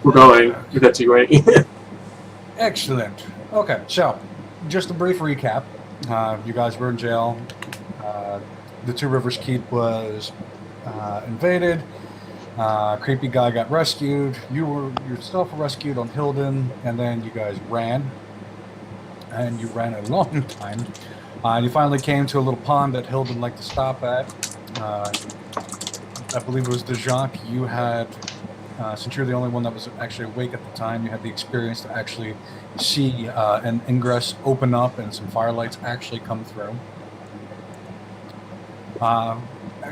we're going, if that's you, right? Excellent. Okay, so just a brief recap. You guys were in jail. The Two Rivers Keep was invaded. Creepy guy got rescued. You were yourself rescued on Hilden, and then you guys ran. And you ran a long time. And you finally came to a little pond that Hilden liked to stop at. I believe it was DeJacque. You had, since you're the only one that was actually awake at the time, you had the experience to actually see an ingress open up and some firelights actually come through.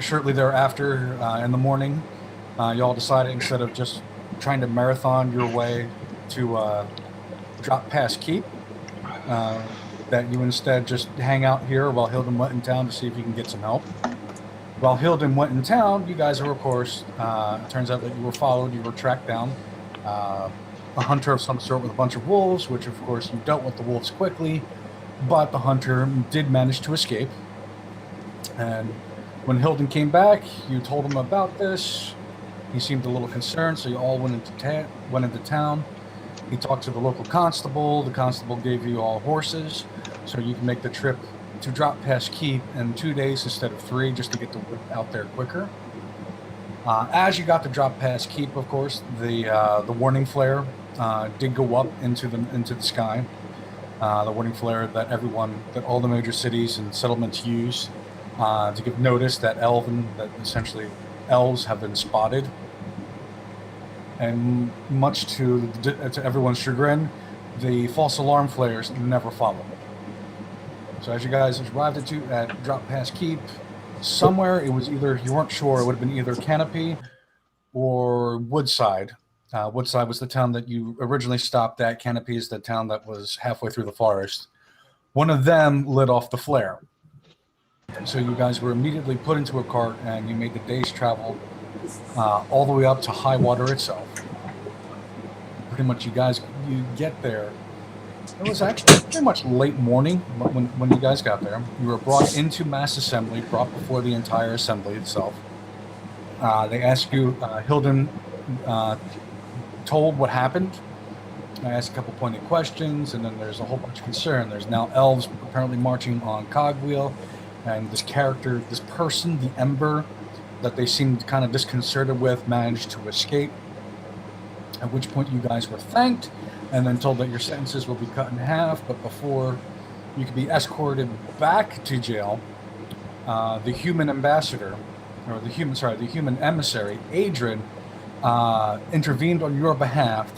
Shortly thereafter, in the morning, y'all decided instead of just trying to marathon your way to Drop Pass Keep, that you instead just hang out here while Hilden went in town to see if you can get some help. While Hilden went in town, you guys are, of course, it turns out that you were followed, you were tracked down. A hunter of some sort with a bunch of wolves, which, of course, you dealt with the wolves quickly, but the hunter did manage to escape. And when Hilden came back, you told him about this. He seemed a little concerned, so you all went into town. He talked to the local constable. The constable gave you all horses, so you can make the trip to Drop Pass Keep in 2 days instead of 3, just to get out there quicker. As you got to Drop Pass Keep, of course, the warning flare did go up into the sky. The warning flare that all the major cities and settlements use to give notice that essentially elves have been spotted. And much to everyone's chagrin, the false alarm flares never followed. So as you guys arrived at Drop Pass Keep, somewhere it was either, you weren't sure, it would have been either Canopy or Woodside. Woodside was the town that you originally stopped at. Canopy is the town that was halfway through the forest. One of them lit off the flare. So you guys were immediately put into a cart and you made the day's travel all the way up to high water itself. Pretty much you get there. It was actually pretty much late morning when you guys got there. You were brought into mass assembly, brought before the entire assembly itself. They asked you, Hilden told what happened. I asked a couple pointed questions, and then there's a whole bunch of concern. There's now elves apparently marching on Cogwheel, and this person, the Ember, that they seemed kind of disconcerted with, managed to escape. At which point you guys were thanked, and then told that your sentences will be cut in half, but before you could be escorted back to jail, the human ambassador, or the human emissary, Adrian, intervened on your behalf,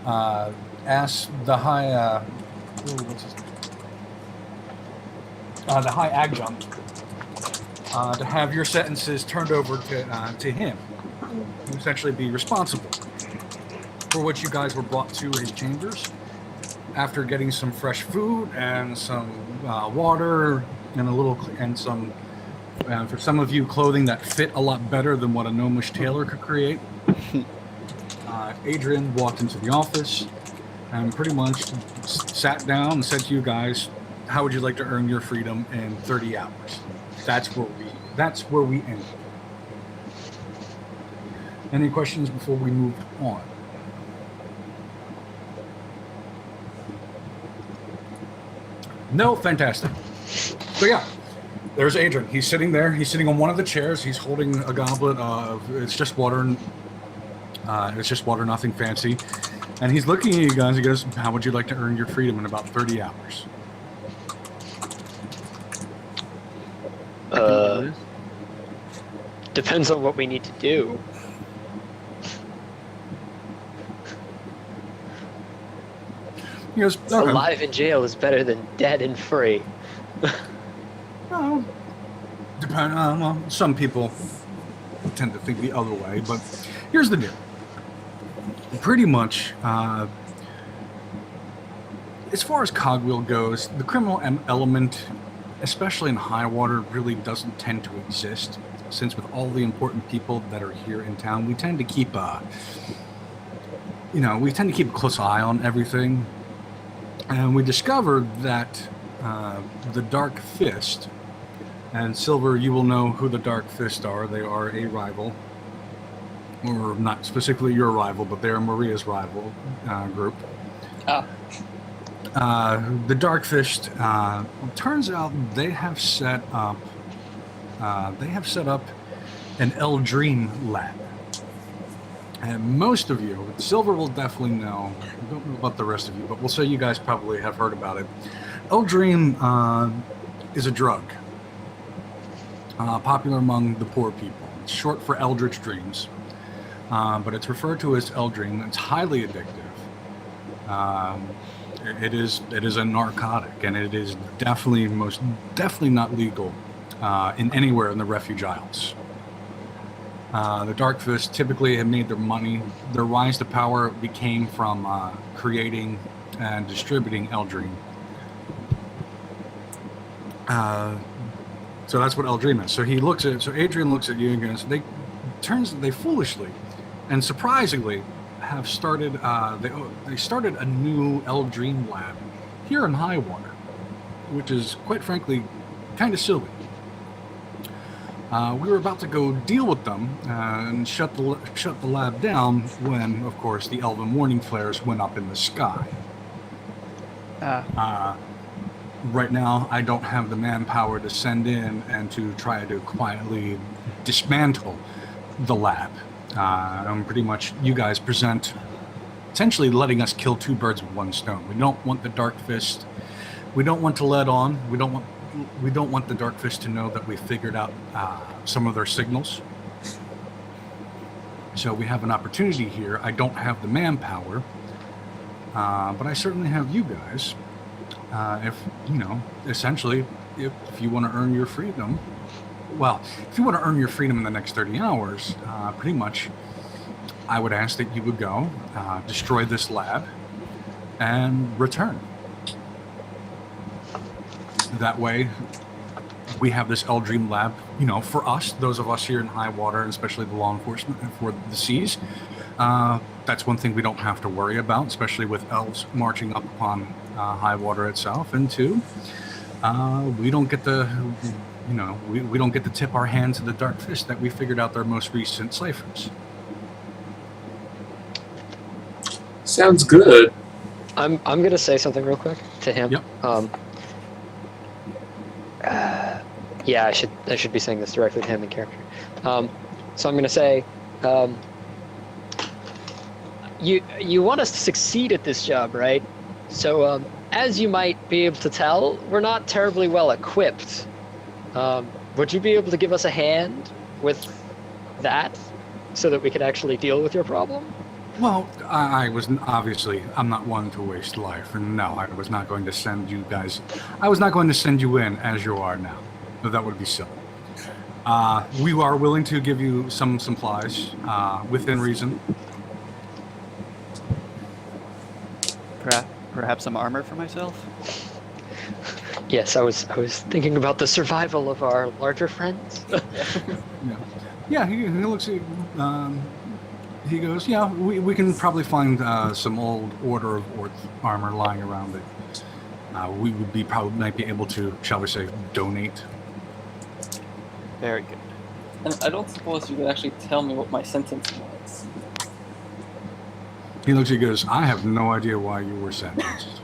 asked the high, the high adjunct to have your sentences turned over to him, to essentially be responsible. For which you guys were brought to his chambers after getting some fresh food and some water and some, for some of you, clothing that fit a lot better than what a gnomish tailor could create. Adrian walked into the office and pretty much sat down and said to you guys, "How would you like to earn your freedom in 30 hours?" That's where we ended. Any questions before we move on? No? Fantastic. So yeah, there's Adrian. He's sitting there. He's sitting on one of the chairs. He's holding a goblet of, it's just water. It's just water, nothing fancy. And he's looking at you guys. He goes, "How would you like to earn your freedom in about 30 hours? Depends on what we need to do. He goes, "Okay." Alive in jail is better than dead and free. Well, some people tend to think the other way, but here's the deal. Pretty much, as far as Cogwheel goes, the criminal element, especially in high water, really doesn't tend to exist. Since with all the important people that are here in town, we tend to keep a close eye on everything. And we discovered that the Dark Fist, and Silver, you will know who the Dark Fist are. They are a rival. or not specifically your rival, but they are Maria's rival group. Ah, The Darkfist. Turns out they have set up. An Eldrine lab. And most of you, Silver will definitely know. I don't know about the rest of you, but we'll say you guys probably have heard about it. Eldrine is a drug popular among the poor people. It's short for Eldritch Dreams, but it's referred to as Eldrine. It's highly addictive. It is a narcotic, and it is most definitely not legal in anywhere in the Refuge Isles. The Darkfist typically have made their rise to power became from creating and distributing Eldrine. So that's what Eldrine is. So Adrian looks at you and goes, they foolishly and surprisingly have started, they started a new Eldrine lab here in Highwater, which is quite frankly kind of silly. We were about to go deal with them and shut the lab down when, of course, the Elven warning flares went up in the sky. Right now, I don't have the manpower to send in and to try to quietly dismantle the lab. Pretty much, you guys present essentially letting us kill two birds with one stone. We don't want the Darkfist. We don't want to let on. We don't want the Darkfist to know that we figured out some of their signals. So we have an opportunity here. I don't have the manpower, but I certainly have you guys. Essentially, if you want to earn your freedom, if you want to earn your freedom in the next 30 hours, pretty much, I would ask that you would go, destroy this lab, and return. That way, we have this Eldrine lab, for us, those of us here in Highwater, and especially the law enforcement for the seas. That's one thing we don't have to worry about, especially with elves marching up upon Highwater itself. And two, we don't get to, we don't get to tip our hand to the Darkfist that we figured out their most recent ciphers. sounds good. I'm gonna say something real quick to him. Yep. Yeah, I should be saying this directly to him in character. So I'm gonna say, you want us to succeed at this job, right? So as you might be able to tell, we're not terribly well equipped. Would you be able to give us a hand with that, so that we could actually deal with your problem? Well, I'm not one to waste life, and no, I was not going to send you guys. I was not going to send you in as you are now. That would be silly. We are willing to give you some supplies within reason. Perhaps some armor for myself? Yes, I was thinking about the survival of our larger friends. Yeah. He looks at you. He goes, yeah, we can probably find some old Order of Orth armor lying around it. We might be able to, shall we say, donate. Very good. And I don't suppose you could actually tell me what my sentence was. He looks at you and goes, I have no idea why you were sentenced.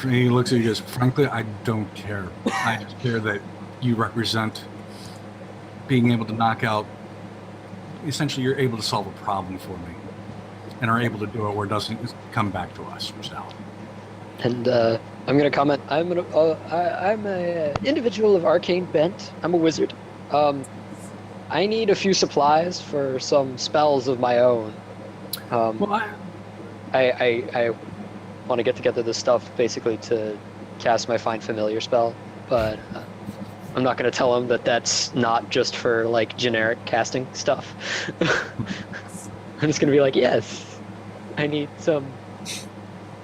He looks at you and goes, frankly, I don't care. I just care that you represent being able to knock out, essentially you're able to solve a problem for me and are able to do it where it doesn't come back to us. So. And I'm gonna comment. I'm a individual of arcane bent. I'm a wizard. I need a few supplies for some spells of my own. I want to get together the stuff basically to cast my Find Familiar spell, but I'm not going to tell him that that's not just for like generic casting stuff. I'm just going to be like, yes, I need some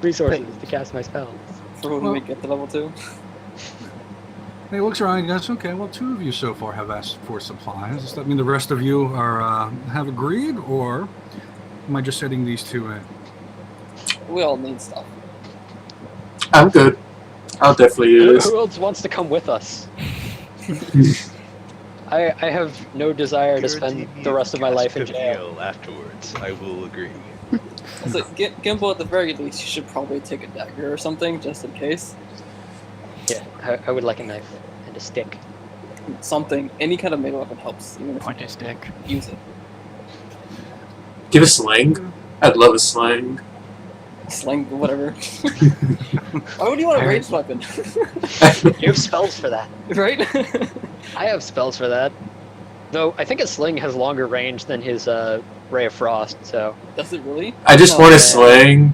resources to cast my spells. So when we get to level 2? He looks around and goes, okay, well, 2 of you so far have asked for supplies. Does that mean the rest of you are have agreed, or am I just setting these 2 in? We all need stuff. I'm good. I'll definitely use. Who else wants to come with us? I have no desire to spend Guarantee me the rest of my life in jail. Cascaville afterwards. I will agree. So, Gimbal, at the very least, you should probably take a dagger or something, just in case. Yeah, I would like a knife and a stick. Something. Any kind of melee weapon helps, even if you Pointy stick. don't use it. Give a sling. I'd love a sling. Sling, whatever. Why would you want a ranged weapon? You have spells for that. Right? I have spells for that. Though I think a sling has longer range than his Ray of Frost, so Does it really? I just No, want a man. sling.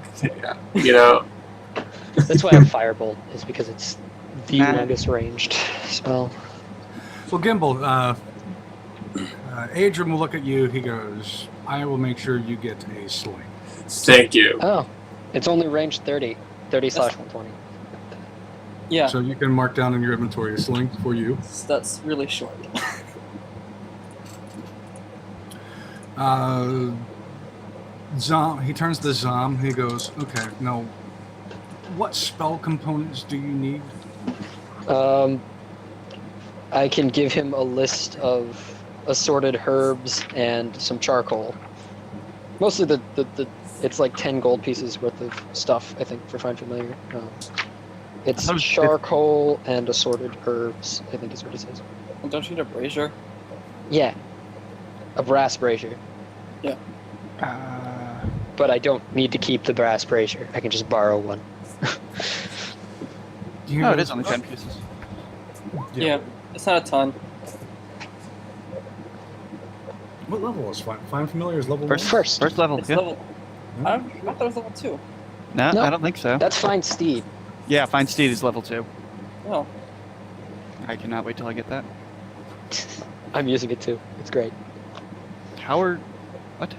You know. that's why I have Firebolt, is because it's the Nah. longest ranged spell. Well, Gimbal, Adrian will look at you. He goes, I will make sure you get a sling. Thank you. Oh, it's only range 30 slash 120. Yeah, So you can mark down in your inventory a sling for you. that's really short. Zom, he turns to Zom. He goes, okay, now, what spell components do you need? I can give him a list of assorted herbs and some charcoal. Mostly the it's like 10 gold pieces worth of stuff, I think, for Find Familiar. It's How does- charcoal and assorted herbs, I think is what it says. And don't you need a brazier? Yeah. A brass brazier. But I don't need to keep the brass brazier. I can just borrow one. He Oh, it goes, is only 10 pieces. Yeah. It's not a ton. What level is Find Familiar is level First, 1? first level. It's Yeah. level. I thought it was level 2. No, No. I don't think so. That's Find Steed. Yeah, Find Steed is level 2. No. I cannot wait till I get that. I'm using it too. It's great. How are... What?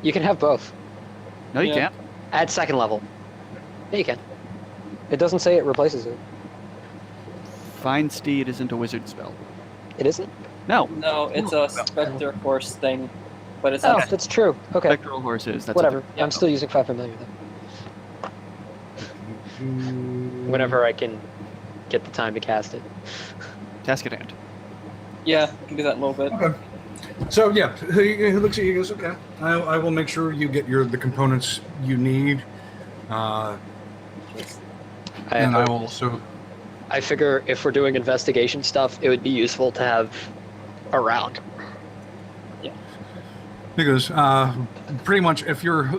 You can have both. No, you Yeah. can't. At second level. Yeah, you can. It doesn't say it replaces it. Find Steed isn't a wizard spell. It isn't? No. No, it's a Spectre Horse thing. But it's Oh, not. that's true. Okay. Spectral horses. That's Whatever. Yeah. I'm still using Find Familiar then. Whenever I can get the time to cast it. Tascadant. Yeah, you can do that a little bit. Okay. So yeah, he looks at you. He goes, "Okay, I will make sure you get the components you need, and I will also." I figure if we're doing investigation stuff, it would be useful to have a round. He goes, pretty much. If you're,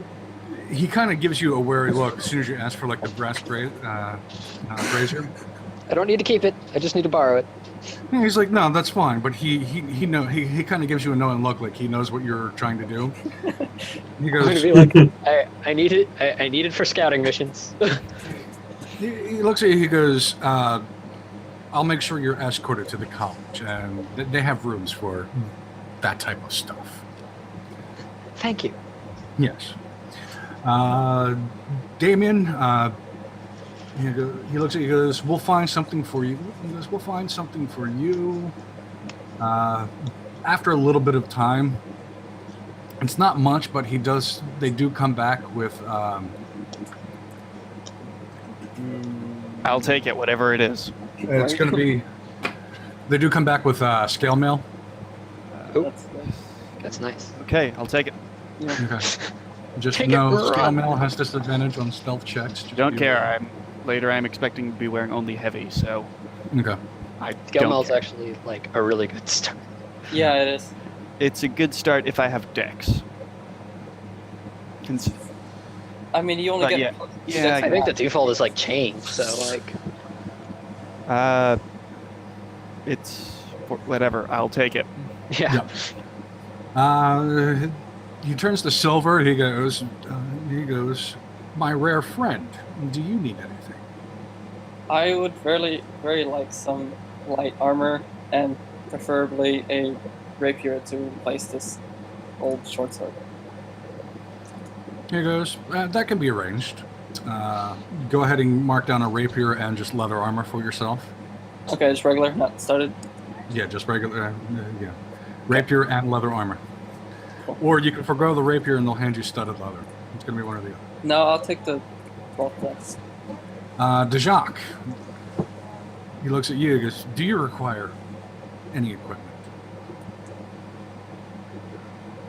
he kind of gives you a wary look as soon as you ask for like the brass brazier. I don't need to keep it. I just need to borrow it. And he's like, no, that's fine. But he kind of gives you a knowing look, like he knows what you're trying to do. He I'm gonna goes, be like, I need it. I need it for scouting missions. he looks at you. He goes, I'll make sure you're escorted to the college, and they have rooms for that type of stuff. Thank you. Yes. Damien, he looks at you, he goes, we'll find something for you. He goes, we'll find something for you. After a little bit of time, it's not much, but they do come back with, I'll take it, whatever it is. it's going to be, they do come back with scale mail. Ooh, That's nice. that's nice. Okay, I'll take it. Okay. Just Take it, know run. scale mail has disadvantage on stealth checks. Just Don't be care. aware. I'm expecting to be wearing only heavy, so Okay. I Scale don't mail's care. actually like a really good start. Yeah, it is. It's a good start if I have dex. I mean, you only But get. yeah, I think the default is like chain, so like it's whatever. I'll take it. yeah. He turns to Silver. He goes, my rare friend, do you need anything? I would very like some light armor and preferably a rapier to replace this old short sword. He goes, that can be arranged. Go ahead and mark down a rapier and just leather armor for yourself. Okay, just regular, not studded. Yeah, just regular. Yeah, rapier and leather armor. Cool. Or you can forgo the rapier and they'll hand you studded leather. It's gonna be one or the other. No, I'll take the both things. Dejac. He looks at you. He goes, do you require any equipment?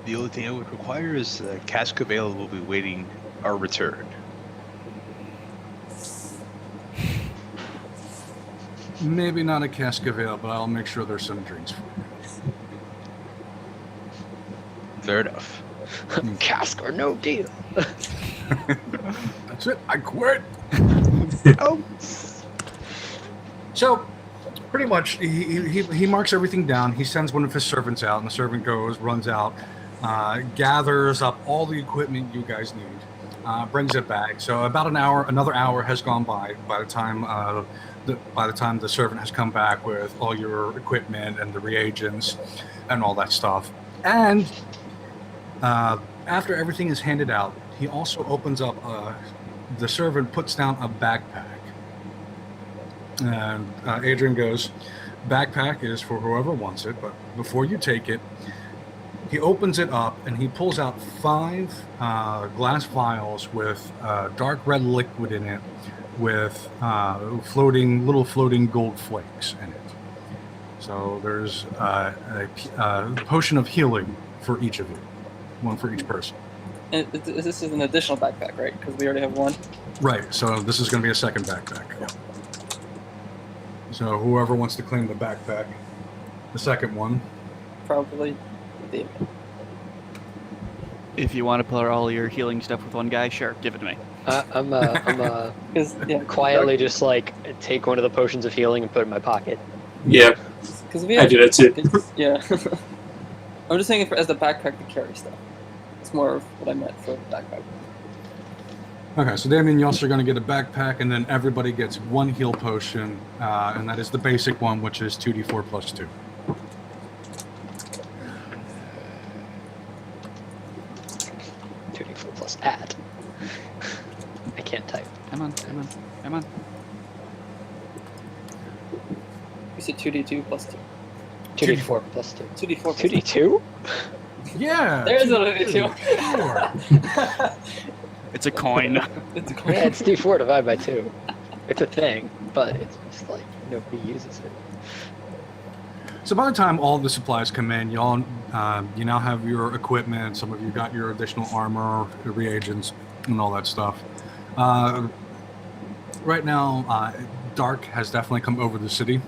The only thing I would require is a cask available will be waiting our return. Maybe not a cask avail, but I'll make sure there's some drinks for you. Fair enough. Cask or no deal. That's it. I quit. Oh. So, pretty much, he marks everything down. He sends one of his servants out, and the servant goes, runs out, gathers up all the equipment you guys need, brings it back. So about another hour has gone by the time the servant has come back with all your equipment and the reagents and all that stuff. And after everything is handed out, he also opens up. The servant puts down a backpack. And Adrian goes, backpack is for whoever wants it, but before you take it, he opens it up and he pulls out 5 glass vials with dark red liquid in it with little floating gold flakes in it. So there's a potion of healing for each of you, one for each person. And this is an additional backpack, right? Because we already have one. Right, so this is going to be a second backpack. So whoever wants to claim the backpack, the second one. Probably David. If you want to put all your healing stuff with one guy, sure, give it to me. I'm 'Cause, yeah, quietly just like take one of the potions of healing and put it in my pocket. Yeah, Because we I have, do that too. yeah. I'm just saying it as the backpack to carry stuff. It's more of what I meant for backpack. Okay, so Damien, you also are going to get a backpack, and then everybody gets 1 heal potion, and that is the basic one, which is 2d4 plus 2. Plus add. I can't type. Come on. You said 2d2 plus 2. 2d4 plus 2. 2d4 plus 2d2? Yeah! There's a 2d4. It's a coin. It's a Yeah, it's d4 divided by 2. It's a thing, but it's just like nobody uses it. So by the time all the supplies come in, y'all, you now have your equipment. Some of you got your additional armor, your reagents, and all that stuff. Right now, dark has definitely come over the city.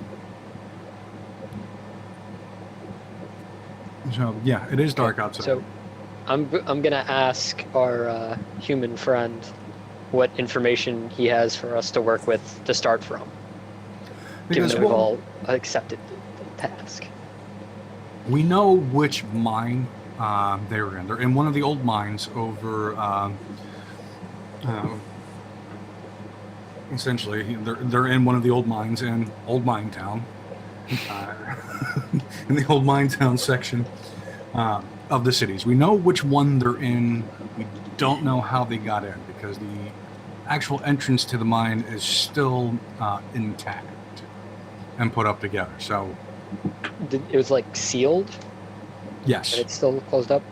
So yeah, it is dark outside. So I'm gonna ask our human friend what information he has for us to work with to start from, given Because, that we've well, all accepted the task. we know which mine they were in. They're in one of the old mines over. Essentially, they're in one of the old mines in Old Mine Town, in the Old Mine Town section of the cities. We know which one they're in. We don't know how they got in because the actual entrance to the mine is still intact and put up together. So, It was like sealed, yes, and it's still closed up.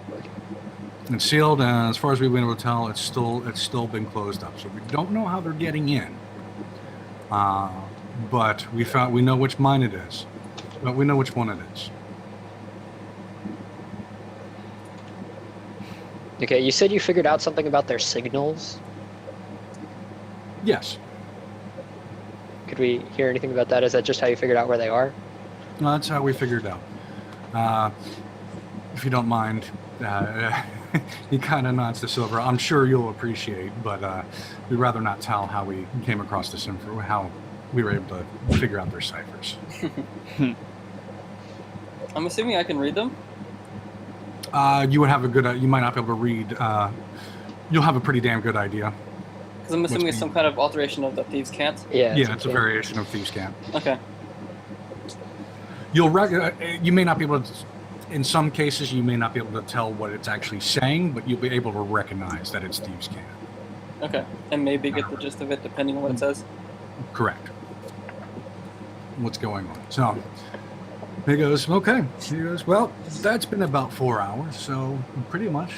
it's sealed, and as far as we've been able to tell, it's still been closed up. So we don't know how they're getting in. But we know which mine it is. But we know which one it is. Okay, you said you figured out something about their signals. Yes. Could we hear anything about that? Is that just how you figured out where they are? Well, that's how we figured it out. If you don't mind, he kind of nods to Silver. I'm sure you'll appreciate, but we'd rather not tell how we came across this info, how we were able to figure out their ciphers. I'm assuming I can read them. You would have you might not be able to read. You'll have a pretty damn good idea. Because I'm assuming it's some kind of alteration of the Thieves' Cant. Yeah. Yeah, it's a variation of Thieves' Cant. Okay. You may not be able to. In some cases, you may not be able to tell what it's actually saying, but you'll be able to recognize that it's Thieves' Cant. Okay. And maybe get the gist of it depending on what it says. Correct. What's going on? So he goes, okay. He goes, well, that's been about 4 hours, so pretty much.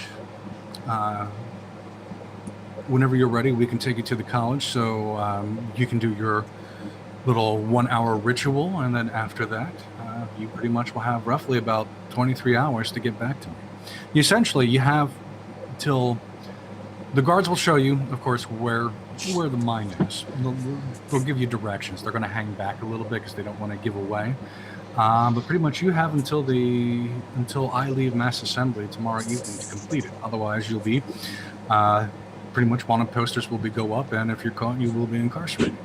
Whenever you're ready, we can take you to the college, so you can do your little 1 hour ritual, and then after that, you pretty much will have roughly about 23 hours to get back to me. essentially you have till the guards will show you, of course, where the mine is. They'll give you directions. They're going to hang back a little bit because they don't want to give away. But pretty much you have until I leave mass assembly tomorrow evening to complete it. Otherwise, you'll be pretty much wanted posters will be go up, and if you're caught, you will be incarcerated.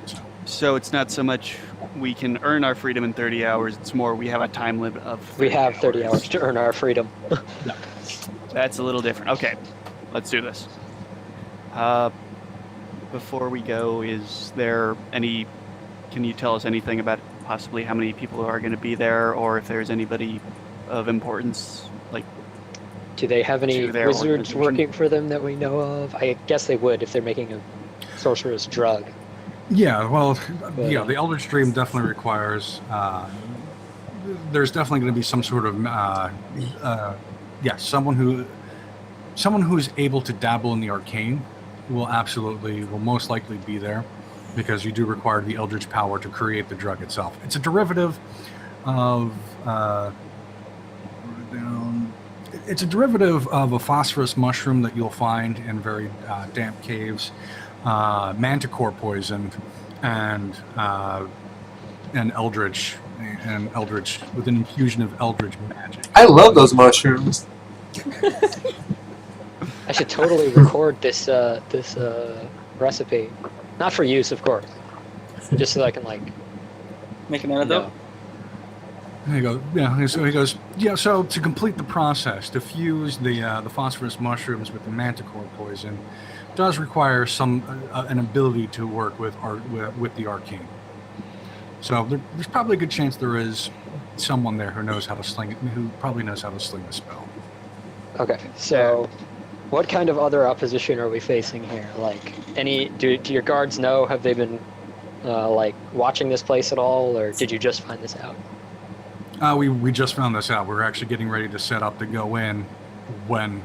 So it's not so much we can earn our freedom in 30 hours. It's more we have a time limit of 30 We have 30 hours to earn our freedom. That's a little different. Okay, let's do this. Before we go, is there any? Can you tell us anything about possibly how many people are going to be there, or if there's anybody of importance? Like, Do they have any To their wizards organization. working for them that we know of? I guess they would if they're making a sorcerer's drug. Yeah, well, But, the Eldritch Stream definitely requires. There's definitely going to be some sort of, someone who's able to dabble in the arcane will most likely be there, because you do require the Eldritch power to create the drug itself. It's a derivative of. It's a derivative of a phosphorus mushroom that you'll find in very damp caves. Manticore poisoned, and eldritch with an infusion of eldritch magic. I love those mushrooms. I should totally record this recipe, not for use, of course, just so I can Make an antidote. know. There you go. Yeah. So he goes. Yeah. So to complete the process, to fuse the phosphorus mushrooms with the manticore poison, does require an ability to work with the arcane. So there's probably a good chance there is someone there who probably knows how to sling the spell. Okay, so what kind of other opposition are we facing here? Do your guards know? Have they been watching this place at all, or did you just find this out? We just found this out. We were actually getting ready to set up to go in when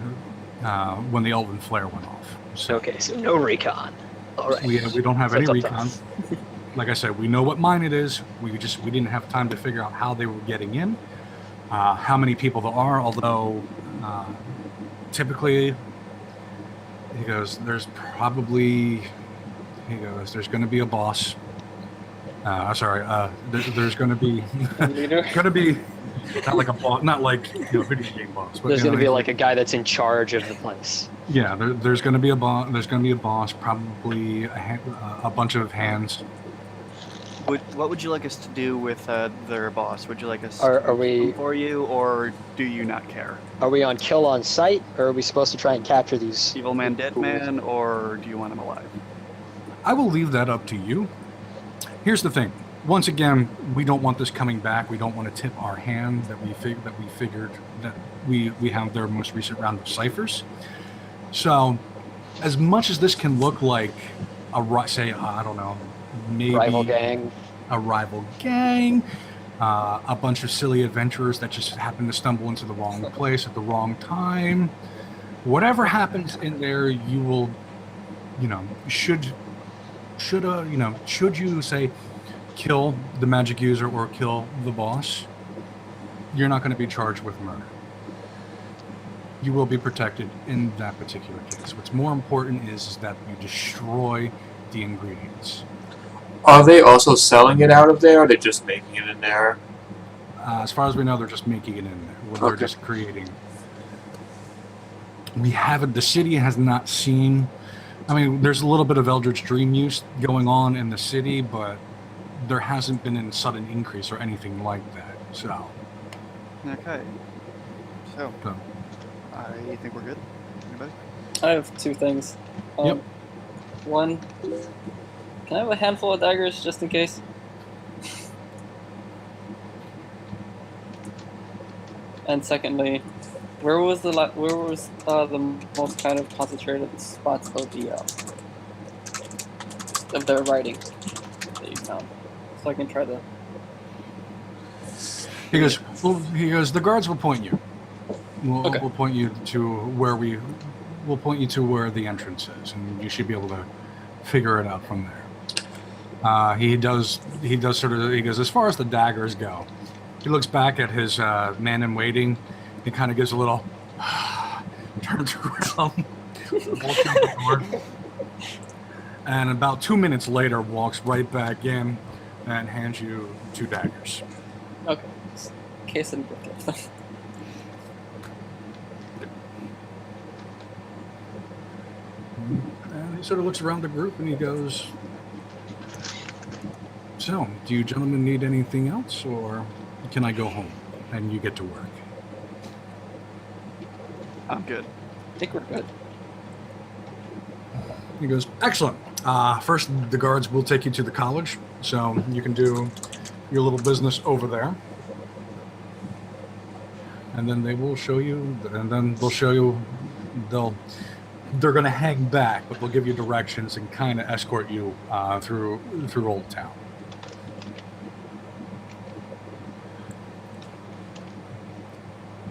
the Elven Flare went off. So Okay, so no recon. All right. we don't have So any it's up to recon. us. Like I said, we know what mine it is. We didn't have time to figure out how they were getting in, how many people there are. Although typically, he goes, there's going to be a boss. There's going to be Leader. going to be not like a boss, not like video game boss. But, There's you know, going to be like a guy that's in charge of the place. Yeah, there's going to be a boss. There's going to be a boss, probably a bunch of hands. What would you like us to do with their boss? Would you like us Are to we come for you, or do you not care? on kill on sight, or are we supposed to try and capture these? Evil man, dead fools? man, or do you want him alive? I will leave that up to you. Here's the thing. Once again, we don't want this coming back. We don't want to tip our hand that we figured that we have their most recent round of ciphers. So, as much as this can look like maybe Rival gang. a rival gang, a bunch of silly adventurers that just happen to stumble into the wrong place at the wrong time. Whatever happens in there, you will, should you say kill the magic user or kill the boss, you're not going to be charged with murder. You will be protected in that particular case. What's more important is that you destroy the ingredients. Are they also selling it out of there, or are they just making it in there? As far as we know, they're just making it in there. They're Okay. just creating. The city has not seen. I mean, there's a little bit of Eldritch Dream use going on in the city, but there hasn't been a sudden increase or anything like that. So, Okay. So, So. I think we're good. Anybody? I have two things. Yep. One, can I have a handful of daggers just in case? And secondly, where was the most kind of concentrated spots of their writing that you found, so I can try to. he goes. The guards will point you. Okay. We'll point you to where we'll point you to where the entrance is, and you should be able to figure it out from there. He goes, as far as the daggers go, he looks back at his man in waiting. He kind of gives a little turns around, walks out the door, and about 2 minutes later walks right back in and hands you 2 daggers. Okay. Case and booklet. And he sort of looks around the group and he goes, "So, do you gentlemen need anything else, or can I go home and you get to work?" I'm good. I think we're good. He goes, "Excellent. First, the guards will take you to the college, so you can do your little business over there. And then they will show you, they're going to hang back, but they'll give you directions and kind of escort you through Old Town."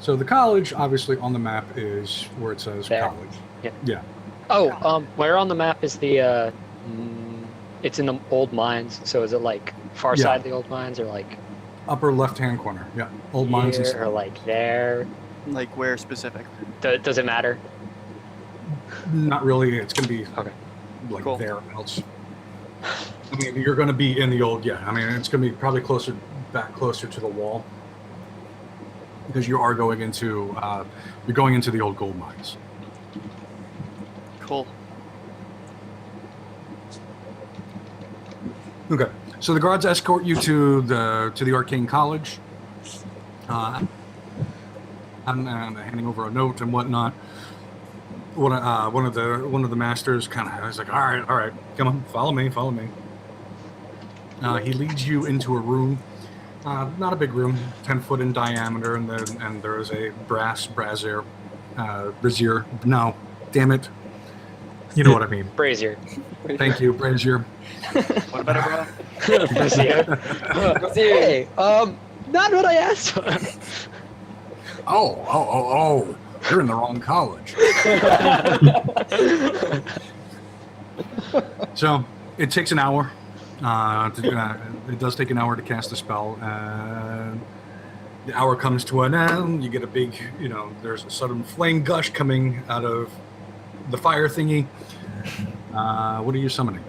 So the college, obviously, on the map is where it says There. college. Oh, where on the map is the? It's in the old mines. So is it like far Yeah. side of the old mines, or like Upper left-hand corner. Yeah, Old Mines. here, or like there? Like where specific? Does it matter? Not really. It's going to be Okay. like Cool. thereabouts. I mean, you're going to be in the old. Yeah, I mean, it's going to be probably closer to the wall, because you are going into the old gold mines. Cool. Okay, so the guards escort you to the Arcane College. I'm handing over a note and whatnot. One of the masters kind of is like, all right, come on, follow me. He leads you into a room, not a big room, 10 foot in diameter, and there is a brazier. No, damn it, you know what I mean. Brazier. Thank you, brazier. What about it, bro? Brazier. Hey, not what I asked for. Oh, you're in the wrong college. So it takes an hour. It does take an hour to cast a spell. And the hour comes to an end. You get a big, there's a sudden flame gush coming out of the fire thingy. What are you summoning?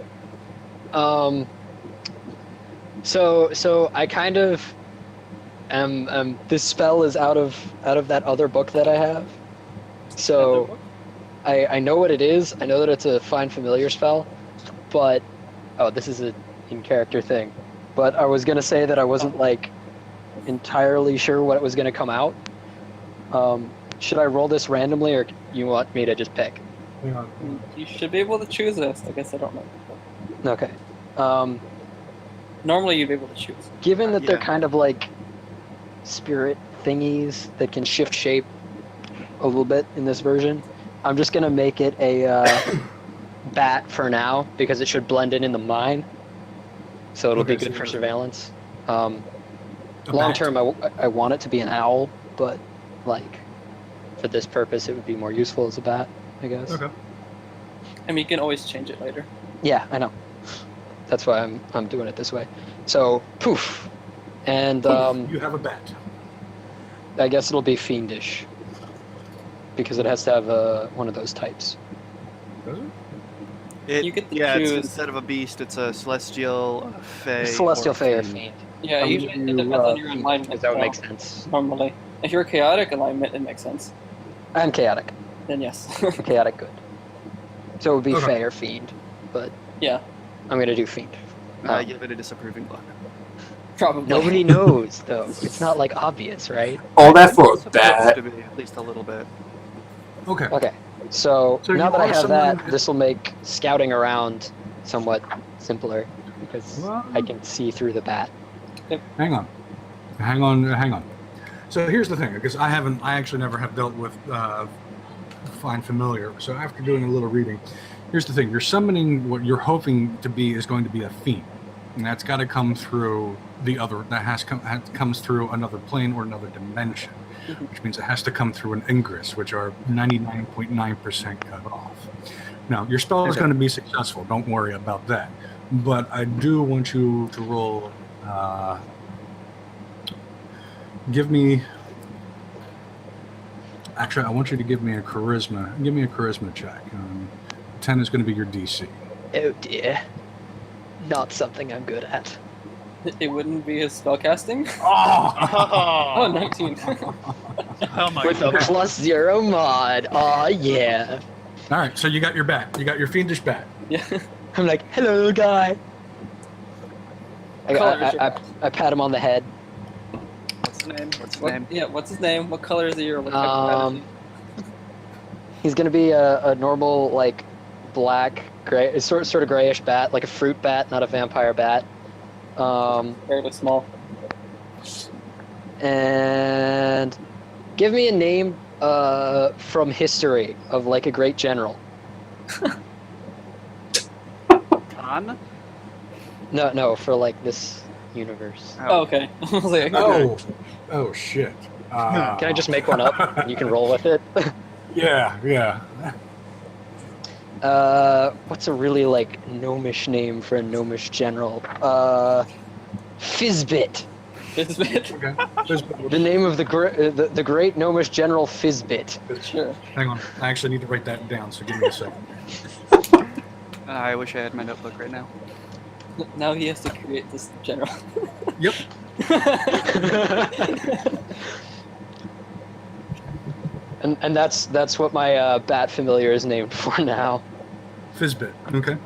So I kind of this spell is out of that other book that I have. So I know what it is. I know that it's a find familiar spell, but this is a in character thing. But I was gonna say that I wasn't like entirely sure what was gonna come out. Should I roll this randomly, or you want me to just pick? You should be able to choose this. I guess I don't know. Okay. Normally you'd be able to choose. Given that they're Yeah. kind of like spirit thingies that can shift shape a little bit in this version, I'm just gonna make it a bat for now, because it should blend in the mine, so it'll be Okay, good so for you're- surveillance. A Long bat. term, I want it to be an owl, but like for this purpose, it would be more useful as a bat, I guess. Okay. I mean, you can always change it later. Yeah, I know. That's why I'm doing it this way. So poof, and You have a bat. I guess it'll be fiendish, because it has to have one of those types. Does it? It, You get to yeah, it's, choose- instead of a beast, it's a celestial, a fae, Celestial or Fae or fiend. Fiend. Yeah, I'm usually gonna it do, depends on your Fiend, alignment. because that would so make sense. Normally, if you're a chaotic alignment, it makes sense. I'm chaotic. Then yes. Chaotic good. So it would be Okay. Fae or Fiend, but yeah, I'm gonna do Fiend. I give it a disapproving look. probably. Nobody knows though. It's not like obvious, right? All that for a It's supposed bat. to be, at least a little bit. Okay. Okay. So So now you that I are have that, someone- this will make scouting around somewhat simpler, because Well- I can see through the bat. Hang on. So here's the thing, because I actually never have dealt with Find Familiar. So after doing a little reading, here's the thing: you're summoning what you're hoping to be is going to be a fiend, and that's got to come through the other. Comes through another plane or another dimension, which means it has to come through an ingress, which are 99.9% cut off. Now your spell is Okay. going to be successful. Don't worry about that. But I do want you to roll. Give me Actually, I want you to give me a charisma. Give me a charisma check. 10 is going to be your DC. Oh dear. Not something I'm good at. It wouldn't be his spellcasting. Oh! Oh, 19. Oh my With a god. +0 mod. Aw, yeah. All right, so you got your bat. You got your fiendish bat. Yeah. I'm like, hello, guy. Color is your bat? I pat him on the head. What's his name? What's his What, name? yeah, what's his name? What color is he or what type of bat is He's gonna be a normal, like, black, gray, sort of grayish bat, like a fruit bat, not a vampire bat. he? Fairly small. And give me a name from history of like a great general. Khan? No, for like this universe. Oh, okay. I was like, Oh shit. Can I just make one up and you can roll with it? Yeah. What's a really like gnomish name for a gnomish general? Fizzbit. It's bit. Okay. The name of the great gnomish general Fizzbit. Sure. Hang on. I actually need to write that down, so give me a second. I wish I had my notebook right now. Now he has to create this general. Yep. And that's what my bat familiar is named for now. Fizzbit. Okay.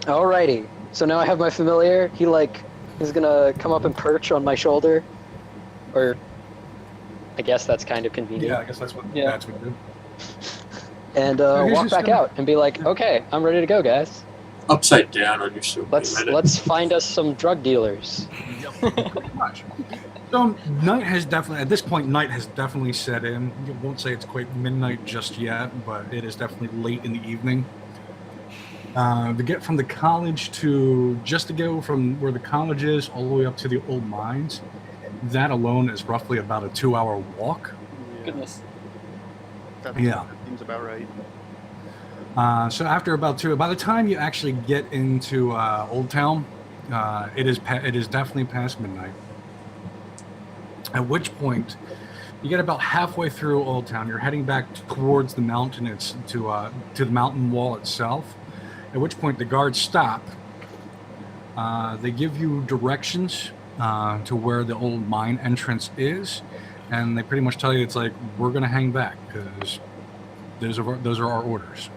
Alrighty. So now I have my familiar. He's gonna come up and perch on my shoulder, or I guess that's kind of convenient. Yeah, I guess that's what Yeah. bats would do. And he's walk just back gonna- out and be like, okay, I'm ready to go, guys. Upside down on your super. Let's find us some drug dealers. Pretty much. So night has definitely, at this point, night has definitely set in. You won't say it's quite midnight just yet, but it is definitely late in the evening. To get from the college to go from where the college is all the way up to the old mines, that alone is roughly about a 2-hour walk. Goodness. That Yeah. seems about right. So after about by the time you actually get into Old Town, it is definitely past midnight. At which point, you get about halfway through Old Town. You're heading back towards the mountain. It's to the mountain wall itself. At which point, the guards stop. They give you directions to where the old mine entrance is, and they pretty much tell you it's like, we're gonna hang back because those are our orders.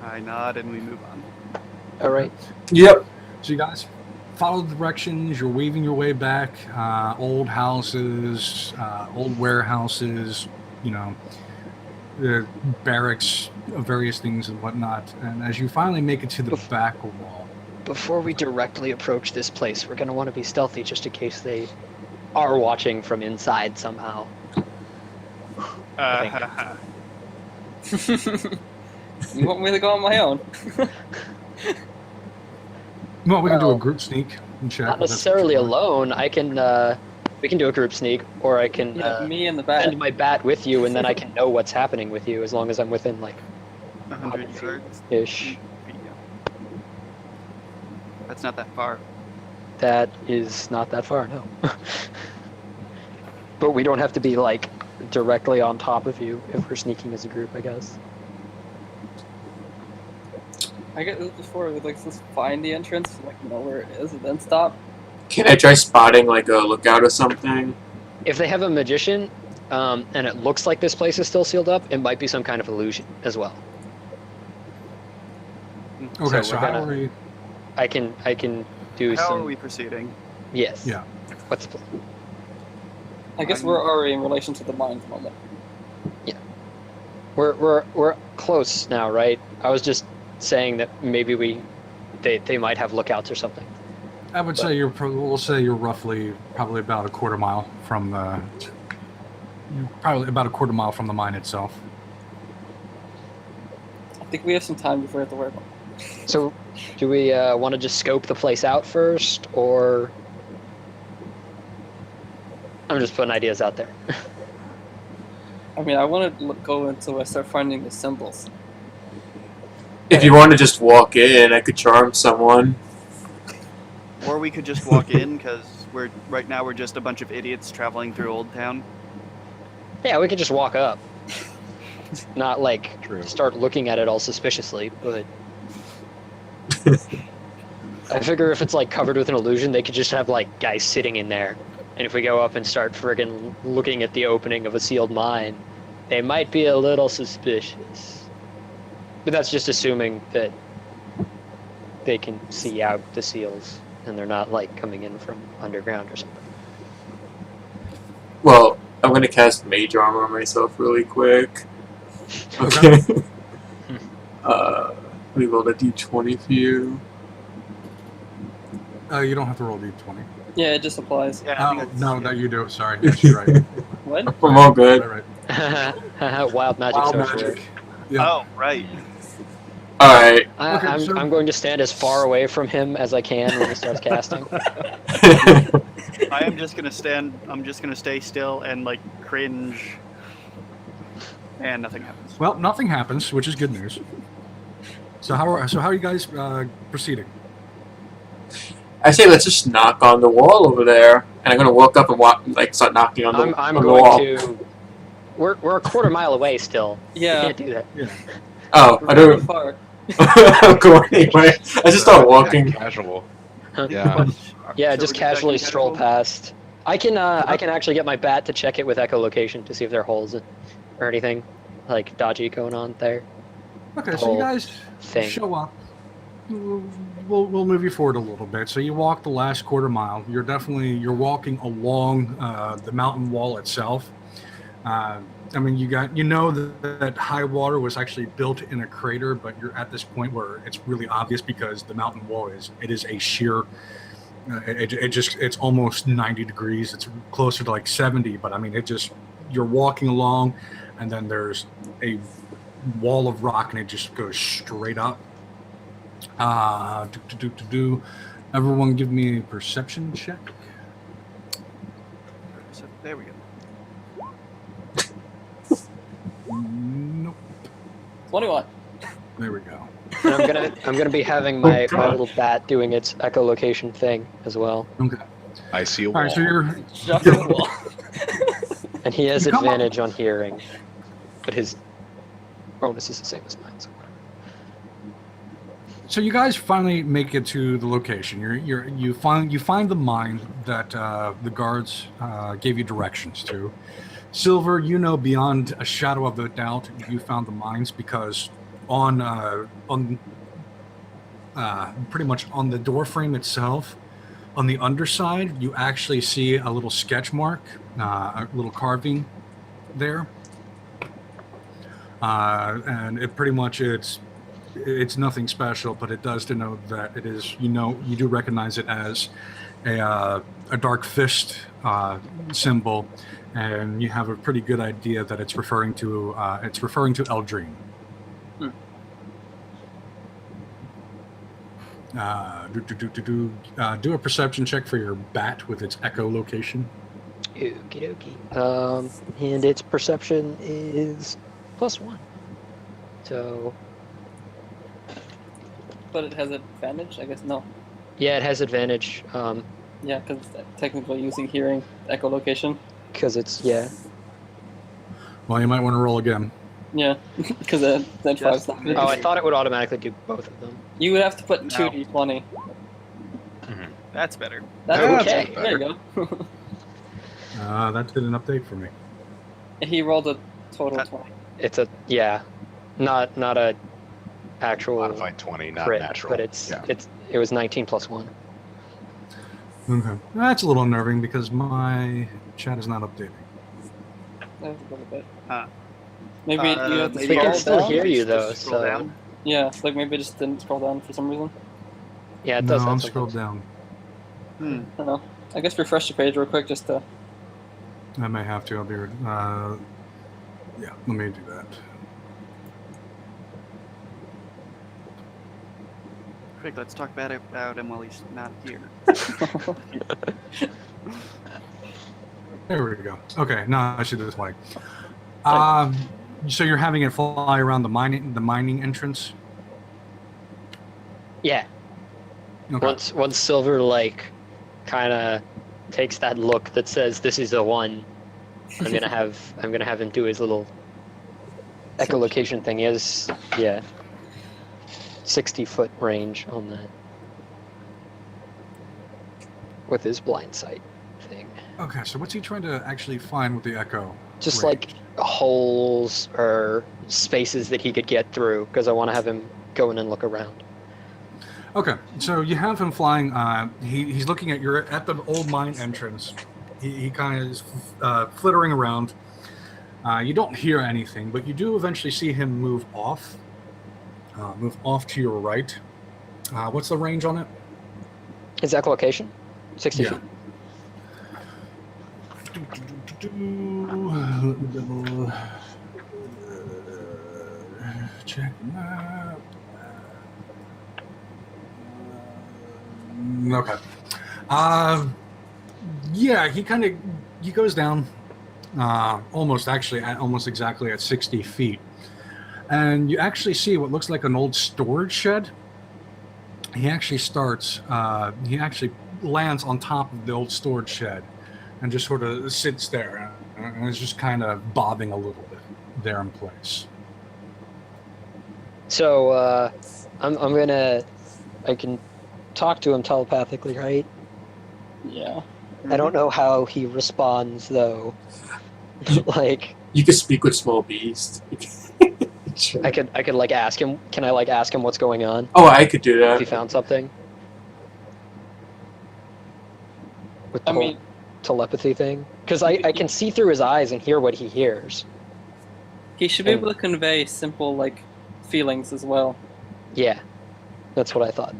I nod and we move on. All right. Yep. So you guys follow the directions. You're weaving your way back. Old houses, old warehouses, the barracks, various things and whatnot. And as you finally make it to the back wall, Before we directly approach this place, we're gonna want to be stealthy just in case they are watching from inside somehow. You want me to go on my own? well, we can do a Well, group sneak and check. Not necessarily alone. I can. We can do a group sneak, or I can Yeah, me and the bat. send my bat with you, and then I can know what's happening with you as long as I'm within like 100 yards. ish. That's not that far. That is not that far, no. But we don't have to be like directly on top of you if we're sneaking as a group, I guess. I get this before. We'd like just find the entrance, like know where it is, and then stop. Can I try spotting like a lookout or something? If they have a magician, and it looks like this place is still sealed up, it might be some kind of illusion as well. Okay, so so we're how gonna- are we? I can do How some. are we proceeding? Yes. Yeah. What's the plan? I guess we're already in relation to the mine at the moment. We're close now, right? I was just saying that maybe they might have lookouts or something. I would say we'll say you're roughly probably about a quarter mile from the. You're probably about a quarter mile from the mine itself. I think we have some time before we have to worry about. So, do we want to just scope the place out first, or I'm just putting ideas out there? I mean, I want to go until I start finding the symbols. If you want to just walk in, I could charm someone. Or we could just walk in because right now we're just a bunch of idiots traveling through Old Town. Yeah, we could just walk up. Not like True. start looking at it all suspiciously, but I figure if it's like covered with an illusion, they could just have like guys sitting in there. And if we go up and start friggin' looking at the opening of a sealed mine, they might be a little suspicious. But that's just assuming that they can see out the seals and they're not like coming in from underground or something. Well, I'm gonna cast Mage Armor on myself really quick. Okay. Let me roll a d20 for you. You don't have to roll d20. Yeah, it just applies. Yeah, I Oh, think no, that's- that you do. Sorry. Yes, you're right. What? I'm all good. Right. Wild magic Wild sorcerer. magic. Yeah. Oh, right. Alright. Okay, I'm going to stand as far away from him as I can when he starts casting. I am just gonna stand. I'm just gonna stay still and like cringe, and nothing happens. Well, nothing happens, which is good news. So how are you guys proceeding? I say let's just knock on the wall over there, and I'm gonna walk up and start knocking on the, I'm on the going wall. to. We're a quarter mile away still. Yeah. You can't do that. Oh, We're I very don't. far. I'm going anyway. I just start walking. Casual. Huh? Yeah. Yeah, So just we're casually acting stroll casual? past. I can actually get my bat to check it with echolocation to see if there are holes or anything like dodgy going on there. Okay, so you guys Thing. show up. We'll move you forward a little bit. So you walk the last quarter mile. You're walking along the mountain wall itself. I mean, you know that high water was actually built in a crater, but you're at this point where it's really obvious because the mountain wall is a sheer. It's almost 90 degrees. It's closer to like 70, but I mean, you're walking along, and then there's a wall of rock, and it just goes straight up. Everyone, give me a perception check. So there we go. Nope. 21. There we go. And I'm gonna be having my little bat doing its echolocation thing as well, Okay. I see a All wall. right. So you're Just on the wall. and he has You come up- advantage on hearing, but his bonus is the same as mine. So. So you guys finally make it to the location. You find the mine that the guards gave you directions to. Silver, you know beyond a shadow of a doubt you found the mines because on pretty much on the door frame itself, on the underside, you actually see a little sketch mark, a little carving there, and it pretty much it's nothing special, but it does denote that it is, you do recognize it as a dark fist symbol, and you have a pretty good idea that it's referring to Eldrine. Do a perception check for your bat with its echolocation. Okie dokie. And its perception is +1. So But it has advantage? I guess no. yeah, it has advantage. Yeah, because technically using hearing echolocation. Because it's Well, you might want to roll again. Yeah, because then Just- five's not good. Oh, I thought it would automatically do both of them. You would have to put No. 2d20. That's better. That's Yeah, okay. that's There you go. That did an update for me. He rolled a total 20. It's not a actual Modified 20, not crit, natural. but Yeah. it was 19 + 1. Okay, that's a little unnerving because my chat is not updating. That was a little bit. Huh. Maybe you have to We scroll can still down. hear you Just though. scroll So down. Yeah, like maybe it just didn't scroll down for some reason. yeah, it No, does. I'm that scrolled sometimes. down. I don't know. I guess refresh the page real quick just to. I may have to. I'll be. Yeah, let me do that. Quick, let's talk bad about him while he's not here. There we go. Okay, now I should do this way. So you're having it fly around the mining entrance. Yeah. Okay. Once Silver like kind of takes that look that says this is the one. I'm gonna have him do his little echolocation thing. He has 60-foot range on that with his blind sight thing. Okay, so what's he trying to actually find with the echo? Just ray? like holes or spaces that he could get through, because I want to have him go in and look around. Okay, so you have him flying. He's looking at the old mine entrance. He kind of is flittering around. You don't hear anything, but you do eventually see him move off to your right. What's the range on it? His echolocation, 60 Yeah. feet. Check map. Okay. Yeah, he goes down almost exactly at 60 feet. And you actually see what looks like an old storage shed. He actually lands on top of the old storage shed and just sort of sits there and is just kind of bobbing a little bit there in place. So I can talk to him telepathically, right? Yeah. I don't know how he responds though. Like You could speak with small beast. I could like ask him. Can I like ask him what's going on Oh, I could do if he that. found something? With the I whole mean, telepathy thing, because I can see through his eyes and hear what he hears. he should be able to convey simple like feelings as well. Yeah, that's what I thought.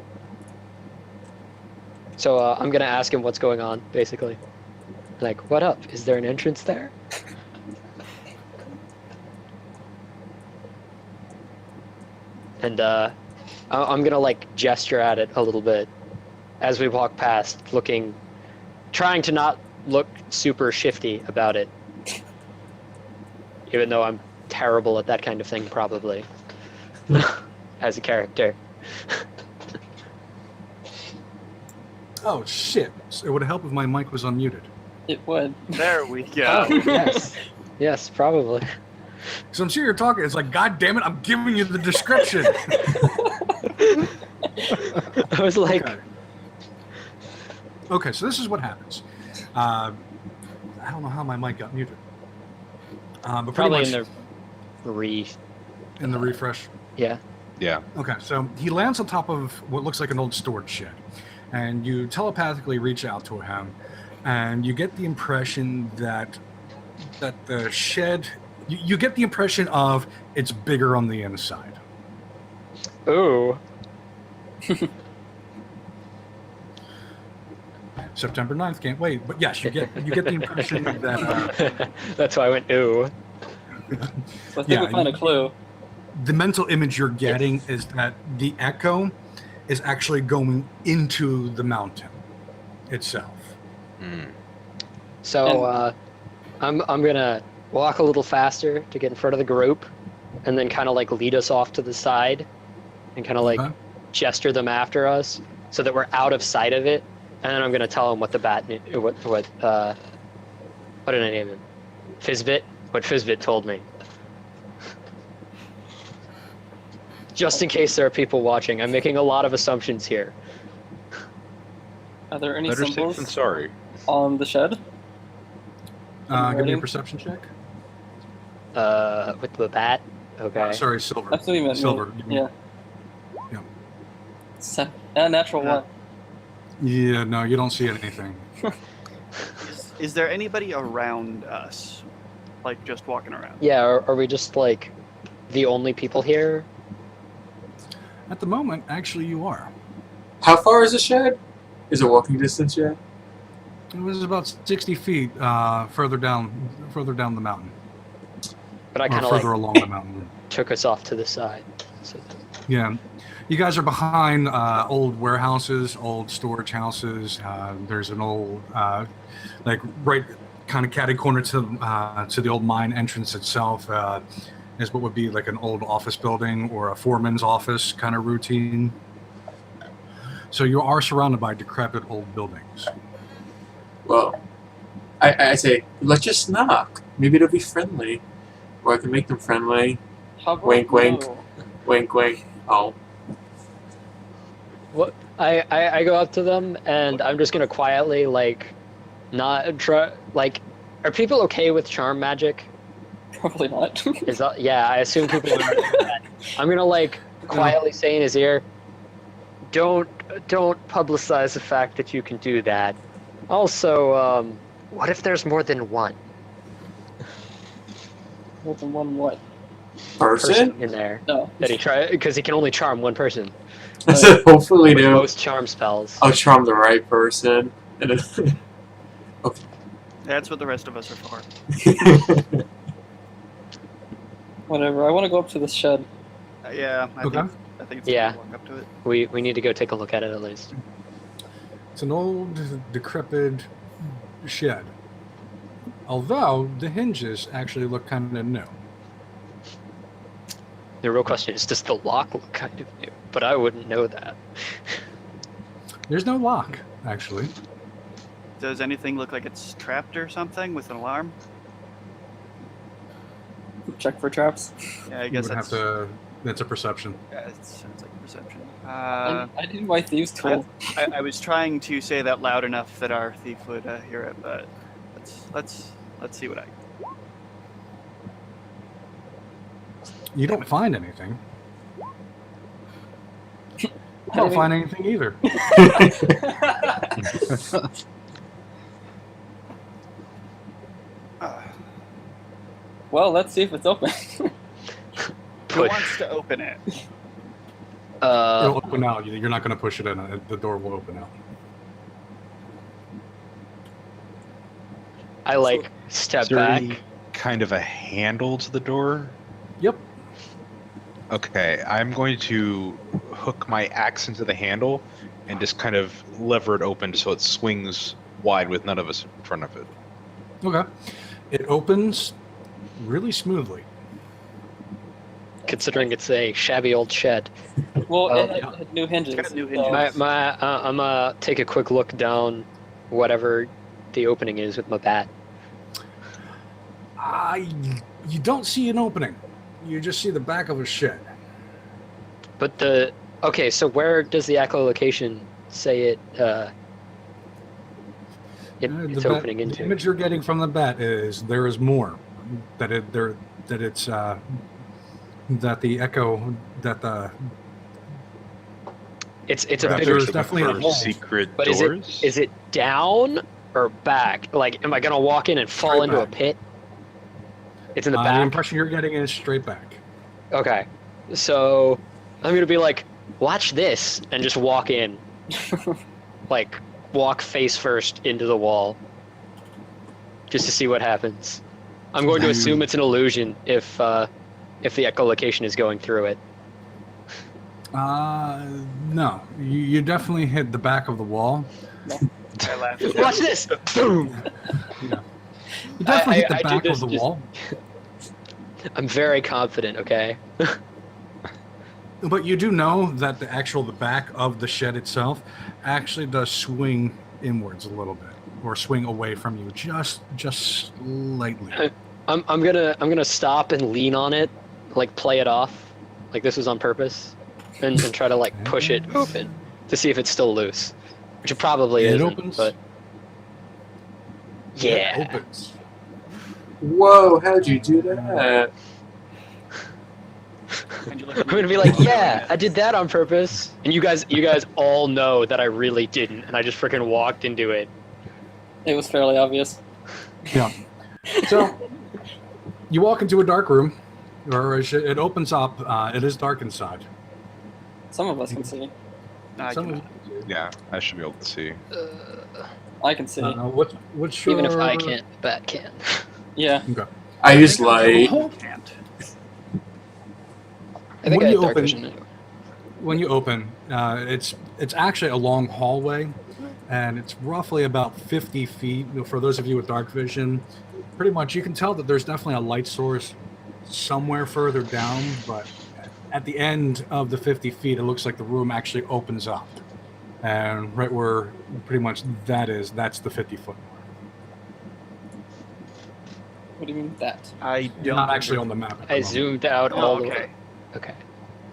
So I'm gonna ask him what's going on, basically. Like, what up? Is there an entrance there? And I'm gonna like gesture at it a little bit as we walk past, trying to not look super shifty about it. Even though I'm terrible at that kind of thing, probably, as a character. Oh shit! It would help if my mic was unmuted. It would. There we go. Yes. Yes, probably. So I'm sure you're talking. It's like, God damn it! I'm giving you the description. I was like, Okay, so this is what happens. I don't know how my mic got muted. But pretty probably much in the in the refresh. yeah. Yeah. Okay, so he lands on top of what looks like an old storage shed, and you telepathically reach out to him, and you get the impression that the shed. You get the impression of it's bigger on the inside. Ooh. September 9th, can't wait. But yes, you get the impression that That's why I went ooh. So I think Yeah, we found a clue. the mental image you're getting is that the echo is actually going into the mountain itself. Mm. So I'm gonna walk a little faster to get in front of the group, and then kind of like lead us off to the side, and kind of like Okay. gesture them after us so that we're out of sight of it. And then I'm gonna tell them what the what did I name him? Fizbit. What Fizbit told me. Just in case there are people watching, I'm making a lot of assumptions here. Are there any Better safe symbols than sorry. on the shed? Give me a Ready? perception check. With the bat. Okay. Sorry, silver. That's what you meant. Silver. Yeah. Yeah. Natural Yeah. one. Yeah, no, you don't see anything. Is there anybody around us? Like just walking around? Yeah. Are we just like the only people here? At the moment, actually, you are. How far is the shed? Is it walking distance yet? It was about 60 feet further down the mountain, But I or kind of further like along the mountain. took us off to the side. So, Yeah, you guys are behind old warehouses, old storage houses. There's an old, like right kind of catty corner to the old mine entrance itself. Is what would be like an old office building or a foreman's office kind of routine. So you are surrounded by decrepit old buildings. Well, I say, let's just knock. Maybe it'll be friendly. Or I can make them friendly. How about Wink, wink. no? Wink, wink. Oh. What? I go up to them and I'm just gonna quietly like, not try like. Are people okay with charm magic? Probably not. Is that yeah? I assume people are. I'm gonna like quietly say in his ear, don't publicize the fact that you can do that. Also, what if there's more than one More than one what? Person? in there No. that he try because he can only charm one person I said, hopefully with no. most charm spells. I'll charm the right person. And then That's what the rest of us are for. Whatever. I want to go up to this shed. Yeah, I Okay. think it's Yeah. time to walk up to it. We need to go take a look at it at least. It's an old, decrepit shed. Although the hinges actually look kind of new. The real question is, does the lock look kind of new? But I wouldn't know that. There's no lock, actually. Does anything look like it's trapped or something with an alarm? Check for traps. Yeah, I You guess would have that's. to. That's a perception. Yeah, it sounds like perception. I did my thieves tool. I was trying to say that loud enough that our thief would hear it, but let's see what I. You don't find anything. I I don't didn't find anything either. Well, let's see if it's open. Who Push. wants to open it? It'll open out. You're not going to push it in. The door will open out. I like step Is there back. any kind of a handle to the door? Yep. Okay, I'm going to hook my axe into the handle and just kind of lever it open so it swings wide with none of us in front of it. Okay. It opens really smoothly. Considering it's a shabby old shed. Well, Oh, it had new hinges. It's got new so- hinges. I'm gonna take a quick look down whatever the opening is with my bat. You don't see an opening. You just see the back of a shed. But okay, so where does the echolocation say it it's The opening The into? image you're getting from the bat is there is more. That the echo that the It's a Right, bigger, there's definitely a for hole. secret but doors. is it down or back? Like, am I gonna walk in and fall Straight into back. a pit? It's in the the back. impression you're getting is straight back. Okay, so I'm gonna be like, watch this, and just walk in, like walk face first into the wall, just to see what happens. I'm going to assume it's an illusion if the echolocation is going through it. No, you definitely hit the back of the wall. I laughed. Watch this! Boom! You definitely hit the I do back this of the just- wall. I'm very confident. Okay. But you do know that the back of the shed itself actually does swing inwards a little bit, or swing away from you just slightly. I'm gonna stop and lean on it, like play it off, like this was on purpose, and try to like push it open to see if it's still loose, which it probably It isn't. opens. But It yeah, opens. Whoa, how'd you do that? And you look I'm at me gonna be like, yeah, I did that on purpose, and you guys all know that I really didn't, and I just freaking walked into it. It was fairly obvious. Yeah. So you walk into a dark room, or it opens up. It is dark inside. Some of us can see. I Some cannot. Yeah, I should be able to see. I can see. What's your... Even if I can't, the bat can. Yeah. I use light. Can't. I think When I you had dark open- vision. When you open, it's actually a long hallway, and it's roughly about 50 feet. For those of you with dark vision, pretty much you can tell that there's definitely a light source somewhere further down, but at the end of the 50 feet, it looks like the room actually opens up. And right where pretty much that's the 50-foot mark. What do you mean with that? I don't. You're not actually on the map. At the I moment. zoomed out Oh, all the okay. way. Okay.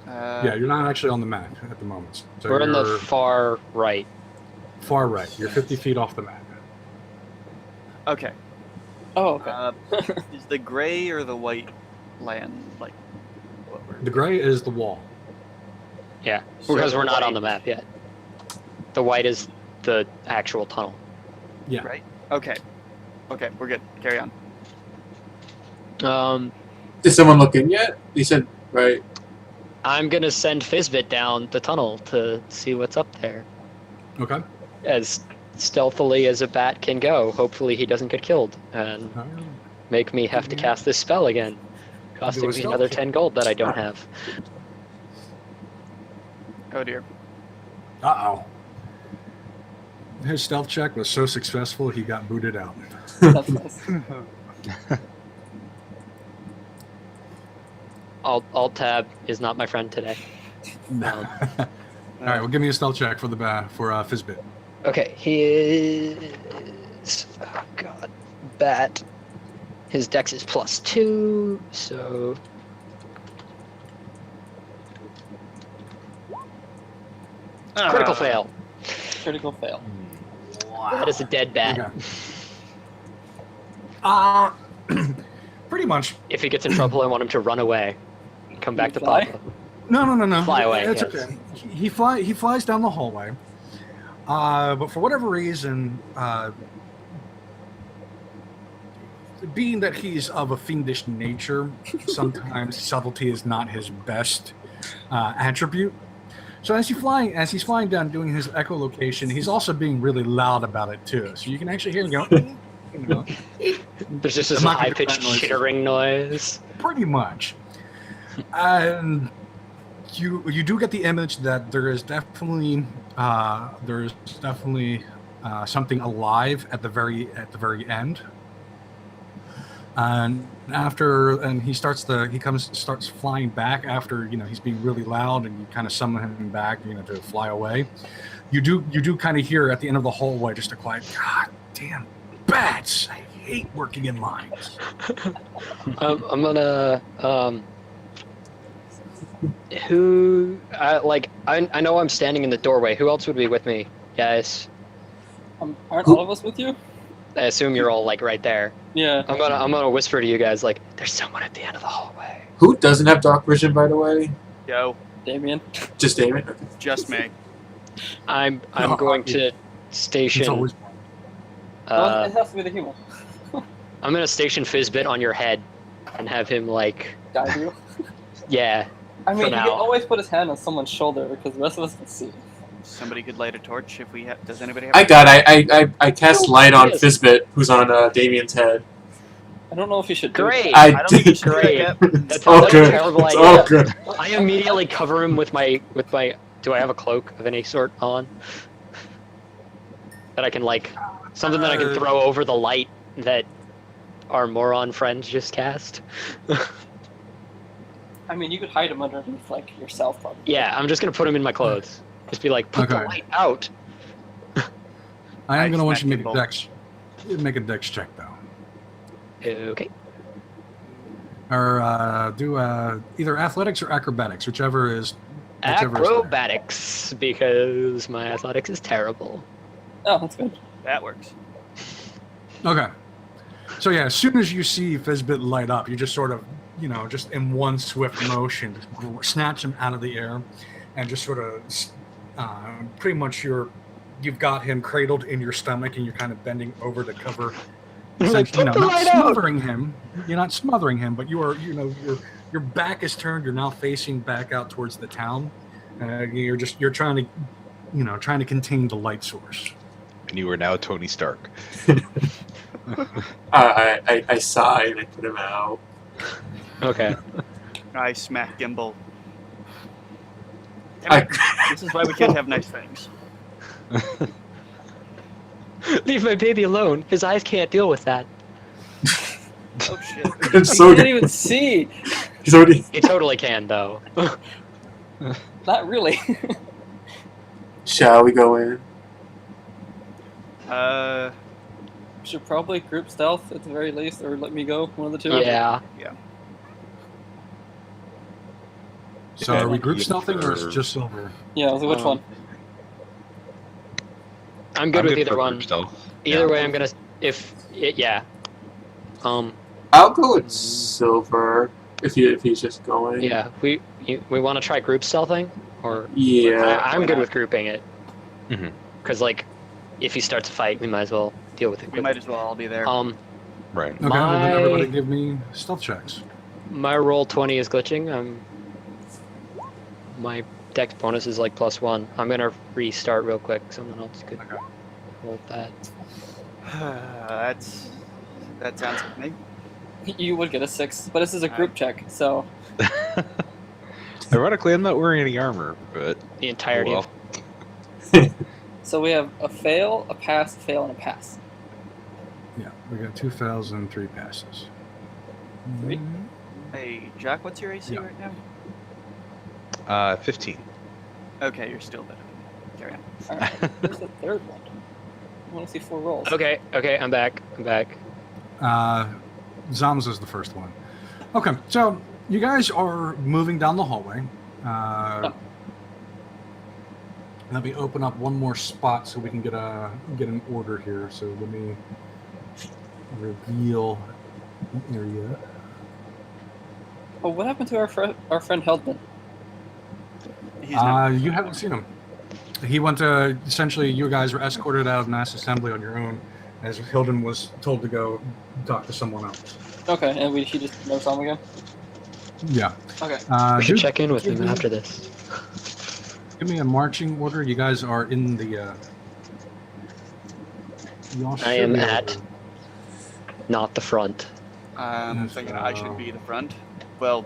Yeah, you're not actually on the map at the moment. So We're on the you're far right. far right. You're 50 feet off the map. Okay. Oh, okay. Is the gray or the white land like what we're? The gray is the wall. Yeah, So because we're not white- on the map yet. The white is the actual tunnel. Yeah. Right. Okay. Okay, we're good. Carry on. Did someone look in yet? You said right. I'm gonna send Fizbit down the tunnel to see what's up there. Okay. As stealthily as a bat can go. Hopefully he doesn't get killed and make me have to cast this spell again. Costing Do a me stealth another check. 10 gold that I don't have. Oh dear. Uh-oh. His stealth check was so successful, he got booted out. That's nice. Alt tab is not my friend today. All right, well, give me a stealth check for Fizbit. Okay, he is. Oh god. Bat. His dex is +2, so. Critical fail. Critical fail. That is a dead bat. Okay. Pretty much. If he gets in trouble, I want him to run away. Come back to Fly? Papa. No. Fly away, It's yes. okay. He flies down the hallway. But for whatever reason, being that he's of a fiendish nature, sometimes subtlety is not his best attribute. So as he's flying down, doing his echolocation, he's also being really loud about it too. So you can actually hear him go. You know, There's just this I'm not gonna do high-pitched that noise. chittering noise. pretty much. And you do get the image that there is definitely something alive at the very end. And he starts flying back after, he's being really loud, and you kind of summon him back, to fly away. You do kind of hear at the end of the hallway just a quiet, God damn bats! I hate working in mines. I'm gonna I know I'm standing in the doorway. Who else would be with me, guys? Aren't all of us with you? I assume you're all like right there. Yeah. I'm gonna whisper to you guys like, there's someone at the end of the hallway. Who doesn't have dark vision, by the way? Yo, Damien. Just Damon. Okay. just me. I'm No, going to It's station. always Well, it has to be the human. I'm gonna station Fizbit on your head, and have him like, Guide you. yeah. I mean, For he now. can always put his hand on someone's shoulder because the rest of us can see. Somebody could light a torch if we have. Does anybody have? I cast Oh, light on yes. Fizbit, who's on Damien's head. I don't know if you should do Great. that. I I don't think you did. should do Great. that yet. That's all a good. terrible It's idea. all good. I immediately cover him with my. Do I have a cloak of any sort on? That I can something that I can throw over the light that our moron friends just cast. I mean, you could hide him underneath, yourself, probably. Yeah, I'm just gonna put him in my clothes. Just be like, put the Okay. light out. I am going to want you to smack make a dex check though, Okay. or do either athletics or acrobatics, whichever is there. Acrobatics, because my athletics is terrible. Oh, that's good. That works. Okay. So yeah, as soon as you see Fizbit light up, you just sort of, just in one swift motion, just snatch him out of the air, and just sort of, pretty much you've got him cradled in your stomach, and you're kind of bending over to cover. Like, essentially, put the not light out! smothering him. You're not smothering him, but you are, your back is turned. You're now facing back out towards the town. You're trying to contain the light source. And you are now Tony Stark. I sigh and I put him out. Okay. I smack Gimbal. I, Damn it, this is why we can't have nice things. Leave my baby alone. His eyes can't deal with that. Oh shit. it's He so can't good. even see. He's already. He totally can, though. Not really. Shall we go in? should probably group stealth at the very least, or let me go, one of the two. Yeah. So are we group stealthing or is it just Silver? Yeah, so which one? I'm good with for either group one. stealth. Either way, I'm gonna yeah. I'll go with Silver if he's just going. Yeah. We want to try group stealthing, or Yeah. I'm good with grouping it. Mhm. Because like, if he starts a fight, we might as well deal with it. We quickly. might as well all be there. Right. Okay, well, then everybody My give me stealth checks. my roll 20 is glitching. My dex bonus is like +1. I'm gonna restart real quick. Someone else could roll that. That sounds good to me. You would get a 6, but this is a group check, so Ironically, I'm not wearing any armor, but The entirety well. of so we have a fail, a pass, a fail, and a pass. Yeah, we got 2 fails and 3 passes. Three? Hey, Jack, what's your AC Yeah. right now? 15. Okay, you're still better. Carry on. Alright, where's the third one? I want to see 4 rolls. Okay, I'm back. Zams is the first one. Okay, so you guys are moving down the hallway. Let me open up one more spot so we can get an order here. So let me reveal the area. Oh, what happened to our friend Heldman? He's not. You haven't seen him. He went to, essentially, you guys were escorted out of mass assembly on your own, as Hilden was told to go talk to someone else. Okay, and he just never saw him again? Yeah. Okay. We should Dude, check in with give him me- after this. Give me a marching order. You guys are in the. Y'all I should am be at- over. Not the front. I'm Yes, thinking I should be the front. Well,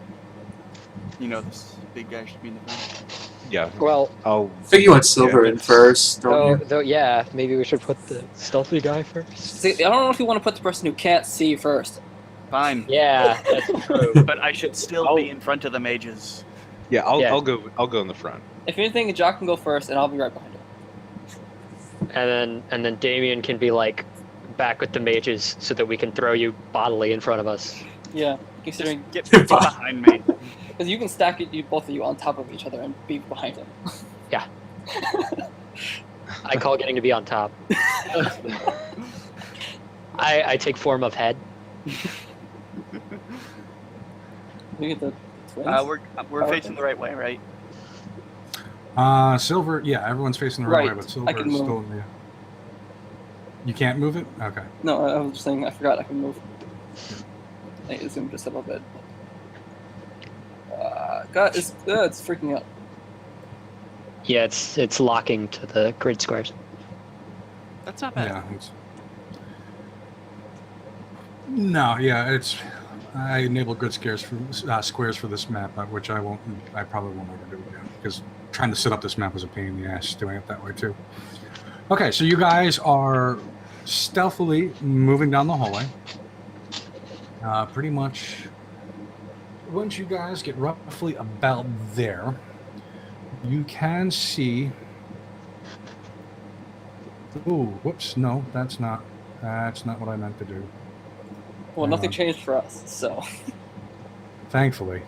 this big guy should be in the front. Yeah, Well, I'll. I think you want Silver in first, don't you? though, yeah, maybe we should put the stealthy guy first. See, I don't know if you want to put the person who can't see first. Fine. Yeah, that's true. But I should still be in front of the mages. Yeah, I'll Yeah. I'll go in the front. If anything, Jock can go first, and I'll be right behind him. And then Damien can be like back with the mages so that we can throw you bodily in front of us. Yeah, considering Get behind me. because you can stack it, both of you on top of each other and be behind him. I call getting to be on top. I take form of head. We get the twins. We're facing the right way, right? Silver, yeah, everyone's facing the right way, Right, but I Silver can is move. still in the. You can't move it? Okay. No, I was just saying I forgot I can move. I zoomed just a little bit. God, it's freaking out. Yeah, it's locking to the grid squares. That's not bad. Yeah. No, yeah, it's. I enabled grid squares for this map, which I probably won't ever do again, because trying to set up this map was a pain in the ass doing it that way too. Okay, so you guys are stealthily moving down the hallway. Pretty much, once you guys get roughly about there, you can see. Ooh, whoops! No, that's not what I meant to do. Well, Hang nothing on. changed for us, so. Thankfully.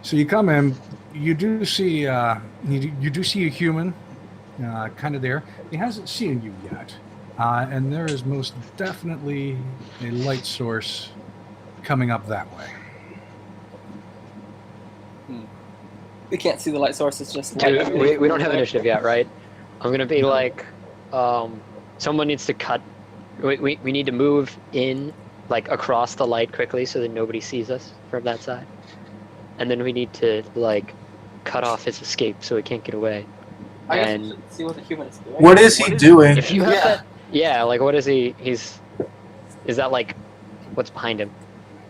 So you come in, you do see you do see a human, kind of there. He hasn't seen you yet, and there is most definitely a light source coming up that way. We can't see the light source, it's just light. Dude, we don't have initiative yet, right? I'm gonna be like, someone needs to cut. We need to move in, like across the light quickly so that nobody sees us from that side, and then we need to like cut off his escape so he can't get away. I guess we and- should see what the human is doing. What is he doing? If you have Yeah. that, yeah, like what is he? Is that like what's behind him?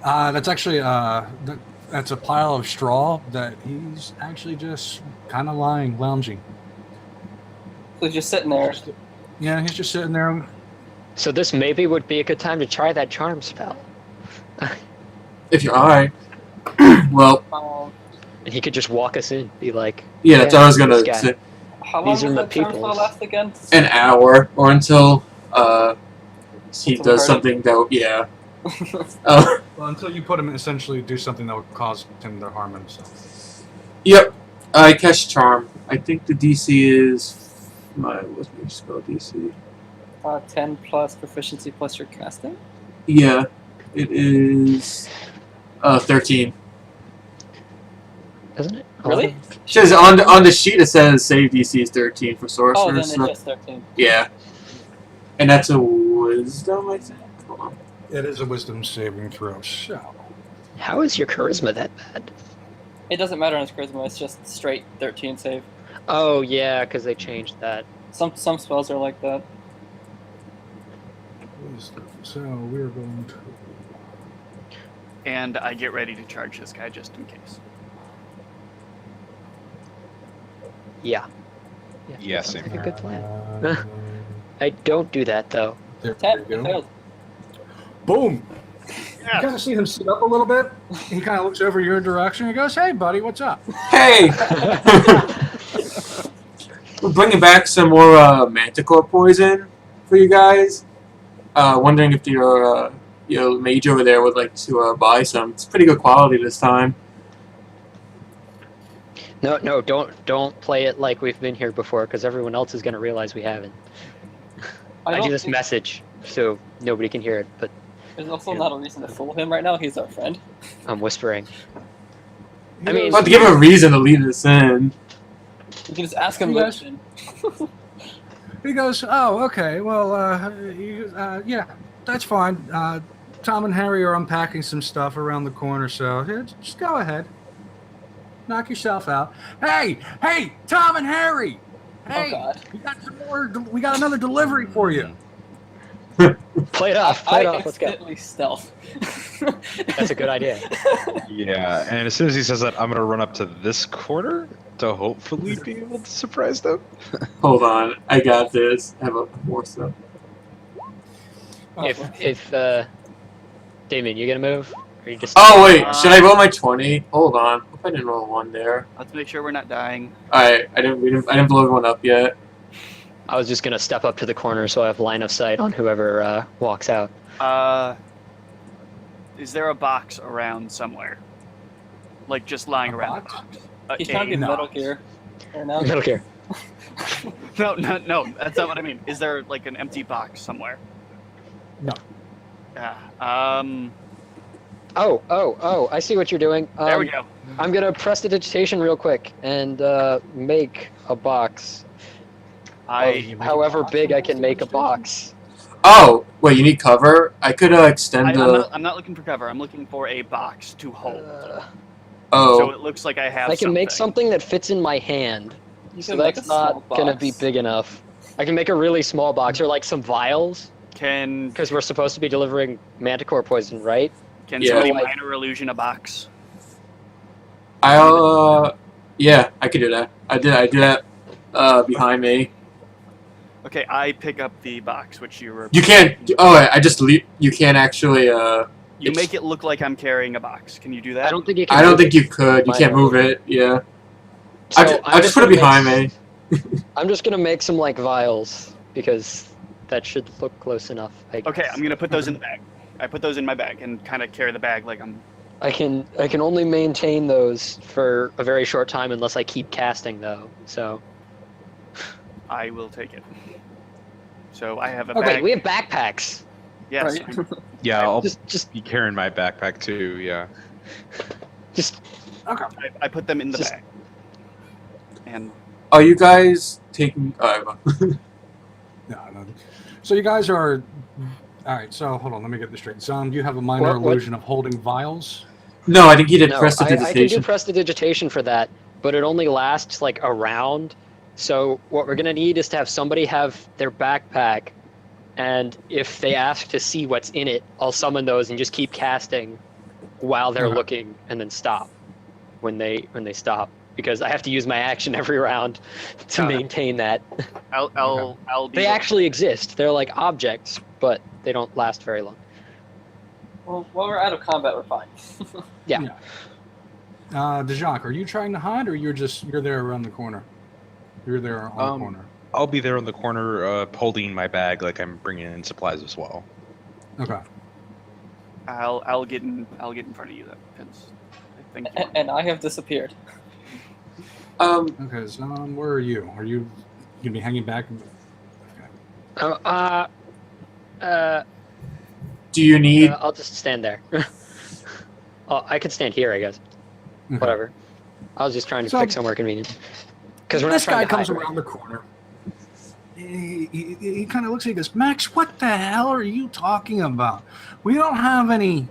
That's actually that's a pile of straw that he's actually just kind of lounging. So he's just sitting there. Yeah, he's just sitting there. So this maybe would be a good time to try that charm spell, If you're alright. Well, and he could just walk us in, be like, yeah, that's what I was this gonna guy. say. How long These does are my that charm spell peoples. last again? An hour or until he Something does hurt something that yeah. Uh, Well, until you put him essentially do something that would cause him to harm himself. yep. I cast charm. I think the DC is what's my spell DC? 10 plus proficiency plus your casting. Yeah, it is 13. Isn't it? Really? It says on the sheet it says save DC is 13 for Oh, then sorcerers. it's so- just 13. yeah, and that's a wisdom, I think. Hold on. It is a wisdom saving throw, so. How is your charisma that bad? It doesn't matter on his charisma. It's just straight 13 save. Oh yeah, because they changed that. Some spells are like that. Wisdom. So we're going to. And I get ready to charge this guy just in case. Yeah. Yeah, sounds same like a good plan. Uh, I don't do that though. there 10. we You go. failed. Boom! You kind of see him sit up a little bit. He kind of looks over your direction and goes, "Hey, buddy, what's up?" Hey, we're bringing back some more manticore poison for you guys. Wondering if your mage over there would like to buy some. It's pretty good quality this time. No, don't play it like we've been here before, because everyone else is gonna realize we haven't. I don't do this think- message so nobody can hear it, but There's also not a reason to fool him right now. He's our friend. I'm whispering. He I mean- But to give him a reason to lead us in. You can just ask him. Yes. Listen. He goes, "Oh, okay. Well, yeah, that's fine. Tom and Harry are unpacking some stuff around the corner, so yeah, just go ahead. Knock yourself out. Hey, Tom and Harry. Hey, Oh God. we got some more. We got another delivery for you. Play it off. Play it off. Let's go. accidentally stealth. That's a good idea. Yeah, and as soon as he says that, I'm gonna run up to this corner to hopefully be able to surprise them. Hold on, I got this. I have a more stuff. Oh, If Damien, you gonna move? Or you just Oh wait, should I roll my 20? Hold on. Hope I didn't roll one there. Let's make sure we're not dying. Alright, I didn't blow everyone up yet. I was just gonna step up to the corner so I have line of sight on whoever walks out. Is there a box around somewhere? Like just lying A around box? the box? A He's trying to cave? be No. Metal Gear. Right now. Metal Gear. No, that's not what I mean. Is there like an empty box somewhere? No. Yeah. Oh! I see what you're doing. There we go. I'm gonna prestidigitation real quick and make a box. I However big I can make a box. Oh, wait, you need cover? I could extend the. I'm not looking for cover. I'm looking for a box to hold. So Oh, it looks like I have. I can make something that fits in my hand. You So can make that's a small not gonna be box. big enough. I can make a really small box or like some vials Can because we're supposed to be delivering manticore poison, right? can Yeah. somebody Like- minor illusion a box? I'll. Yeah, I could do that. I did that. Behind me. Okay, I pick up the box, which you were. You can't. Oh, I just leave. You can't actually. You it's- make it look like I'm carrying a box. Can you do that? I don't think you can. I don't move think it. you could. You can't move it. Yeah. So I just put it gonna behind make- me. I'm just gonna make some like vials because that should look close enough. I Okay, guess. I'm gonna put those in the bag. I put those in my bag and kind of carry the bag like I'm. I can only maintain those for a very short time unless I keep casting though. So I will take it. So I have a okay, bag. we have backpacks. Yes. Right? Yeah, I'll Just be carrying my backpack too. Yeah. Okay. I put them in the Just- bag. And Are you guys taking? No. So you guys are. All right. So hold on. Let me get this straight. Zom, you have a minor What- illusion of holding vials. No, I think he did no, I can do prestidigitation. prestidigitation for that, but it only lasts like a round. So what we're gonna need is to have somebody have their backpack, and if they ask to see what's in it, I'll summon those and just keep casting while they're Okay. looking, and then stop when they stop because I have to use my action every round to Got it. maintain that. I'll be. They actually exist. They're like objects, but they don't last very long. Well, while we're out of combat, we're fine. Dejacque, are you trying to hide, or you're there around the corner? You're there on the corner. I'll be there in the corner, holding my bag like I'm bringing in supplies as well. Okay. I'll get in front of you then, because I think. And I have disappeared. Okay, Zon, where are you? Are you gonna be hanging back? Okay. Do you need? I'll just stand there. Oh, I could stand here, I guess. Okay. Whatever. I was just trying to So- pick somewhere convenient. Because we're not This trying guy to comes hide, right? around the corner. He kind of looks at you and goes, Max, what the hell are you talking about? We don't have any.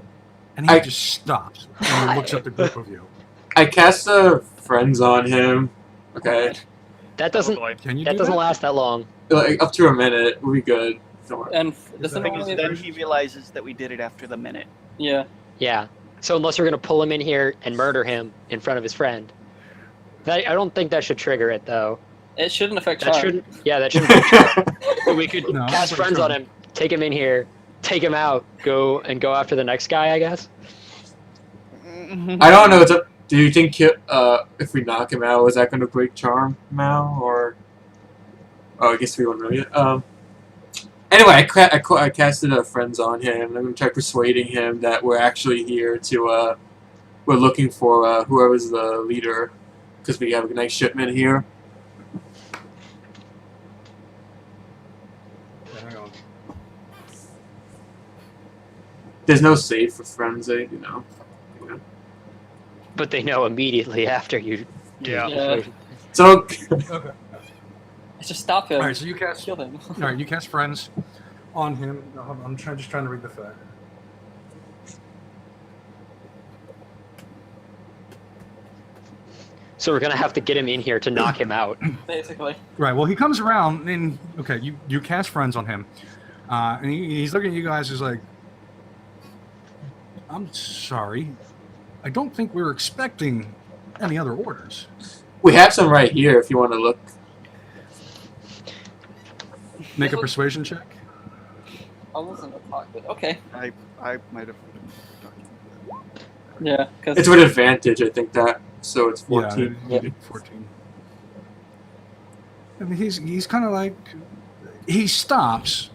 And he I- just stops and he looks at the group of you. I cast friends on him. Okay, That doesn't Can you that do doesn't that? last that long. like up to a minute, we'll be good. Don't worry. And Is doesn't that- Because only then he realizes that we did it after the minute. yeah. Yeah. So unless we're gonna pull him in here and murder him in front of his friend, I don't think that should trigger it though. It shouldn't affect That Charm. shouldn't. Yeah, that shouldn't. Be true. We could No, cast that's friends true. on him, take him in here, take him out, go after the next guy, I guess. I don't know. It's up. Do you think if we knock him out, is that going to break charm now, or? Oh, I guess we won't know yet. Anyway, I casted friends on him. I'm going to try persuading him that we're actually here to we're looking for whoever's the leader, because we have a nice shipment here. Hang on. There's no save for friends, you know. But they know immediately after you. do Yeah. the Yeah. persuasion. So Okay. Just stop him. All right, so you cast. Kill him. All right, you cast friends on him. No, I'm just trying to read the fact. So we're gonna have to get him in here to knock him out. Basically. Right. Well, he comes around and okay, you cast friends on him, and he's looking at you guys. He's like, "I'm sorry, I don't think we were expecting any other orders." we have some right here if you want to look. Make a persuasion check. I wasn't a pocket. Okay. I might have. Yeah, because It's with advantage, I think that. So it's 14. Yeah, you did 14. And he's kind of like he stops.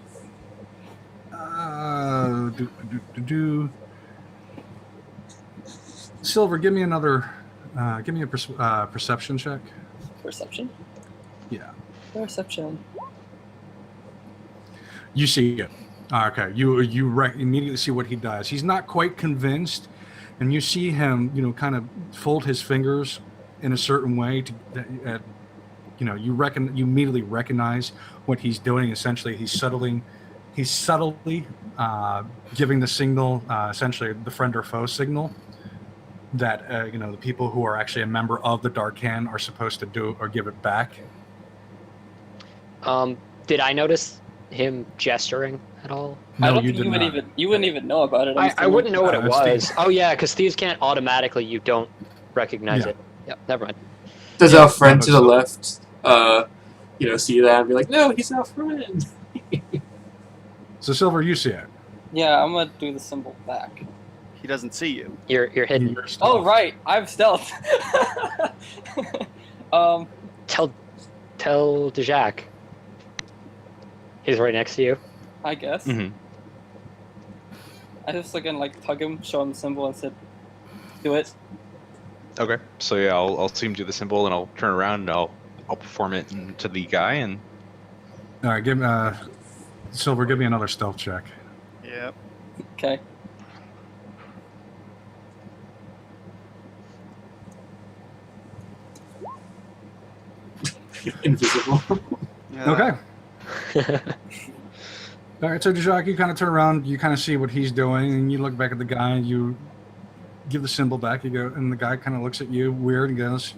Silver, give me another. Give me a perception check. perception. Yeah. Perception. You see it. Okay. You immediately see what he does. He's not quite convinced, and you see him, kind of fold his fingers in a certain way to, you immediately recognize what he's doing. Essentially, he's subtly giving the signal, essentially the friend or foe signal, that the people who are actually a member of the Darkan are supposed to do or give it back. Did I notice him gesturing at all? I No, don't you think did not. you wouldn't even know about it. I'm I assuming. wouldn't know what it it's was. Oh yeah, because thieves can't automatically. You don't recognize Yeah. it. Yep. Never mind. Does Yeah, our friend but to the so- left, see that and be like, no, he's our friend. So Silver, you see it. Yeah, I'm gonna do the symbol back. He doesn't see you. You're hidden. You're stealth. Oh right, I'm stealth. Tell Dejak. He's right next to you. I guess. Mhm. I just like tug him, show him the symbol, and said, "Do it." Okay, so yeah, I'll see him do the symbol, and I'll turn around and I'll perform it to the guy, and All right, Silver, give me another stealth check. Yep. Okay. Invisible. Okay. All right, so Dejak, you kind of turn around, you kind of see what he's doing, and you look back at the guy, and you give the symbol back. You go, and the guy kind of looks at you weird and goes,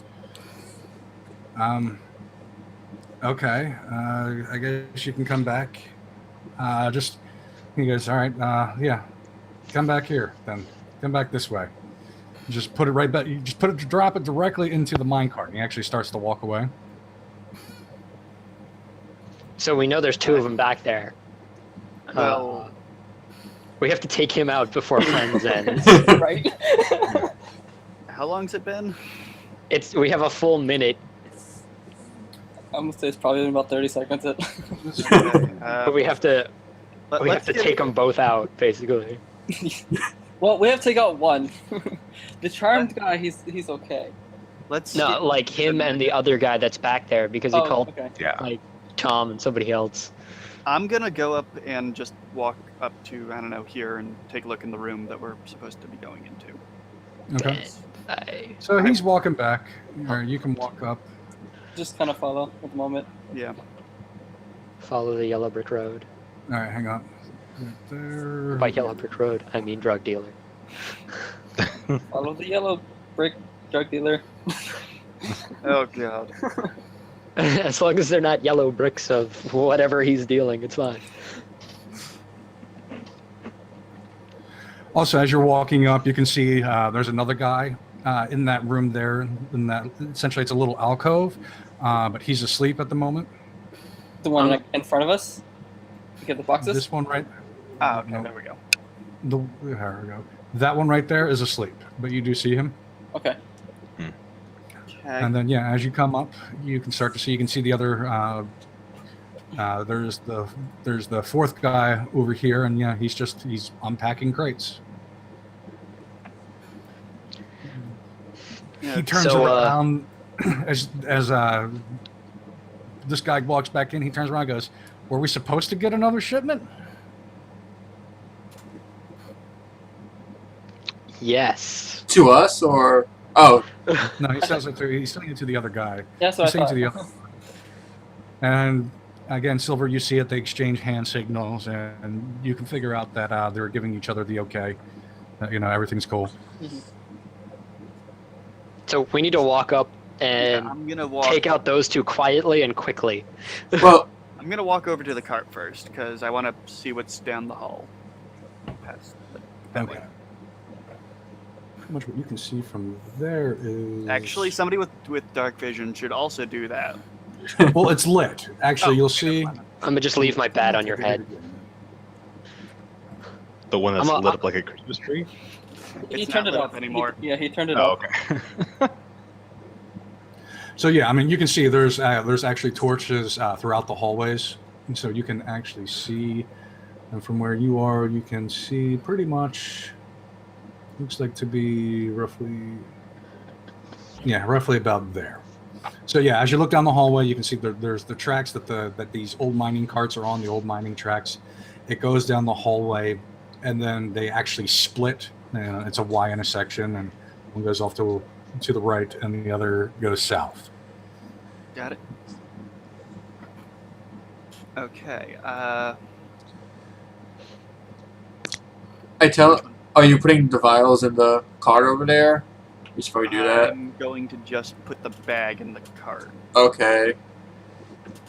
"Okay, I guess you can come back. He goes, all right, yeah, come back here then. Come back this way. Just put it right back. You just drop it directly into the minecart." And he actually starts to walk away. So we know there's two of them back there. Well, We have to take him out before friends ends. Right. how long's it been? We have a full minute. I'm gonna say it's probably in about 30 seconds. Okay, But we have to let's give- take them both out, basically. Well, we have to take out one. The charmed guy, he's okay. Let's No, get- like him and the other guy that's back there because he Oh, called okay. Yeah. like Tom and somebody else. I'm gonna go up and just walk up to, I don't know, here and take a look in the room that we're supposed to be going into. Okay. I, So he's walking back, or you can walk up. Just kind of follow at the moment. Yeah. follow the yellow brick road. All right, hang on. Right there. By yellow brick road, I mean drug dealer. Follow the yellow brick drug dealer. Oh god. As long as they're not yellow bricks of whatever he's dealing, it's fine. Also, as you're walking up, you can see there's another guy in that room there. In that, essentially, it's a little alcove, but he's asleep at the moment. The one like, in front of us. You get the boxes. This one right, Ah, okay, No. there we go. there we go. That one right there is asleep, but you do see him. Okay. Okay. And then, yeah, as you come up, you can start to see. You can see the other. There's the fourth guy over here, and yeah, he's unpacking crates. Yeah, He turns So, around as this guy walks back in. He turns around and goes, "Were we supposed to get another shipment?" Yes. To us or oh, No, he says it to he's saying it to the other guy. Yeah, so He's I saying thought. to the other. And again, Silver, you see it. They exchange hand signals, and you can figure out that they're giving each other the okay. Everything's cool. So we need to walk up Yeah, and I'm gonna walk. take out those two quietly and quickly. well, I'm gonna walk over to the cart first because I want to see what's down the hall. Past that Okay. way. How much what you can see from there is Actually, somebody with dark vision should also do that. well, it's lit. Actually, Oh, you'll okay, see. never mind. I'm gonna just leave my bat on your head. The one that's I'm a- lit up like a Christmas tree? He It's turned not it lit off up anymore. He turned it Oh, off. okay. So yeah, I mean, you can see there's actually torches throughout the hallways, and so you can actually see, and from where you are, you can see pretty much. Looks like to be roughly about there. So yeah, as you look down the hallway, you can see there's the tracks that these old mining carts are on, the old mining tracks. It goes down the hallway, and then they actually split. It's a Y intersection, and one goes off to the right, and the other goes south. Got it. Okay. I tell. Are you putting the vials in the cart over there? Just before we do that. I'm going to just put the bag in the cart. Okay.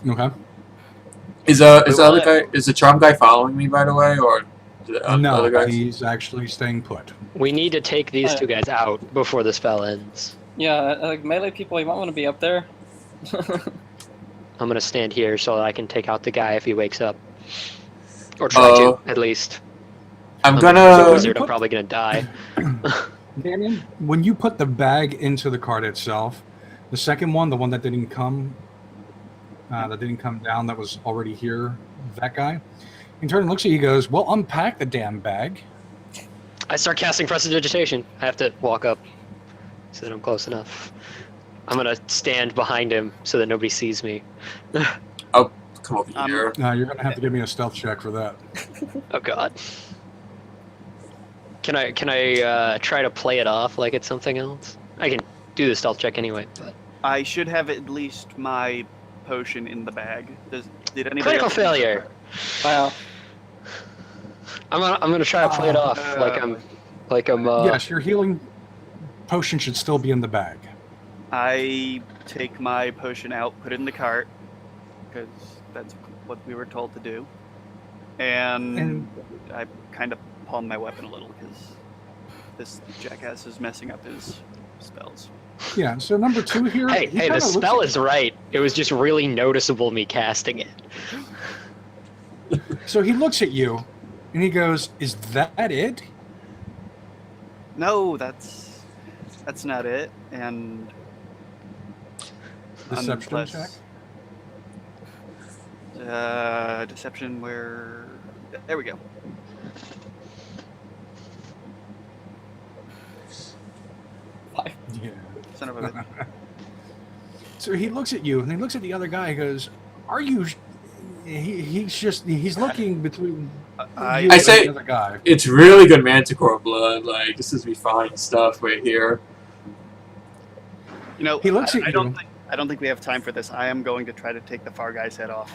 Okay. Is the other guy? Is the charm guy following me, by the way, or the other No, guys? he's actually staying put. We need to take these Oh, two guys out before the spell ends. Yeah, like melee people, you might want to be up there. I'm gonna stand here so that I can take out the guy if he wakes up, or try Oh. to at least. I'm I'm gonna. a wizard. I'm probably gonna die. Daniel, when you put the bag into the cart itself, the second one, the one that didn't come down, that was already here, that guy, he turns and looks at you, goes, "Well, unpack the damn bag." I start casting prestidigitation. I have to walk up so that I'm close enough. I'm gonna stand behind him so that nobody sees me. Come over here. You're gonna have to give me a stealth check for that. Oh God. Can I try to play it off like it's something else? I can do the stealth check anyway. But... I should have at least my potion in the bag. Did anybody Critical else- failure. Wow. I'm gonna try to play it off like I'm. Yes, your healing potion should still be in the bag. I take my potion out, put it in the cart, because that's what we were told to do. And I kind of palm my weapon a little, because this jackass is messing up his spells. Yeah. So number 2 here. Hey, he the kinda looks spell at- is right. It was just really noticeable me casting it. So he looks at you, and he goes, "Is that it?" No, that's not it. And Deception unless- check. Deception. Where? There we go. Yeah. Son of a bitch. So he looks at you and he looks at the other guy. He goes, "Are you?" He's looking between you I and say- the other guy. It's really good Manticore blood. Like, this is refined stuff right here. You know, He looks at I you. don't think we have time for this. I am going to try to take the far guy's head off.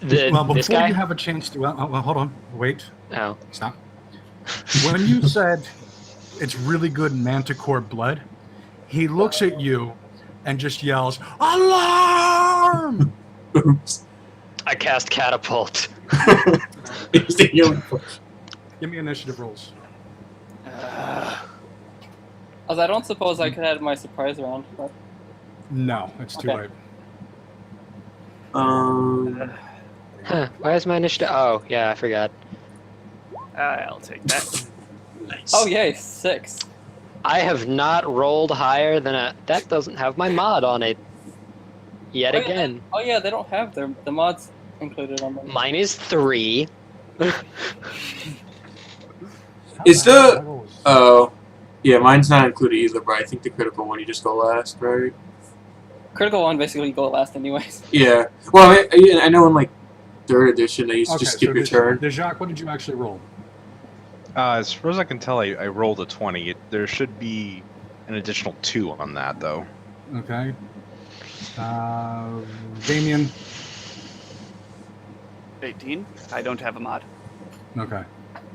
Well, This before guy? you have a chance to, well, hold on, wait, Oh. stop. When you said it's really good Manticore blood, he looks at you and just yells, "Alarm!" Oops. I cast Catapult. It's the healing push. Give me initiative rolls. As I don't suppose I could add my surprise round, but No, it's too Okay. late. Huh, why is my initiative? Oh, yeah, I forgot. I'll take that. Nice. oh yay, 6. I have not rolled higher than a. That doesn't have my mod on it. Yet Oh, yeah, again. Oh yeah, they don't have the mods included on them. Mine is 3. Is the- Oh. Yeah, mine's not included either, but I think the critical one you just go last, right? Critical one basically go last anyways. Yeah. Well, I know in like 3rd edition they used to just skip your turn. Jacques, what did you actually roll? As far as I can tell, I rolled a 20. There should be an additional 2 on that, though. Okay. Damien. 18. I don't have a mod. Okay.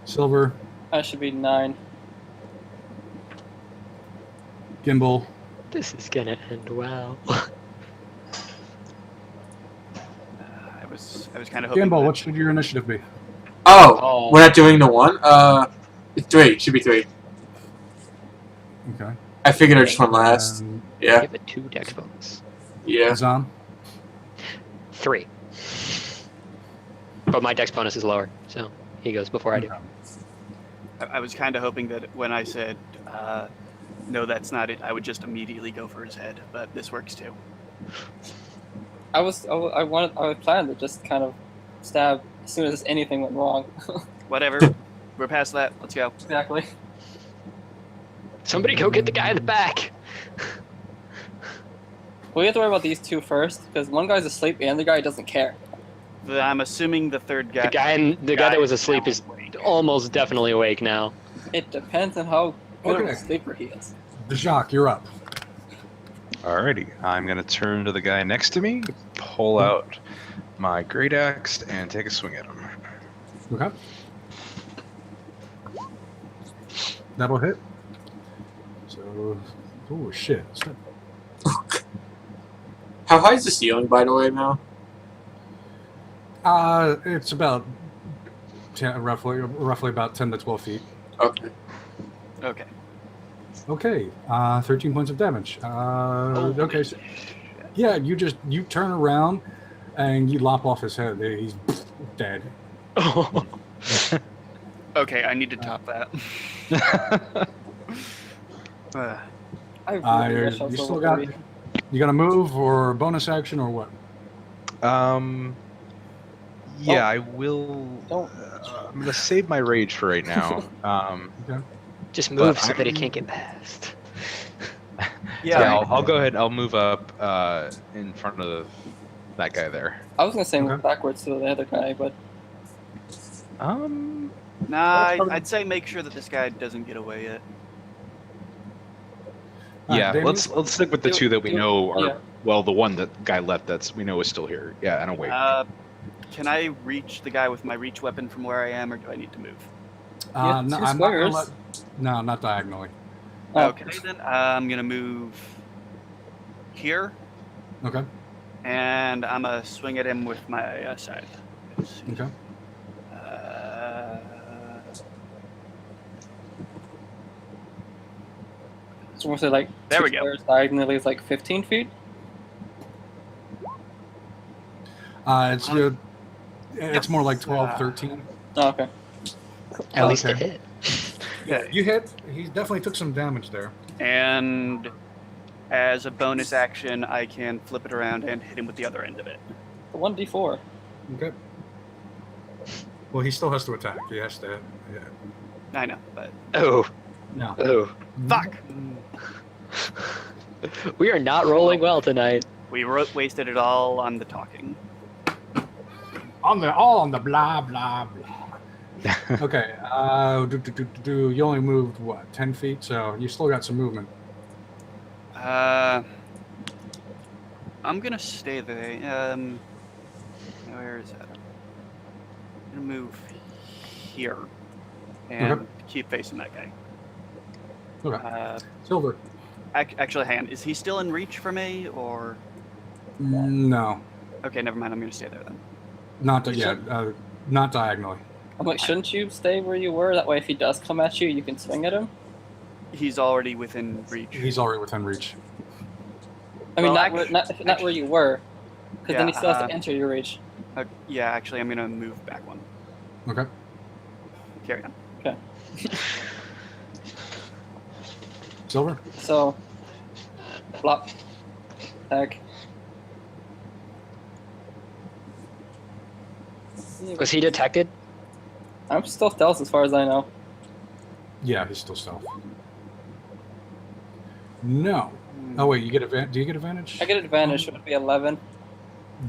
Silver. That should be 9. Gimbal. This is gonna end well. I was kind of hoping. Gimbal, that- what should your initiative be? Oh, we're not doing the one? It's 3. Should be 3. Okay. I figured I just went last. Yeah. Give it 2 dex bonus. Yeah. Zom. 3. But my dex bonus is lower, so he goes before I do. I was kind of hoping that when I said, no, that's not it, I would just immediately go for his head, but this works too. I planned to just kind of stab as soon as anything went wrong. Whatever. We're past that. Let's go. Exactly. Somebody go get the guy in the back! We have to worry about these two first, because one guy's asleep and the guy doesn't care. I'm assuming the third guy. The guy that was asleep is almost definitely awake now. It depends on how good of Okay. a sleeper he is. Jacques, you're up. Alrighty, I'm gonna turn to the guy next to me, pull out my great axe, and take a swing at him. Okay. That'll hit. So, oh shit. How high is the ceiling, by the way, Mel? It's about roughly about 10 to 12 feet. Okay. Okay. Okay. 13 points of damage. Okay. So, yeah, you turn around and you lop off his head. He's dead. Okay, I need to top that. I really wish I You was still level got. 3. You got to move or bonus action or what? Yeah, I will. Don't. I'm gonna save my rage for right now. Just move But so that he I'm- can't get past. Yeah, I'll go ahead. I'll move up in front of that guy there. I was gonna say move Okay. backwards to the other guy, but Nah, I'd say make sure that this guy doesn't get away yet. Yeah, Damien? let's stick with the two that we know are yeah. well. The one that guy left that's we know is still here. Yeah, and wait. Can I reach the guy with my reach weapon from where I am, or do I need to move? Yeah, No, two I'm not squares. gonna no, not diagonally. Oh, Okay, then I'm gonna move here, Okay. and I'm gonna swing at him with my scythe. Let's see. Okay. So we'll say like There two we go. squares diagonally is like 15 feet. It's more like 12, 13. Oh, okay. At least it Okay. hit. Okay. You hit. He definitely took some damage there. And as a bonus action, I can flip it around and hit him with the other end of it. The 1d4. Okay. Well, he still has to attack. He has to. Yeah. I know, but Oh, No. oh. fuck. We are not rolling well tonight. We wasted it all on the talking. On the blah blah blah. Okay. You only moved what 10 feet, so you still got some movement. I'm gonna stay there. Where is that? I'm gonna move here and Okay. keep facing that guy. Okay. Silver. Actually, hang on. Is he still in reach for me, or? No, Okay, never mind. I'm gonna stay there then. not not diagonally. I'm like, shouldn't you stay where you were? That way, if he does come at you, you can swing at him. He's already within reach. He's already within reach. I mean, Well, not where you were, because then he still has to Yeah, enter your reach. yeah, actually, I'm gonna move back one. Okay. Carry on. Silver. So, block, attack. Was he detected? I'm still stealth as far as I know. Yeah, he's still stealth. No. Oh wait, you get do you get advantage? I get advantage. It would be 11.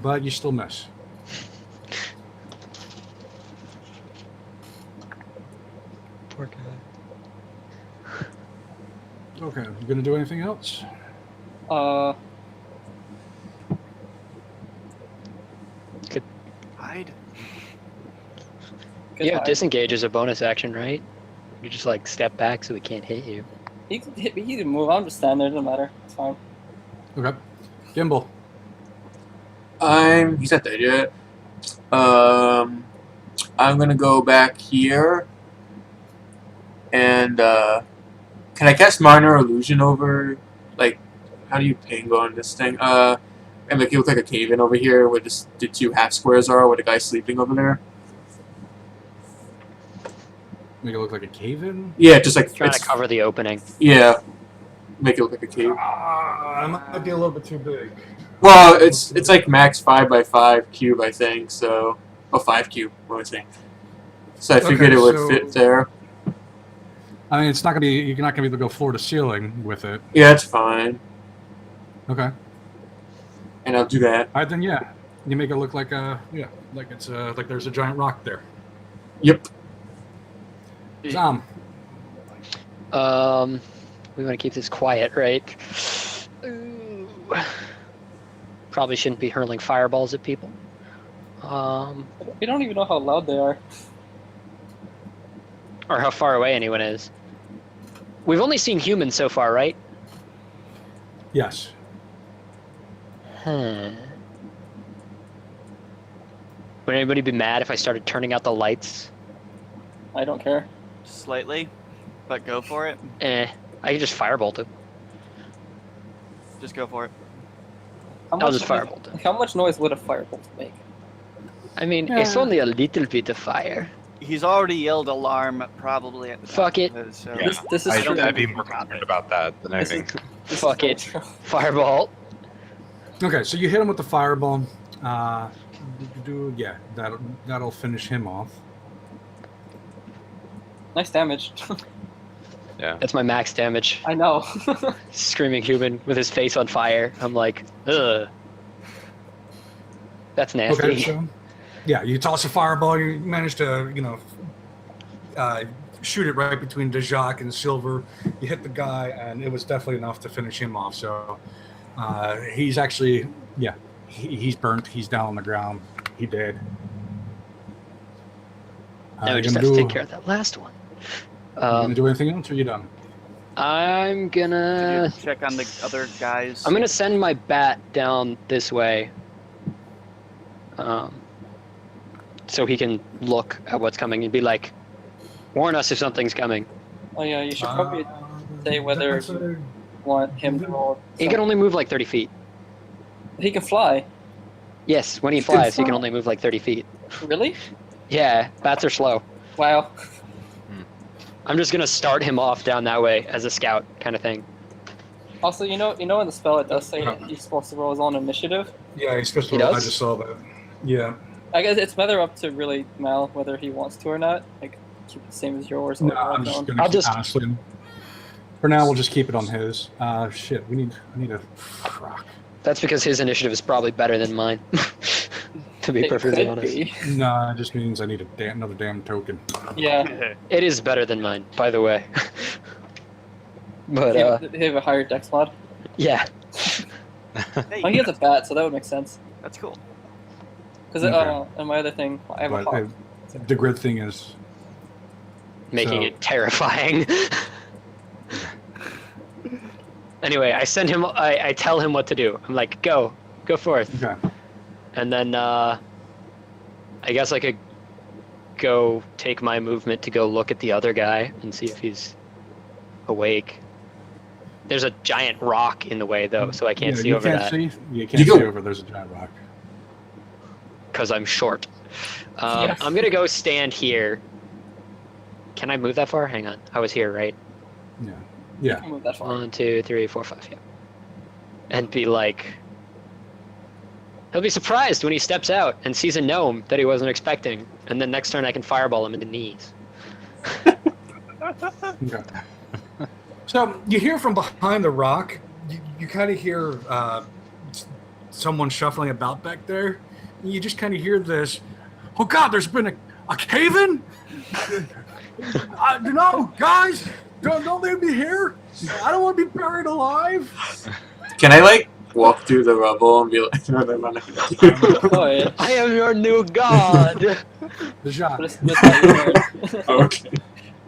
But you still miss. Poor guy. Okay. You gonna do anything else? Hide. Yeah, goodbye. disengage is a bonus action, right? You just like step back so we can't hit you. He can hit me. He can move. I'm just standing there. Doesn't matter. It's fine. Okay. Gimbal. He's not dead yet. I'm gonna go back here, and can I cast minor illusion over? Like, how do you ping on this thing? And make it look like a cave in over here, where the two half squares are, where the guy's sleeping over there. Make it look like a cave in? Yeah, just like Trying to it's- cover the opening. Yeah, make it look like a cave. That might be a little bit too big. Well, it's like max 5x5 cube, I think. So, 5 cube. What was I saying? So I figured Okay, it would so- fit there. I mean, it's not gonna be. You're not gonna be able to go floor to ceiling with it. Yeah, it's fine, Okay. and I'll do that. All right, then yeah, you make it look like like it's like there's a giant rock there. Yep. Zom. We want to keep this quiet, right? Ooh. Probably shouldn't be hurling fireballs at people. We don't even know how loud they are. Or how far away anyone is. We've only seen humans so far, right? Yes. Would anybody be mad if I started turning out the lights? I don't care. Slightly, but go for it. I can just firebolt him. Just go for it. How I'll much just noise- firebolt him. How much noise would a firebolt make? I mean, it's only a little bit of fire. He's already yelled alarm, probably at the top Fuck it. of his, so- Yeah. This is true. I'd be more confident about that than This is- anything. this is Fuck very it. true. Fireball. Okay, so you hit him with the fireball. Yeah, that'll finish him off. Nice damage. Yeah. That's my max damage. I know. Screaming human with his face on fire. I'm like, ugh. That's nasty. Okay, so yeah, you toss a fireball. You manage to shoot it right between Dejak and Silver. You hit the guy, and it was definitely enough to finish him off. So he's actually, yeah, he's burnt. He's down on the ground. He dead. Now we you just have gonna to do- take care of that last one. You gonna do anything else, or you done? I'm Could gonna. you check on the other guys? I'm gonna send my bat down this way. So he can look at what's coming and be like, warn us if something's coming. Oh yeah, you should probably say whether you want him to roll. He can only move like 30 feet. He can fly. Yes, when he He can flies, he can fly. only move like 30 feet. Really? Yeah, bats are slow. Wow. I'm just gonna start him off down that way as a scout kind of thing. Also, you know in the spell it does say that he's supposed to roll his own initiative. Yeah, he's supposed He to. I does? just saw that. Yeah. I guess it's better up to really Mal whether he wants to or not. Like, keep it the same as yours. Or No, I'm just gonna I'll keep, just- honestly. For now, we'll just keep it on his. Shit, I need a rock. That's because his initiative is probably better than mine. To be It perfectly could honest, be. No, it just means I need another damn token. Yeah. it is better than mine, by the way. But They have a higher dex mod. yeah, Oh, he has a bat, so that would make sense. That's cool. Because Okay. and my other thing, I have a But hawk. the good thing is, making So- it terrifying. Anyway, I send him. I tell him what to do. I'm like, go forth. okay. And then I guess I could go take my movement to go look at the other guy and see if he's awake. There's a giant rock in the way though, so I can't see you over can't that See, you can't You see go- over. There's a giant rock. because I'm short. Yes. I'm gonna go stand here. Can I move that far? Hang on. I was here, right? Yeah. Yeah. I'll move that far. 1, 2, 3, 4, 5. Yeah. And be like, he'll be surprised when he steps out and sees a gnome that he wasn't expecting, and then next turn I can fireball him in the knees. Okay. So you hear from behind the rock. You kind of hear someone shuffling about back there. You just kind of hear this. Oh God! There's been a cave-in. No, guys, don't leave me here. I don't want to be buried alive. Can I like walk through the rubble and be like, no, never mind. Go ahead. I am your new god. The shot. But it's not your turn. Okay.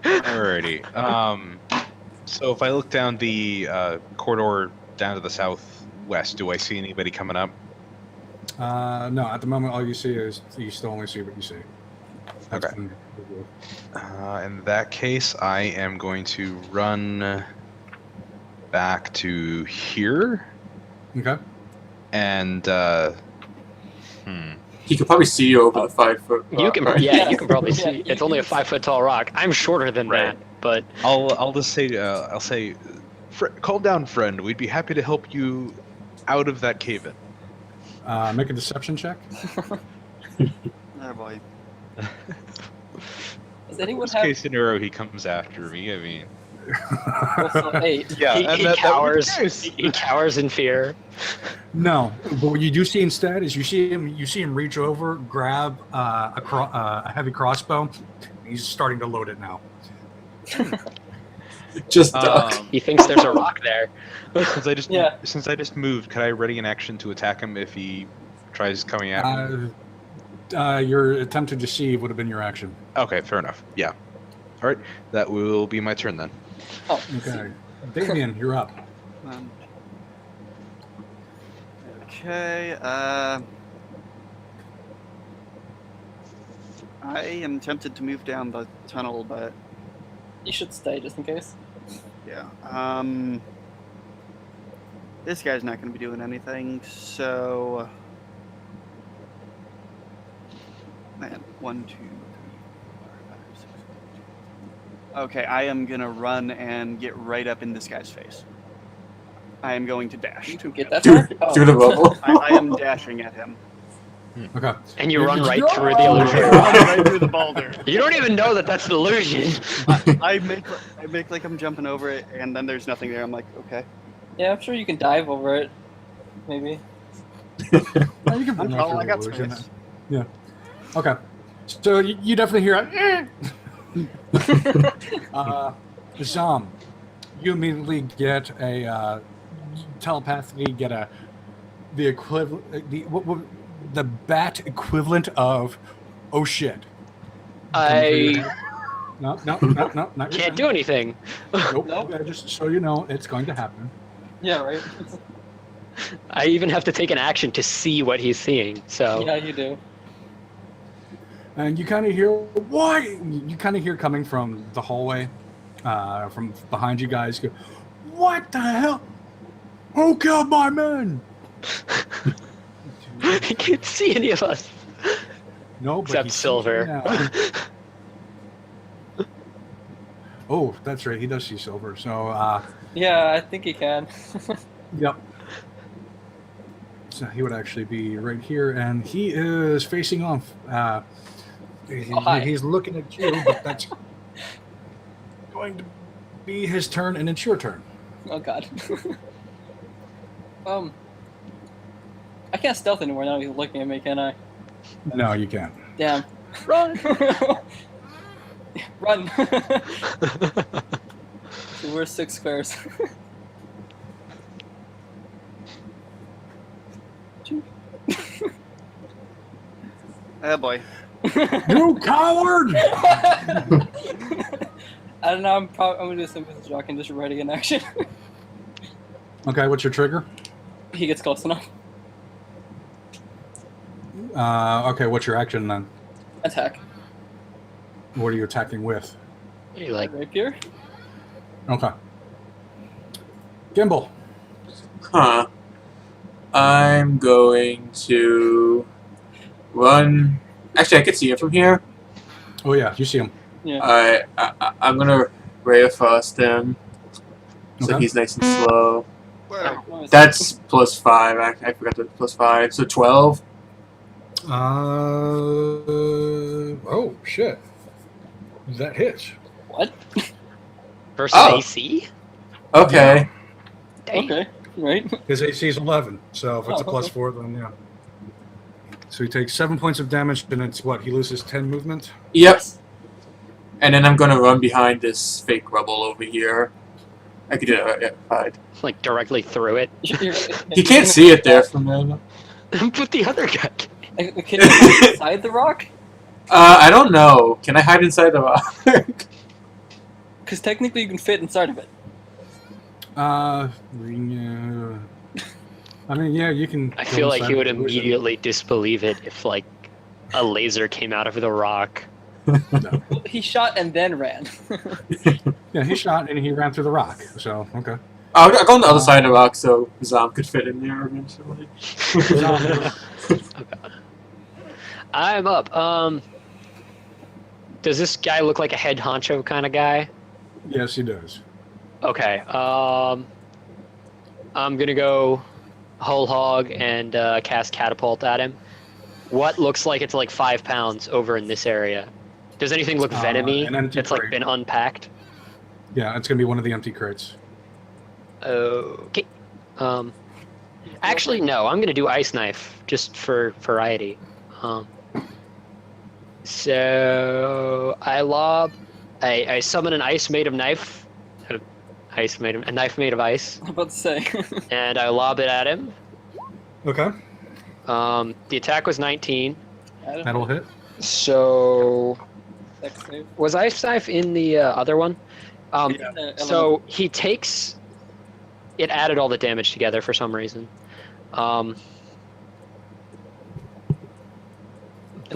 Alrighty. So if I look down the corridor down to the southwest, do I see anybody coming up? No, at the moment, all you see is you still only see what you see. That's Okay. been- In that case, I am going to run back to here Okay. and He could probably see you over the 5 foot. You can, right? yeah, you can probably Yeah, see. It's only a 5 foot tall rock. I'm shorter than Right. that, but I'll just say I'll say, calm down, friend. We'd be happy to help you out of that cave-in. Make a deception check. Oh boy. Does anyone Worst have case scenario, he comes after me. I mean, also 8? yeah, he, and he that would be cowers. the case. He cowers in fear. No, but what you do see instead is you see him reach over, grab a heavy crossbow. He's starting to load it now. Just duck. He thinks there's a rock there. Since I just moved, could I ready an action to attack him if he tries coming at me? Your attempt to deceive would have been your action. Okay, fair enough. Yeah. All right, that will be my turn then. Oh, Okay, Damien, you're up. Okay. I am tempted to move down the tunnel, but you should stay just in case. yeah. This guy's not going to be doing anything, so. Man, 1, 2, 3, 4, 5, 6. Okay, I am gonna run and get right up in this guy's face. I am going to dash. You can get that Through, far? Oh. through the rubble. I am dashing at him. Okay. And you run right No! through the illusion. Right through the boulder. You don't even know that that's an illusion. I make like I'm jumping over it, and then there's nothing there. I'm like, okay. Yeah, I'm sure you can dive over it. Maybe. Well, you can I'm run tall. through I got the illusion. space. Yeah. Okay. So you definitely hear Zom, you immediately get a telepathically get the equivalent the bat equivalent of oh shit. I No, not can't yet. do anything. Nope. Nope. Just so you know, it's going to happen. Yeah, right? I even have to take an action to see what he's seeing. So Yeah, you do. And you kind of hear what you kind of hear coming from the hallway, from behind you guys. Go, what the hell? Who killed my men? he can't see any of us No, but except he sees Silver. you now. Oh, that's right. He does see Silver. So, Yeah, I think he can. yep. So he would actually be right here, and he is facing off. Hi. He's looking at you, but that's going to be his turn, and it's your turn. Oh god. I can't stealth anymore now he's looking at me, can I? No, you can't. Damn. Run! Run! So we're 6 squares. Oh boy. You coward! I don't know, I'm gonna do some with Jock and just ready in action. Okay, what's your trigger? He gets close enough. Okay, what's your action then? Attack. What are you attacking with? You like Rapier? Okay. Gimbal. Huh. I'm going to run. Actually, I could see it from here. Oh yeah, you see him. Yeah. I'm gonna Ray of Frost him, so Okay. he's nice and slow. Whoa. What was That's +5. I forgot the +5. So 12. Oh shit. That hits. that? What? versus Oh. AC? Okay. Dang. Okay. Right? His AC is 11, so if it's a Oh, okay. +4, then yeah. So he takes 7 points of damage, and it's what? He loses 10 movement? Yep. And then I'm gonna run behind this fake rubble over here. I could do that. Yeah, hide. Like directly through it. He can't see it there from there. But the other guy. Can you hide inside the rock? I don't know. Can I hide inside the rock? Because technically you can fit inside of it. Yeah. I mean, yeah, you can. I go feel like inside he would the illusion. immediately disbelieve it if like a laser came out of the rock. No. Well, he shot and then ran. Yeah, he shot and he ran through the rock. So okay. I'll go on the other side of the rock so Zom could fit in there eventually. I'm up. Does this guy look like a head honcho kind of guy? Yes, he does. Okay. I'm gonna go whole hog and cast catapult at him. What looks like it's like 5 pounds over in this area? Does anything look venomy? an empty It's like crate. been unpacked. Yeah, it's gonna be one of the empty crates. Okay. Actually, no. I'm gonna do ice knife just for variety. So I lob. I summon an ice made of knife. A knife made of ice, I'm about to say. and I lob it at him. Okay, The attack was 19. that'll hit. So Dex save. was ice knife in the other one? So he takes. It added all the damage together for some reason. But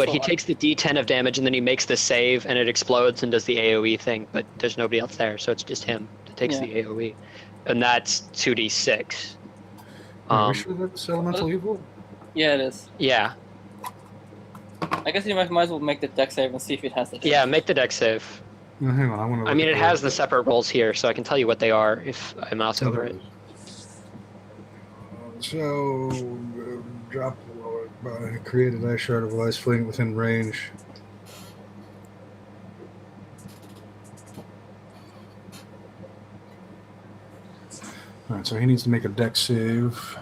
he takes the D10 of damage and then he makes the save and it explodes and does the AoE thing, but there's nobody else there, so it's just him that takes Yeah. the AoE. And that's 2d6. Are we sure that's elemental evil? Yeah, it is. Yeah. I guess you might as well make the deck save and see if it has the. Yeah, make the deck save. Hang on, I want to. I mean, it has the separate rolls here, so I can tell you what they are if I mouse over it. So, drop created ice shard of ice fleeing within range. All right, so he needs to make a deck save.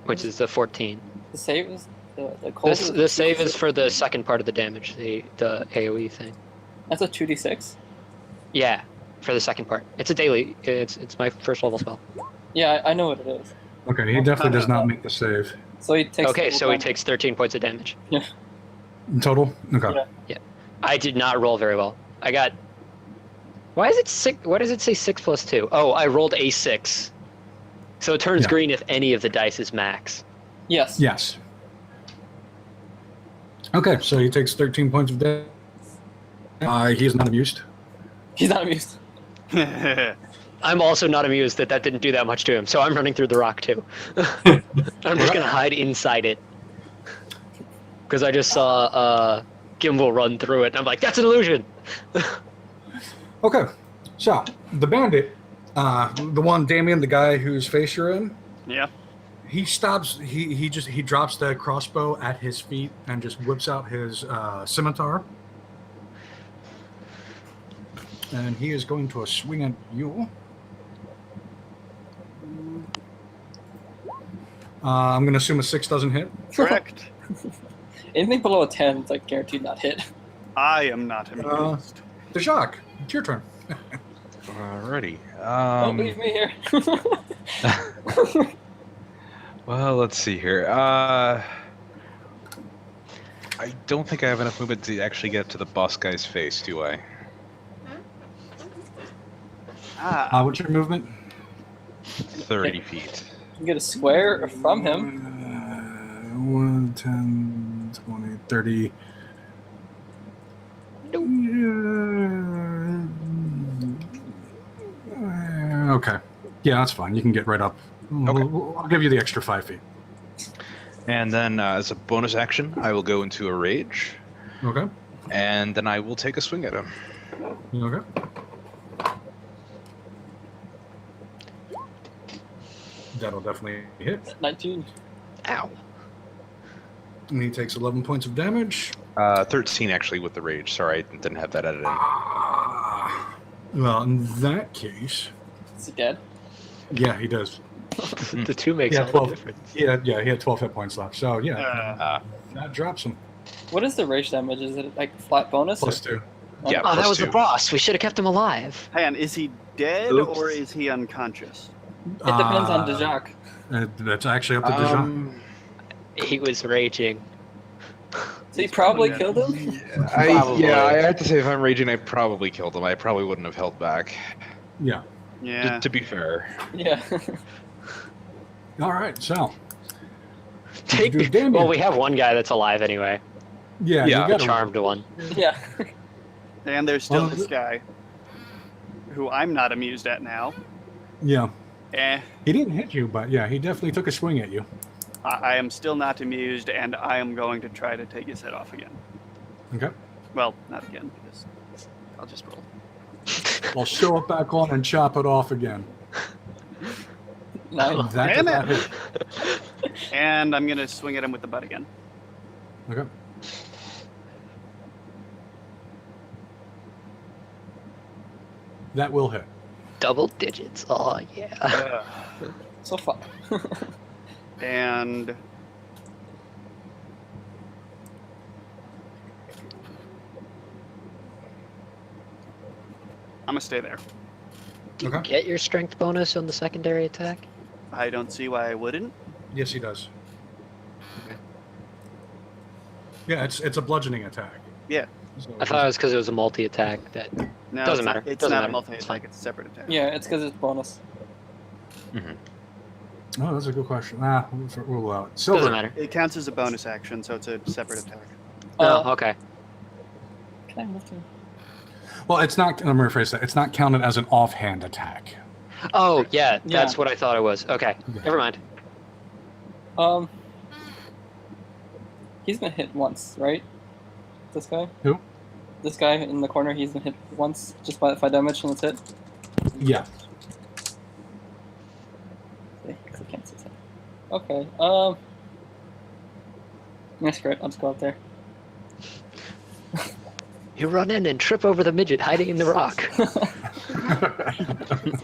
Which is the 14. The save is the cold. The save is for the second part of the damage, the AoE thing. That's a 2d6. Yeah, for the second part. It's a daily. It's my first level spell. Yeah, I know what it is. Okay, he definitely does not make the save. So he takes. Okay, the so he damage. takes 13 points of damage. In total? Okay. Yeah. I did not roll very well. I got. Why is it 6? Why does it say 6 plus 2? Oh, I rolled a 6. So it turns Yeah. green if any of the dice is max. Yes. Yes. Okay, so he takes 13 points of damage. He is not amused. He's not amused. I'm also not amused that didn't do that much to him, so I'm running through the rock too. I'm just gonna hide inside it. Because I just saw Gimbal run through it, and I'm like, that's an illusion! Okay, so the bandit, the one Damien, the guy whose face you're in, Yeah. He stops. He drops the crossbow at his feet and just whips out his scimitar, and he is going to swing at you. I'm going to assume a 6 doesn't hit. Correct. Anything below a 10 is like guaranteed not hit. I am not amused. Dejak, it's your turn. Alrighty. Don't leave me here. Well, let's see here. I don't think I have enough movement to actually get to the boss guy's face, do I? What's your movement? 30 feet. You get a square from him. 1, 10, 20, 30. Okay. Yeah, that's fine. You can get right up. Okay. I'll give you the extra 5 feet. And then, as a bonus action, I will go into a rage, Okay. and then I will take a swing at him. Okay. That'll definitely hit. 19. Ow. And he takes 11 points of damage. 13 actually with the rage. Sorry, I didn't have that added in. Well, in that case, Is he dead? yeah, he does. The 2 makes Yeah, all 12. the difference. Yeah, he had 12 hit points left. So, yeah, that drops him. What is the rage damage? Is it like flat bonus? Plus 2. Yeah, Oh, that plus was the 2. boss. We should have kept him alive. Hang on, is he dead Oops. or is he unconscious? It depends on Dejak. That's actually up to Dijon. He was raging. So you probably killed him? Probably. I have to say, if I'm raging, I probably killed him. I probably wouldn't have held back. Yeah. Yeah. To be fair. Yeah. All right, so. Take Do damage. Well, we have one guy that's alive anyway. Yeah, Yeah, you A got charmed one. Yeah. And there's still Well, this guy, who I'm not amused at now. Yeah. Eh, He didn't hit you, but yeah, he definitely took a swing at you. I am still not amused, and I am going to try to take his head off again. Okay. Well, not again, because I'll just roll. I'll show it back on and chop it off again. 9. That Damn did not it. hit. And I'm going to swing at him with the butt again. Okay. That will hit. Double digits. Oh, yeah. So far. And I'm going to stay there. Do you Okay. get your strength bonus on the secondary attack? I don't see why I wouldn't. Yes, he does. Yeah, it's a bludgeoning attack. Yeah. So I thought it was because it was a multi-attack. That No, Doesn't it's matter. Not, it's Doesn't not matter. a multi It's fine. attack, it's a separate attack. Yeah, it's because it's bonus. Oh, that's a good question. We'll allow it. doesn't Silver. matter. It counts as a bonus action, so it's a separate attack. Oh, okay. Can I move to? Well, it's not. Let me rephrase that. It's not counted as an offhand attack. Oh, yeah. Yeah. That's what I thought it was. Okay. Yeah. Never mind. He's been hit once, right? This guy? Who? This guy in the corner, he's been hit once, just by 5 damage, and that's it? Yeah. Okay, 'cause I can't see that. Okay, yeah, screw it, I'll just go up there. You run in and trip over the midget hiding in the rock.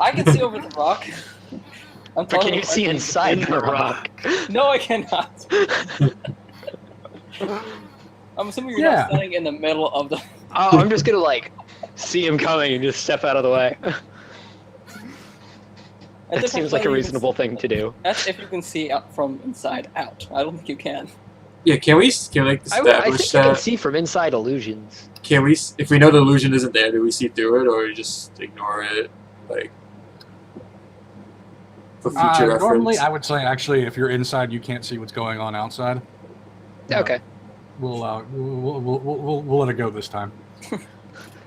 I can see over the rock. I'm But can totally you see fine. inside the rock? No, I cannot. I'm assuming you're Yeah. not standing in the middle of the... Oh, I'm just gonna like see him coming and just step out of the way. It That depends seems like whether a you can reasonable thing to do. That's if you can see out from inside out. I don't think you can. Yeah, can we I establish think I can that? see from inside illusions. Can we, if we know the illusion isn't there, do we see through it or we just ignore it? Like, for future reference? Normally, I would say actually, if you're inside, you can't see what's going on outside. Okay. We'll let it go this time.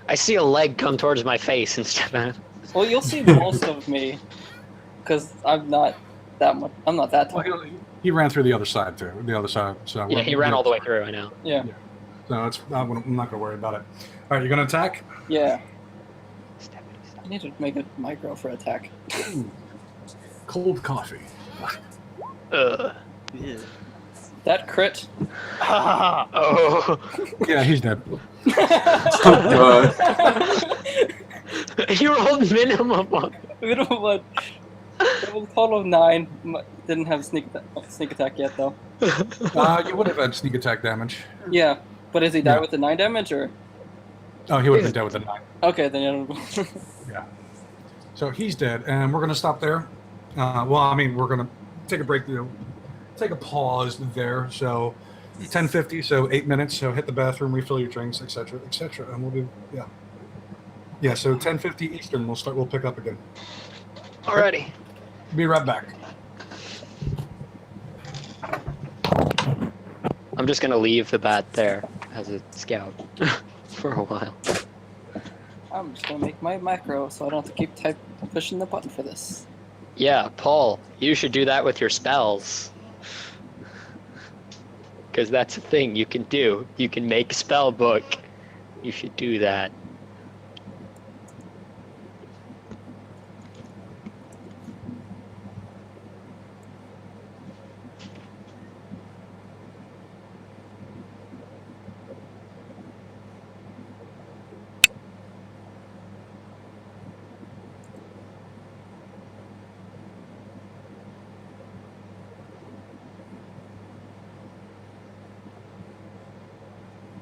I see a leg come towards my face and step out. Well, you'll see most of me, because I'm not that much. I'm not that tall. Well, he ran through the other side too. The other side. So Yeah, he ran all the way through. I know. Yeah, So I'm not gonna worry about it. All right, you're gonna attack. yeah. I need to make a micro for attack. Cold coffee. Yeah. That crit. Oh. Yeah, he's dead. Oh, You rolled minimum on. Minimum one. It was a total of 9. Didn't have sneak attack yet though. You would have had sneak attack damage. Yeah, but is he died Yeah. with the 9 damage or? Oh, he would have been dead with a 9. Okay, then yeah. So he's dead, and we're going to stop there. Well, I mean, we're going to take a break, take a pause there. So 10:50, so 8 minutes. So hit the bathroom, refill your drinks, etc., etc., and we'll do yeah. So 10:50 Eastern, we'll pick up again. Alrighty. Be right back. I'm just gonna leave the bat there as a scout for a while. I'm just gonna make my macro so I don't have to keep pushing the button for this. Yeah, Paul, you should do that with your spells. Because that's a thing you can do. You can make a spell book. You should do that.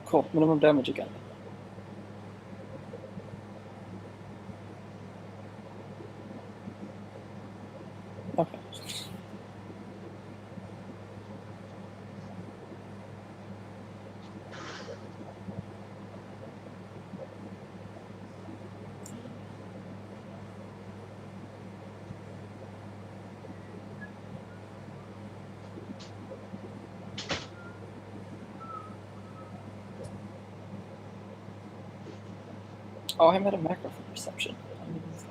Cool, minimum damage again. Okay. Oh, I made a macro for perception. I didn't use that.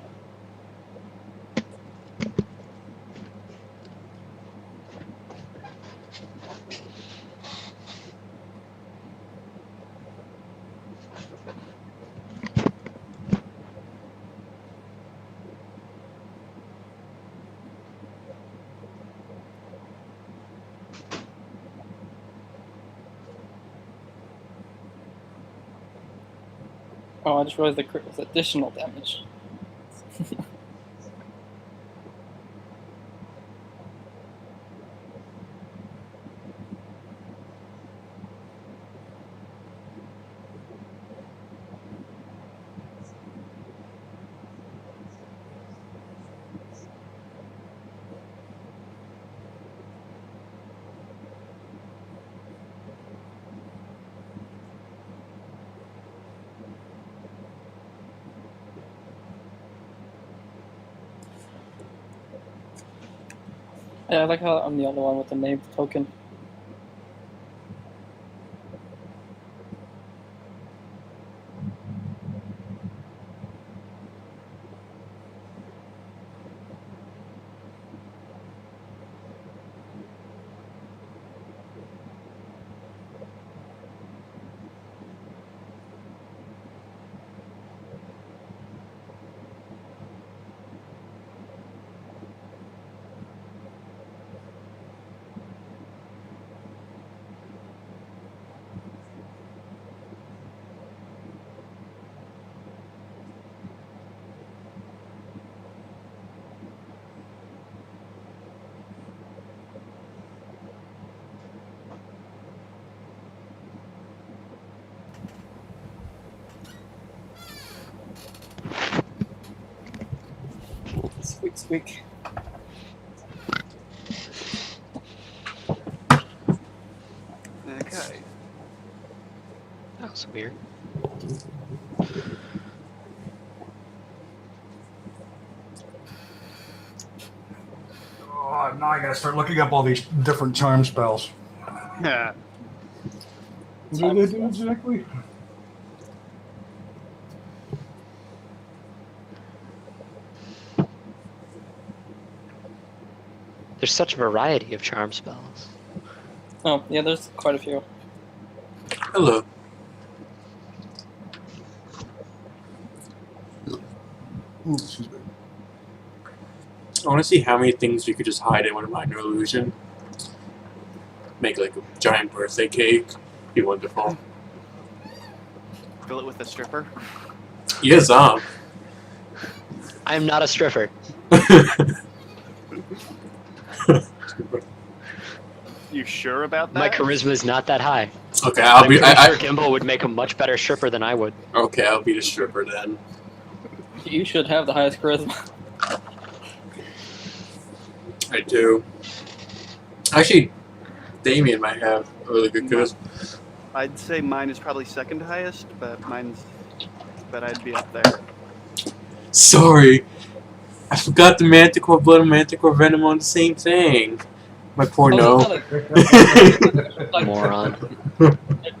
Oh, I just realized the crit was additional damage. Yeah, I like how I'm the only one with the named token. Squeak, squeak. Okay. That was weird. Oh, now I gotta start looking up all these different charm spells. Yeah. What do they do exactly? There's such a variety of charm spells. Oh, yeah, there's quite a few. hello. Ooh, excuse me. I want to see how many things we could just hide in with a minor illusion. make like a giant birthday cake. Be wonderful. Fill it with a stripper. Yeah, Zom. I'm not a stripper. You sure about that? My charisma is not that high. Okay, I'll I'm be. pretty sure Gimbal would make a much better stripper than I would. Okay, I'll be the stripper then. You should have the highest charisma. I do. Actually, Damien might have a really good charisma. I'd say mine is probably second highest, but I'd be up there. Sorry, I forgot the Manticore Blood and Manticore Venom on the same thing. My poor no. Like, Moron.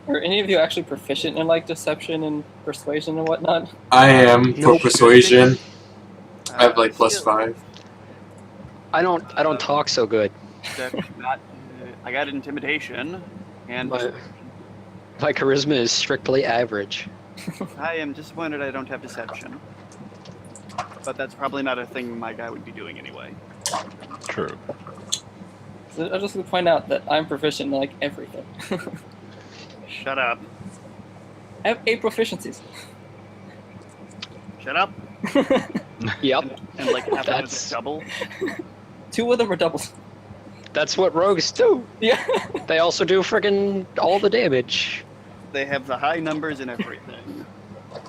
are any of you actually proficient in like deception and persuasion and whatnot? I am for Nope. persuasion. I have like plus Still, 5. I don't talk so good. that's not, I got intimidation, and My charisma is strictly average. I am disappointed I don't have deception. But that's probably not a thing my guy would be doing anyway. True. So I just want to point out that I'm proficient in like everything. Shut up. I have 8 proficiencies. Shut up. Yep. And like half of That's- it's double. 2 of them are doubles. That's what rogues do. Yeah. They also do friggin' all the damage. They have the high numbers and everything.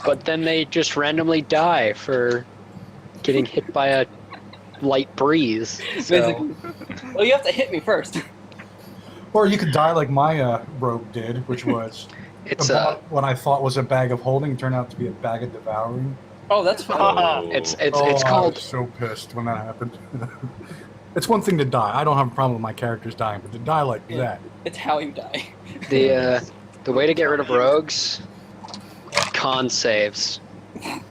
But then they just randomly die for getting hit by a light breeze. So Basically. Well, you have to hit me first. Or you could die like my rogue did, which was it's about what I thought was a bag of holding turned out to be a bag of devouring. Oh, that's fine. Oh. it's I called was so pissed when that happened. It's one thing to die. I don't have a problem with my characters dying, but to die like Yeah. that. It's how you die. the way to get rid of rogues. Con saves. In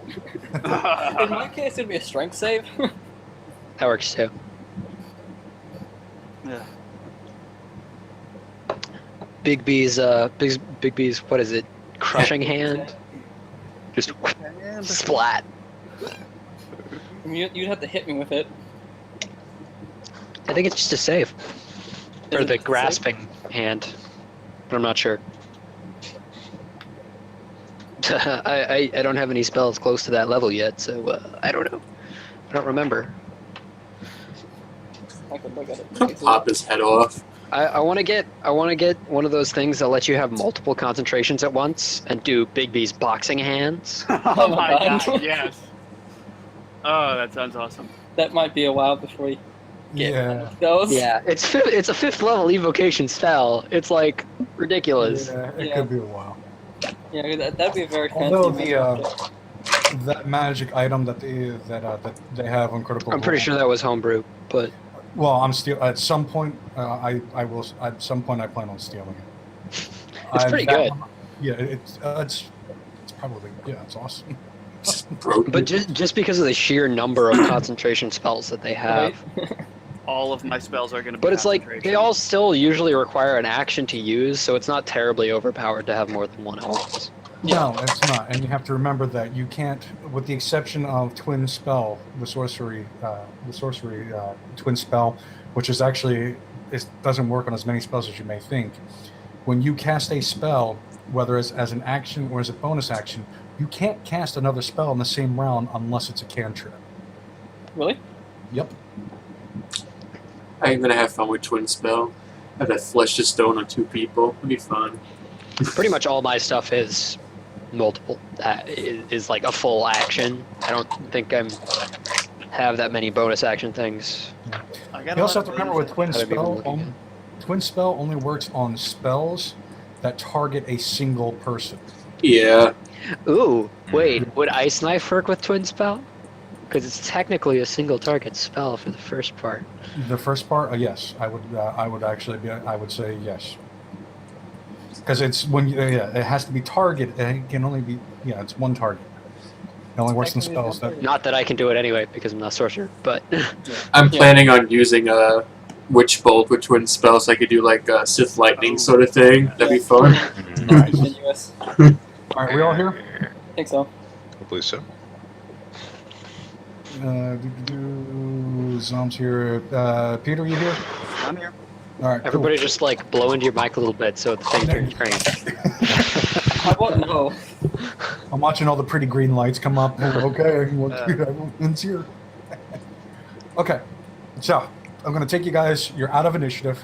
my case, it'd be a strength save. That works too. Yeah. Big B's what is it? Crushing hand. Just splat. You'd have to hit me with it. I think it's just a save. Or Is the it a grasping hand. But I'm not sure. I don't have any spells close to that level yet, so I don't know. I don't remember. I could look at it. Pop his head off. I want to get one of those things that let you have multiple concentrations at once and do Bigby's boxing hands. Oh my my God. god, yes. Oh, that sounds awesome. That might be a while before we get Yeah. those. Yeah, it's a 5th level evocation spell. It's like ridiculous. Yeah, it Yeah. could be a while. Yeah, that'd be a very fancy. Although magic. that magic item that they have on Critical I'm pretty Role- sure that was homebrew, but Well, I'm still at some point. I will at some point. I plan on stealing it. It's pretty good. Yeah, it's probably it's awesome. Broken. but just because of the sheer number of concentration spells that they have. Right? All of my spells are going to be But it's like they concentration. all still usually require an action to use, so it's not terribly overpowered to have more than one element. No, it's not, and you have to remember that you can't, with the exception of Twin Spell, the sorcery Twin Spell, which is actually it doesn't work on as many spells as you may think. When you cast a spell, whether it's as an action or as a bonus action, you can't cast another spell in the same round unless it's a cantrip. Really? Yep. I'm gonna have fun with Twin Spell. Have that flesh to stone on 2 people. It'll be fun. Pretty much all my stuff is multiple. Is like a full action. I don't think I'm have that many bonus action things. I got You a also lot have to of remember with things Twin Gotta be Spell, looking at. Twin Spell only works on spells that target a single person. Yeah. Ooh, wait, would Ice Knife work with Twin Spell? Because it's technically a single target spell for the first part. The first part, yes, I would actually be. I would say yes, because it's when it has to be target. It can only be it's one target. It only works in Technically, spells that. Not that I can do it anyway because I'm not a sorcerer, but I'm Yeah. planning on using a Witch Bolt with Twin Spell so I could do like a Sith Lightning sort of thing. That'd be fun. Nice. Continuous. All right, we all here? I think so. Hopefully so. Zom's here. Peter, you here? I'm here. All right, cool. Everybody just like blow into your mic a little bit so the thing turns green. I won't know. I'm watching all the pretty green lights come up. Okay, everyone's here. Okay, so I'm gonna take you guys. You're out of initiative.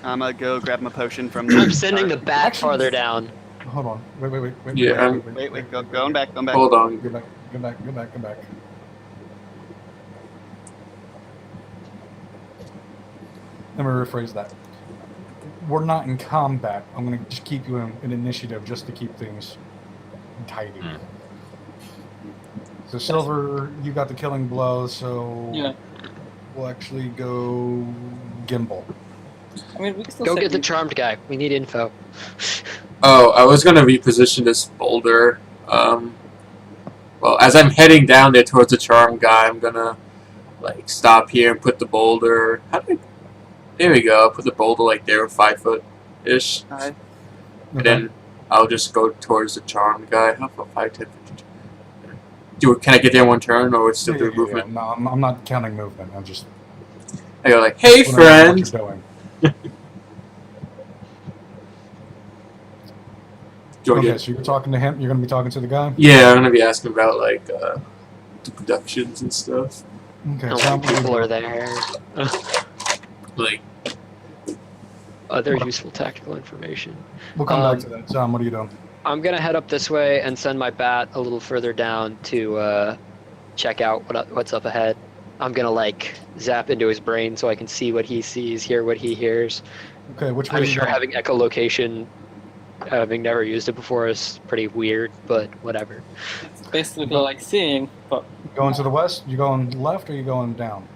I'm gonna go grab my potion from the I'm sending the cart. bat Actually- farther down. Hold on. Wait. Yeah, Wait, going back. Hold on. Go back. Let me rephrase that. We're not in combat. I'm going to just keep you in initiative just to keep things tidy. So, Silver, you got the killing blow, so Yeah. we'll actually go Gimbal. I mean, we can still Go say get the we- charmed guy. We need info. Oh, I was gonna reposition this boulder. Well, as I'm heading down there towards the charm guy, I'm gonna like stop here and put the boulder. There we go. Put the boulder like there, 5 foot ish, Hi. and then I'll just go towards the charm guy. How about 5, 10, 15? Can I get there in one turn, or it's still do movement? No, I'm not counting movement. I'm just I go like, hey wondering friend. what you're doing. Do I Okay, get- so you're talking to him. You're going to be talking to the guy. Yeah, I'm gonna be asking about like the productions and stuff. Okay, How so many people are there? Like, Other useful tactical information. We'll come back to that. Tom, what are you doing? I'm gonna head up this way and send my bat a little further down to check out what's up ahead. I'm gonna like zap into his brain so I can see what he sees, hear what he hears. Okay, which way I'm are you sure going? having echolocation, having never used it before, is pretty weird, but whatever. It's basically like seeing, but Going to the west? You going left or you going down?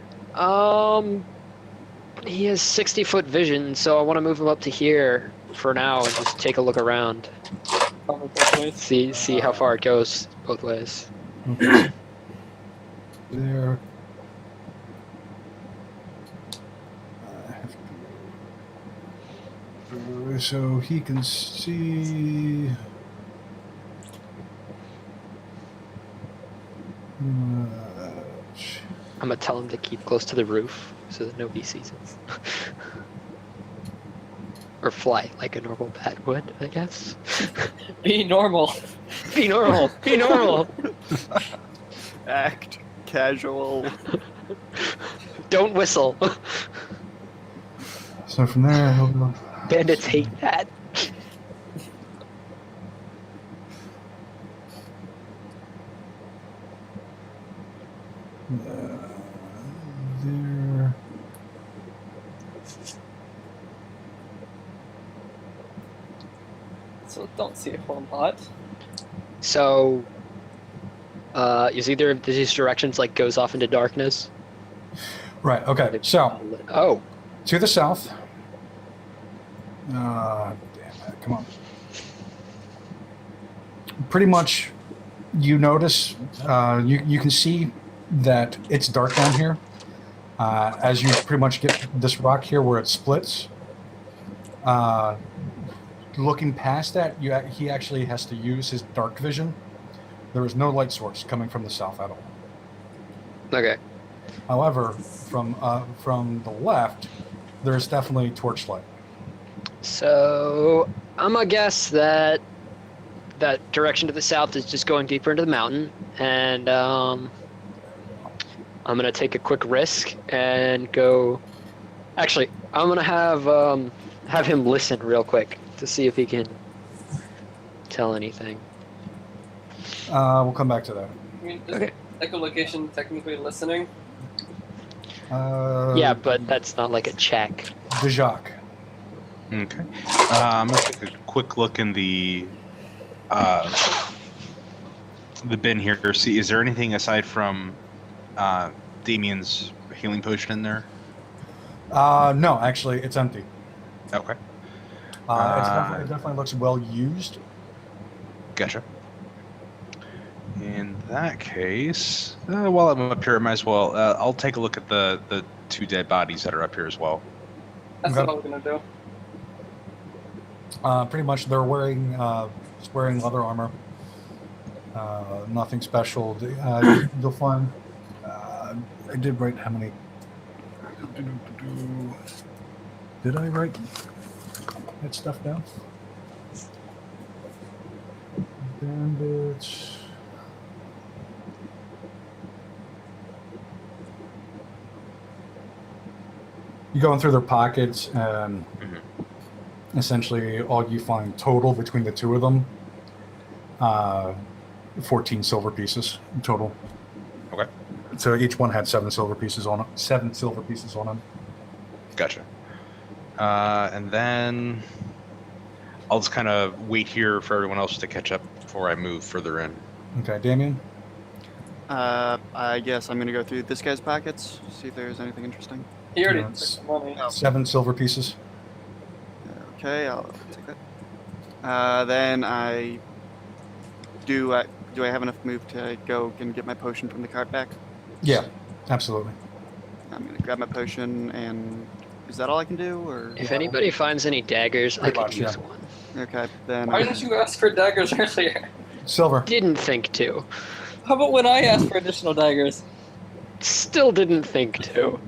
He has 60-foot vision, so I want to move him up to here for now and just take a look around, probably both ways. see how far it goes both ways. Okay. There. I have to- So he can see. I'm gonna tell him to keep close to the roof so that nobody sees us. Or fly like a normal bat would, I guess. Be normal. Be normal. Be normal. Act casual. Don't whistle. So from there, he'll. Bandits hate that. There. So don't see a whole lot. So, is either of these directions like goes off into darkness? Right. Okay. So Oh, to the south. Damn it! Come on. Pretty much, you notice. You can see that it's dark down here. As you pretty much get this rock here where it splits. Looking past that, he actually has to use his dark vision. There is no light source coming from the south at all. okay. However, from the left, there is definitely torchlight. So I'm gonna guess that that direction to the south is just going deeper into the mountain, and I'm gonna take a quick risk and go. Actually, I'm gonna have him listen real quick to see if he can tell anything. We'll come back to that. I mean, is Okay. echolocation technically listening? Yeah, but that's not like a check. Dijak. Okay. I'm gonna take a quick look in the bin here. See, is there anything aside from Damien's healing potion in there? No, actually, it's empty. Okay, It definitely looks well used. gotcha. In that case, while I'm up here, I might as well. I'll take a look at the 2 dead bodies that are up here as well. That's Okay. what I was gonna do. Pretty much, they're wearing leather armor. Nothing special. You'll find. I did write how many. Did I write that stuff down? Bandits. You going through their pockets, and essentially all you find total between the two of them, 14 silver pieces in total. Okay. So each one had 7 silver pieces on it. 7 silver pieces on them. Gotcha. And then I'll just kind of wait here for everyone else to catch up before I move further in. Okay, Damien. I guess I'm gonna go through this guy's pockets, see if there's anything interesting. He already Yes. took the money. 7 silver pieces. Okay, I'll take that. Then do I have enough move to go and get my potion from the cart back? Yeah, absolutely. I'm gonna grab my potion, and is that all I can do, or If anybody finds any daggers, I Pretty could much, use yeah. one. okay? Then Why didn't you ask for daggers earlier? Silver. Didn't think to. How about when I asked for additional daggers? Still didn't think to.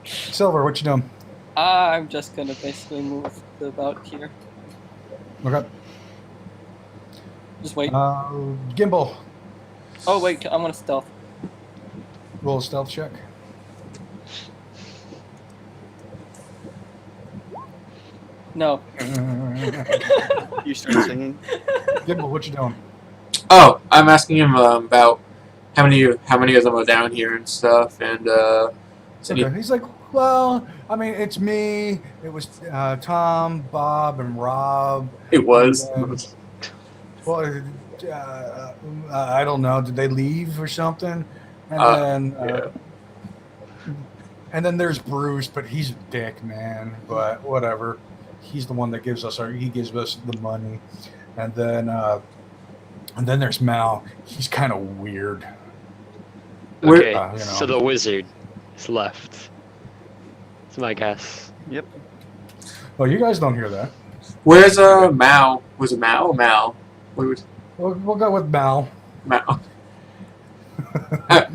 Silver, what you doing? I'm just gonna basically move about here. Okay. Just wait. Gimbal, Oh wait, I'm gonna stealth. roll a stealth check. No. you start singing. Gimbal, what you doing? Oh, I'm asking him about how many of them are down here and stuff, and is any- Okay. He's like, well, I mean, it's me. It was Tom, Bob, and Rob. it was. Well, I don't know. Did they leave or something? And Yeah. then there's Bruce, but he's a dick, man. But whatever. He's the one that gives us the money. And then there's Mal. He's kind of weird. Where- Okay, you know. so the wizard is left. That's my guess. Yep. Well, you guys don't hear that. Where's Mao? Was it Mao? Mal. What was We'll go with Mal. Mao? Uh,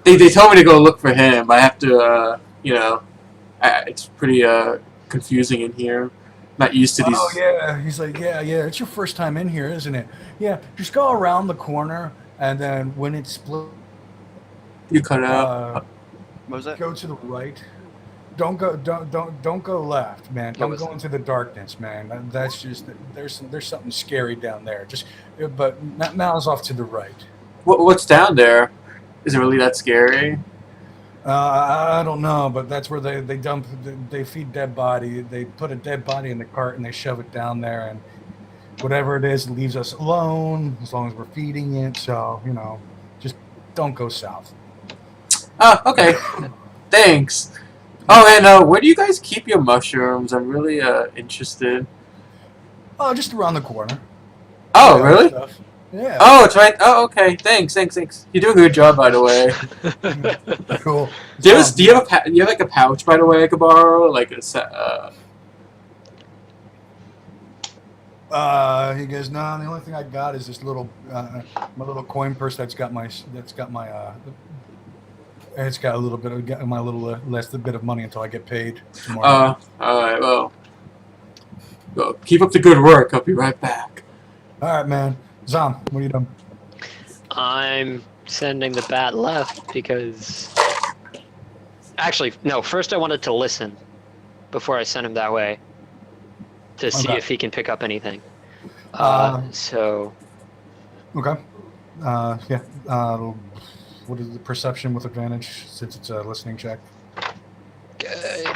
They told me to go look for him. I have to, it's pretty confusing in here. Not used to these. Oh yeah, he's like, yeah. It's your first time in here, isn't it? Yeah, just go around the corner, and then when it's split, You cut out. what was that? go to the right. Don't go left, man. Don't was go it? into the darkness, man. That's just there's something scary down there. But Mal's off to the right. What's down there? Is it really that scary? I don't know, but that's where they feed dead body. They put a dead body in the cart and they shove it down there, and whatever it is, it leaves us alone as long as we're feeding it. So just don't go south. Oh, okay. Thanks. Oh, and where do you guys keep your mushrooms? I'm really interested. Oh, just around the corner. Oh, Yeah, really? stuff. Yeah. Oh, it's right. Oh, okay. Thanks. You do a good job, by the way. Cool. Do you have like a pouch, by the way, I could borrow? Like a set. He goes, no. The only thing I got is this little my little coin purse it's got a little bit of my little less bit of money until I get paid tomorrow. All right. Well, keep up the good work. I'll be right back. All right, man. Zom, what are you doing? I'm sending the bat left because... Actually, no, first I wanted to listen before I sent him that way to see Okay. if he can pick up anything. So, Okay. Yeah. What is the perception with advantage since it's a listening check? I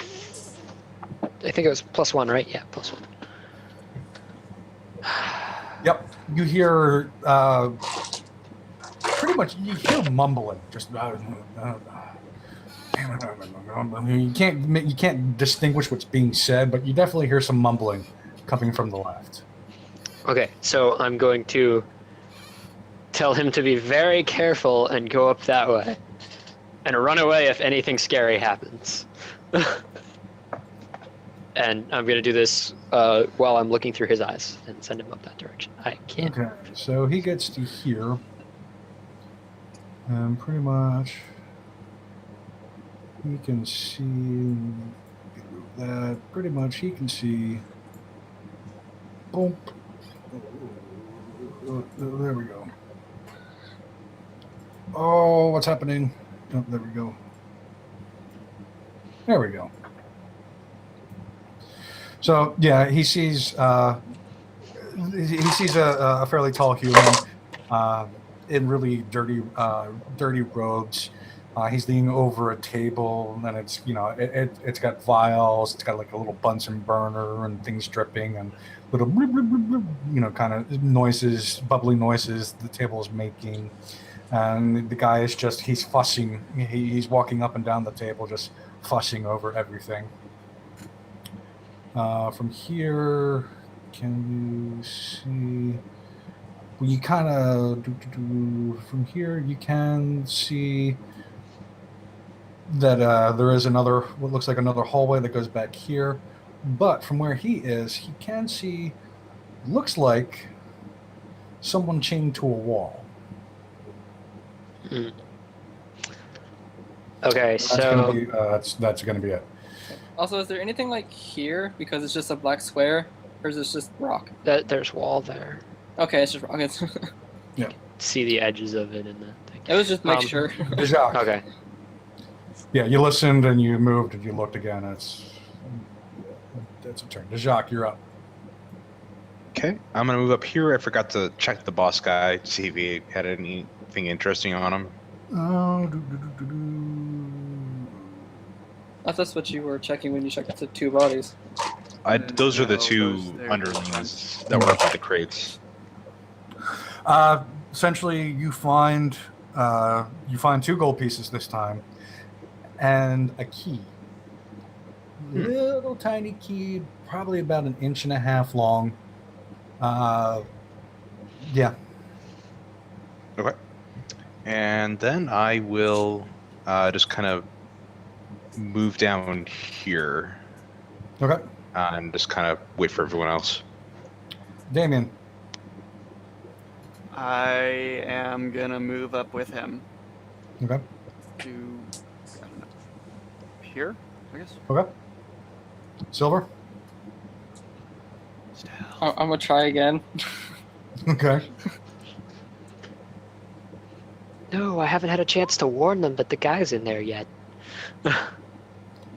think it was +1, right? Yeah, +1. Yep. You hear pretty much you hear mumbling. Just you can't distinguish what's being said, but you definitely hear some mumbling coming from the left. Okay, so I'm going to tell him to be very careful and go up that way. And run away if anything scary happens. And I'm going to do this while I'm looking through his eyes and send him up that direction. I can't. Okay. So he gets to here. And pretty much he can see that pretty much he can see. Boom. There we go. Oh, what's happening? Oh, there we go. There we go. So yeah, he sees a fairly tall human in really dirty robes. He's leaning over a table, and it's it's got vials. It's got like a little Bunsen burner and things dripping and little kind of noises, bubbly noises the table is making. And the guy is he's fussing. He's walking up and down the table, just fussing over everything. From here, can you see? Well, you kind of from here you can see that there is what looks like another hallway that goes back here. But from where he is, he can see, looks like someone chained to a wall. Mm. Okay, That's so gonna be that's gonna be it. Also, is there anything like here because it's just a black square, or is this just rock? there's wall there. Okay, it's just rock. See the edges of it in the thing. It was just make Um, sure. Jacques. Okay. Yeah, you listened and you moved and you looked again. That's a turn. Jacques, you're up. Okay, I'm gonna move up here. I forgot to check the boss guy to see if he had anything interesting on him. Oh, That's what you were checking when you checked the two bodies. Those are the No, two they're underlings that were up by the crates. Essentially, you find two gold pieces this time, and a key. Little tiny key, probably about 1.5 inches long. Yeah. Okay. And then I will just kind of move down here Okay. and just kind of wait for everyone else. Damien. I am gonna move up with him Okay. to, I don't know, here, I guess. Okay. Silver. I'm gonna try again. Okay. No, I haven't had a chance to warn them that the guy's in there yet.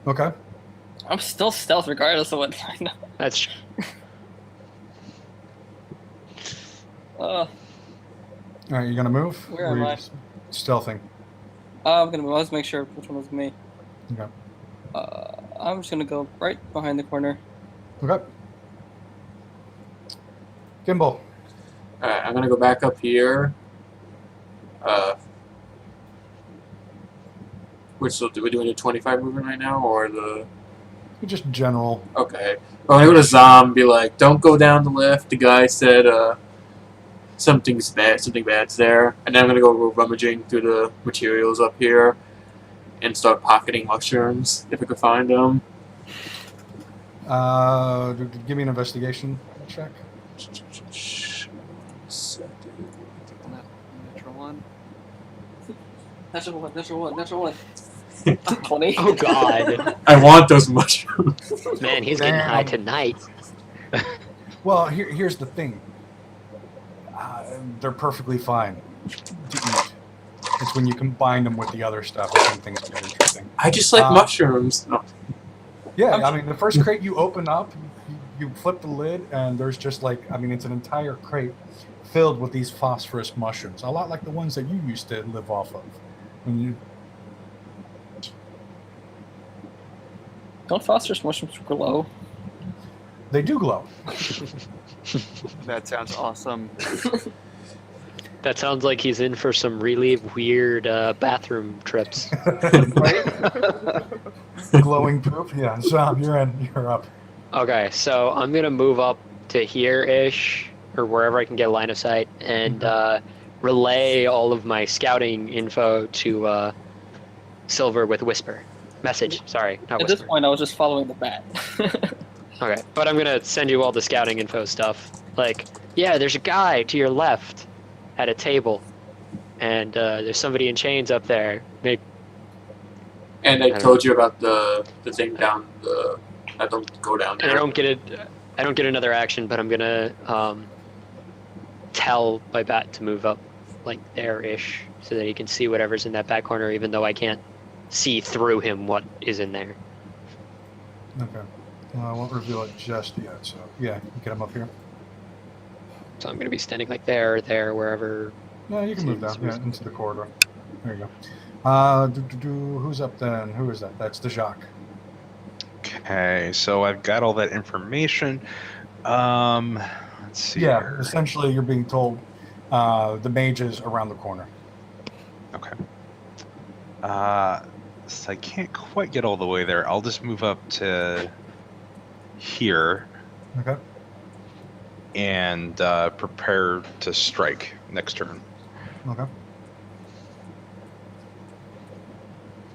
Okay. I'm still stealth regardless of what I know. That's true. All right, you gonna move? Where Or am you I? just Stealthing. I'm gonna move. Let's make sure which one was me. Okay. I'm just gonna go right behind the corner. Okay. Gimbal. Alright, I'm gonna go back up here. Which are we doing a 25 movement right now, or the? Just general. Okay. Well, I go to Zombie, like, don't go down the lift. The guy said, something bad's there. And then I'm gonna go rummaging through the materials up here and start pocketing mushrooms if I could find them. Give me an investigation check. Natural one. Natural one. 20. Oh God, I want those mushrooms. man, he's getting Damn. high tonight. Well, here's the thing. They're perfectly fine to eat. It's when you combine them with the other stuff that when things get interesting. I just like mushrooms. No. Yeah, I mean, the first crate you open up, you flip the lid, and there's just like, I mean, it's an entire crate filled with these phosphorus mushrooms, a lot like the ones that you used to live off of. When you, Don't phosphorus mushrooms glow? they do glow. That sounds awesome. That sounds like he's in for some really weird bathroom trips. Glowing poop. Yeah, so you're up. Okay, so I'm gonna move up to here-ish, or wherever I can get line of sight, and relay all of my scouting info to Silver with Whisper. Message, sorry, not At Whisper. this point, I was just following the bat. Okay, but I'm gonna send you all the scouting info stuff. Like, yeah, there's a guy to your left at a table, and there's somebody in chains up there. Maybe, And I told you about the thing down the I don't go down And there. I don't get another action, but I'm gonna tell my bat to move up like there-ish so that he can see whatever's in that back corner, even though I can't see through him what is in there. Okay. I won't reveal it just yet. So yeah, get him up here. So I'm gonna be standing like there, wherever. Yeah, you can move down. Seems- Yeah, into the corridor. There you go. Who's up then? Who is that? That's the Jacques. Okay, so I've got all that information. Let's see. Yeah, here. essentially you're being told the mage is around the corner. Okay. So I can't quite get all the way there. I'll just move up to here Okay. and prepare to strike next turn. Okay.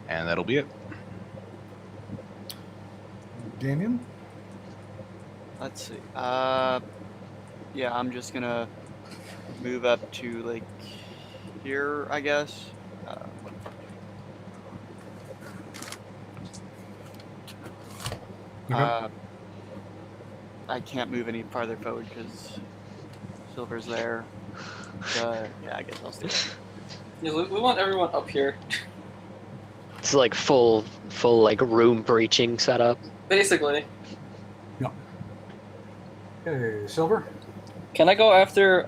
And that'll be it. Damien? Let's see. Yeah, I'm just gonna move up to like here, I guess. Okay. I can't move any farther forward because Silver's there. Yeah, I guess I'll stay there. Yeah, we want everyone up here. It's like full like room breaching setup. Basically. Okay, Silver? Can I go after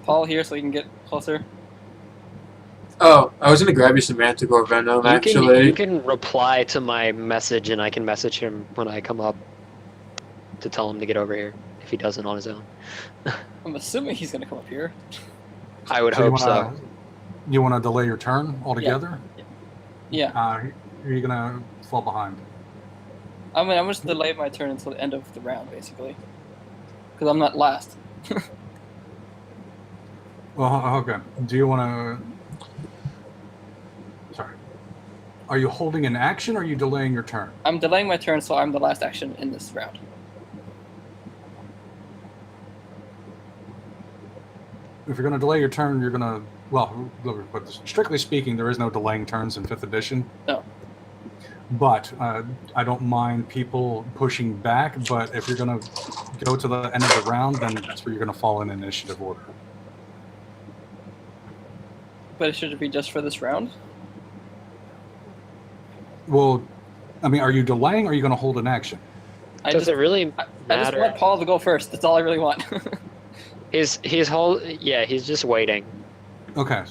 Paul here so he can get closer? Oh, I was gonna grab you some Manticore Venom, actually. You can reply to my message, and I can message him when I come up to tell him to get over here if he doesn't on his own. I'm assuming he's gonna come up here. I would hope so. You want to delay your turn altogether? Yeah. Are you going to fall behind? I'm just delay my turn until the end of the round, basically. Because I'm not last. Well, okay. Do you want to... Sorry. Are you holding an action or are you delaying your turn? I'm delaying my turn, so I'm the last action in this round. If you're going to delay your turn, you're going to... Well, but strictly speaking, there is no delaying turns in 5th edition. No. But I don't mind people pushing back, but if you're going to go to the end of the round, then that's where you're going to fall in initiative order. But it should be just for this round? Well, I mean, are you delaying or are you going to hold an action? Does it really I just matter? want Paul to go first. That's all I really want. He's just waiting. Okay.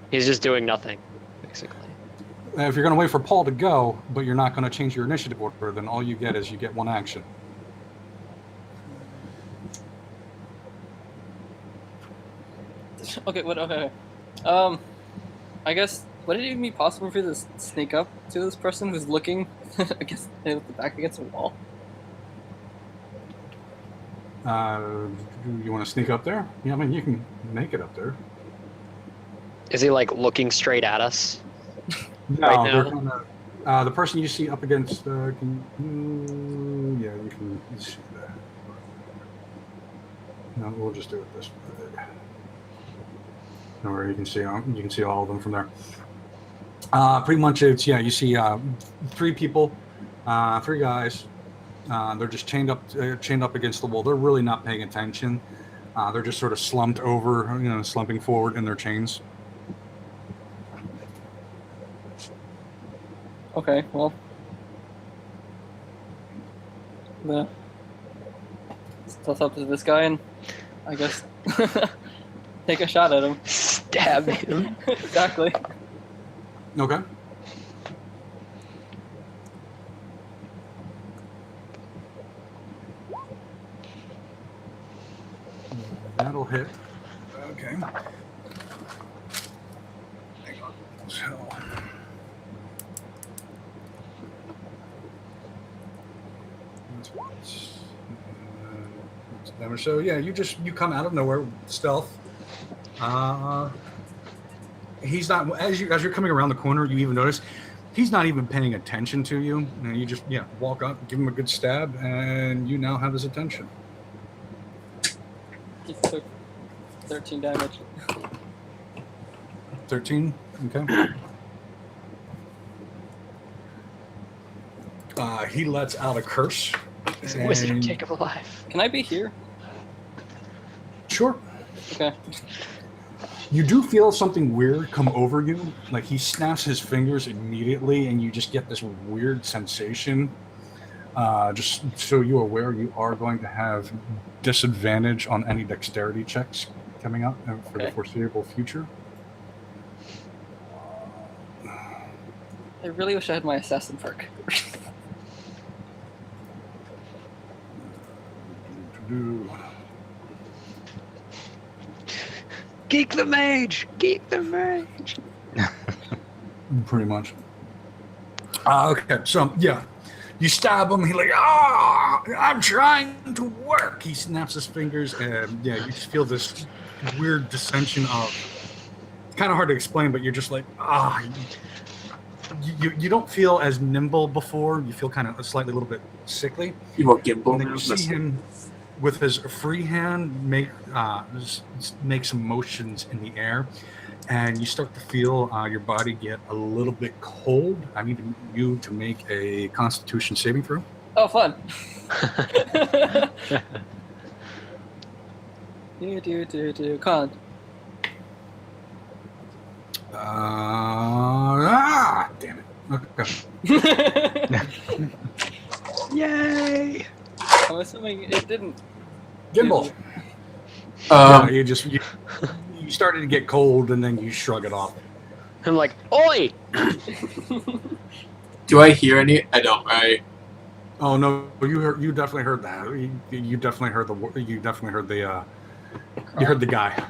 He's just doing nothing, basically. If you're going to wait for Paul to go, but you're not going to change your initiative order, then all you get is you get one action. Okay, what? Okay. I guess would it even be possible for you to sneak up to this person who's looking against with the back against the wall? You want to sneak up there? Yeah, I mean, you can make it up there. Is he like looking straight at us? No, Right now? they're gonna, the person you see up against, yeah, you can see that. No, we'll just do it this way. Where you can see all of them from there. Pretty much, it's you see 3 people, 3 guys. They're just chained up against the wall. They're really not paying attention. They're just sort of slumped over, slumping forward in their chains. Okay, well, I'm gonna up to this guy and I guess take a shot at him. Stab him. Exactly. Okay. That'll hit. Okay. Hang on. So yeah, you come out of nowhere, stealth. He's not as you're coming around the corner. You even notice he's not even paying attention to you. And you just walk up, give him a good stab, and you now have his attention. He took 13 damage. 13. Okay. He lets out a curse, He's a wizard of And- Jacob alive. Can I be here? Sure. Okay. You do feel something weird come over you. Like he snaps his fingers immediately, and you just get this weird sensation. Just so you're aware, you are going to have disadvantage on any dexterity checks coming up for the Okay. foreseeable future. I really wish I had my assassin perk. Geek the mage! Geek the mage! Pretty much. Okay, so yeah, you stab him. He's like, I'm trying to work. He snaps his fingers, and yeah, you just feel this weird dissension of. It's kind of hard to explain, but you're just like, You don't feel as nimble before. You feel kind of slightly a little bit sickly. You want gimbal And then now? you see him with his free hand make some motions in the air, and you start to feel your body get a little bit cold. I need you to make a Constitution saving throw. Oh, fun. do. Con. Damn it. Okay. Yay! I'm assuming it didn't. Gimbal. Um, You started to get cold, and then you shrug it off. I'm like, oi! do I hear any? I don't, right? Oh no, you definitely heard that. You definitely heard you heard the guy.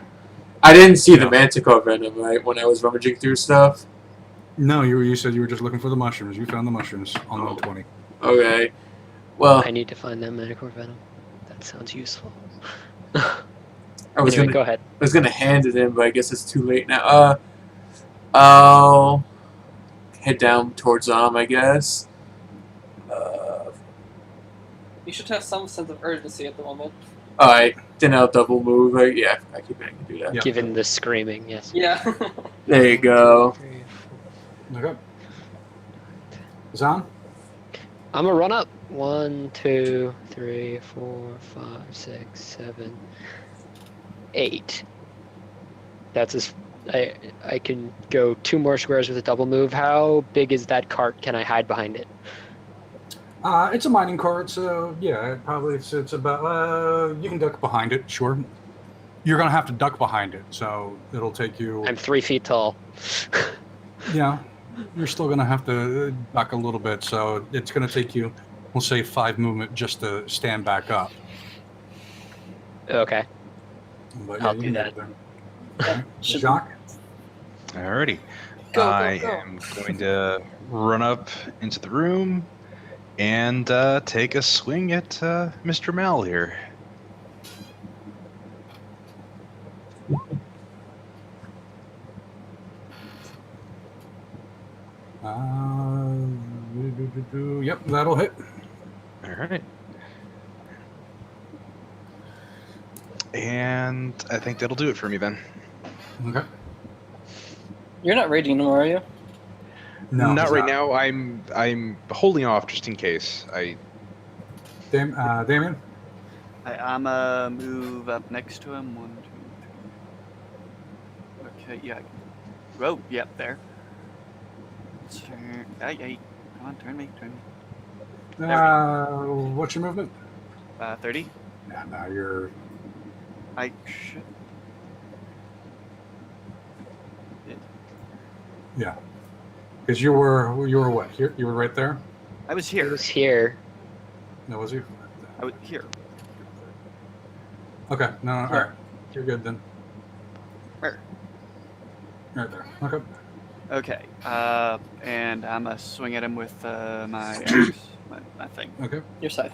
I didn't see the Yeah. Manticore venom, right, when I was rummaging through stuff. No, you said you were just looking for the mushrooms. You found the mushrooms on Oh. 120. Okay. Well, I need to find that Manticore Venom. That sounds useful. I was Anyway, gonna go ahead. I was gonna hand it in, but I guess it's too late now. I'll head down towards I guess. You should have some sense of urgency at the moment. Alright, then I'll double move. Yeah, I keep I can do that. Yeah. Given the screaming, yes. Yeah. There you go. 3, 4. Okay. Zan? I'm a run up. 1, 2, 3, 4, 5, 6, 7, 8. That's as I can go 2 more squares with a double move. How big is that cart? Can I hide behind it? It's a mining cart, so yeah, it's about. You can duck behind it, sure. You're gonna have to duck behind it, so it'll take you. I'm 3 feet tall. Yeah, you're still gonna have to duck a little bit, so it's gonna take you, we'll say, 5 movement just to stand back up. Okay. But I'll you do can that. get there. Okay. Should- Jacques? Alrighty. Go, I go. am going to run up into the room and take a swing at Mr. Mal here. Yep, that'll hit. Alright. And I think that'll do it for me then. Okay. You're not raging anymore, are you? No, Not it's right now. I'm holding off just in case. Damien? I'm a move up next to him. 1, 2, 3. Okay, yeah. Oh, yep, there. Hey, come on, turn me. What's your movement? 30. Yeah, no, you're. I should. Yeah. Because you were what? Here, you were right there. I was He here. was here. No, was you? I was here. Okay. No. All right. You're good then. Where? Right there. Okay. Okay. And I'm gonna swing at him with my axe, my thing. Okay. Your scythe.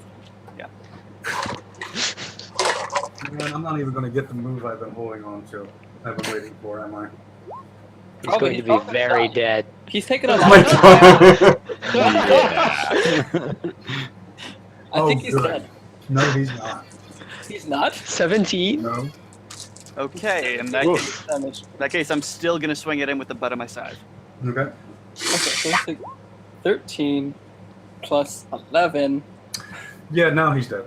And I'm not even going to get the move I've been holding on to. I've been waiting for, am I? He's Oh, going he's to be probably very not. dead. He's taking a Oh lot. my god. I think he's good. dead. No, he's not. He's not? 17? No. Okay. In that Oof. case, I'm still gonna swing at him with the butt of my scythe. Okay. Okay, so let's see. 13 plus 11. Yeah, now he's dead.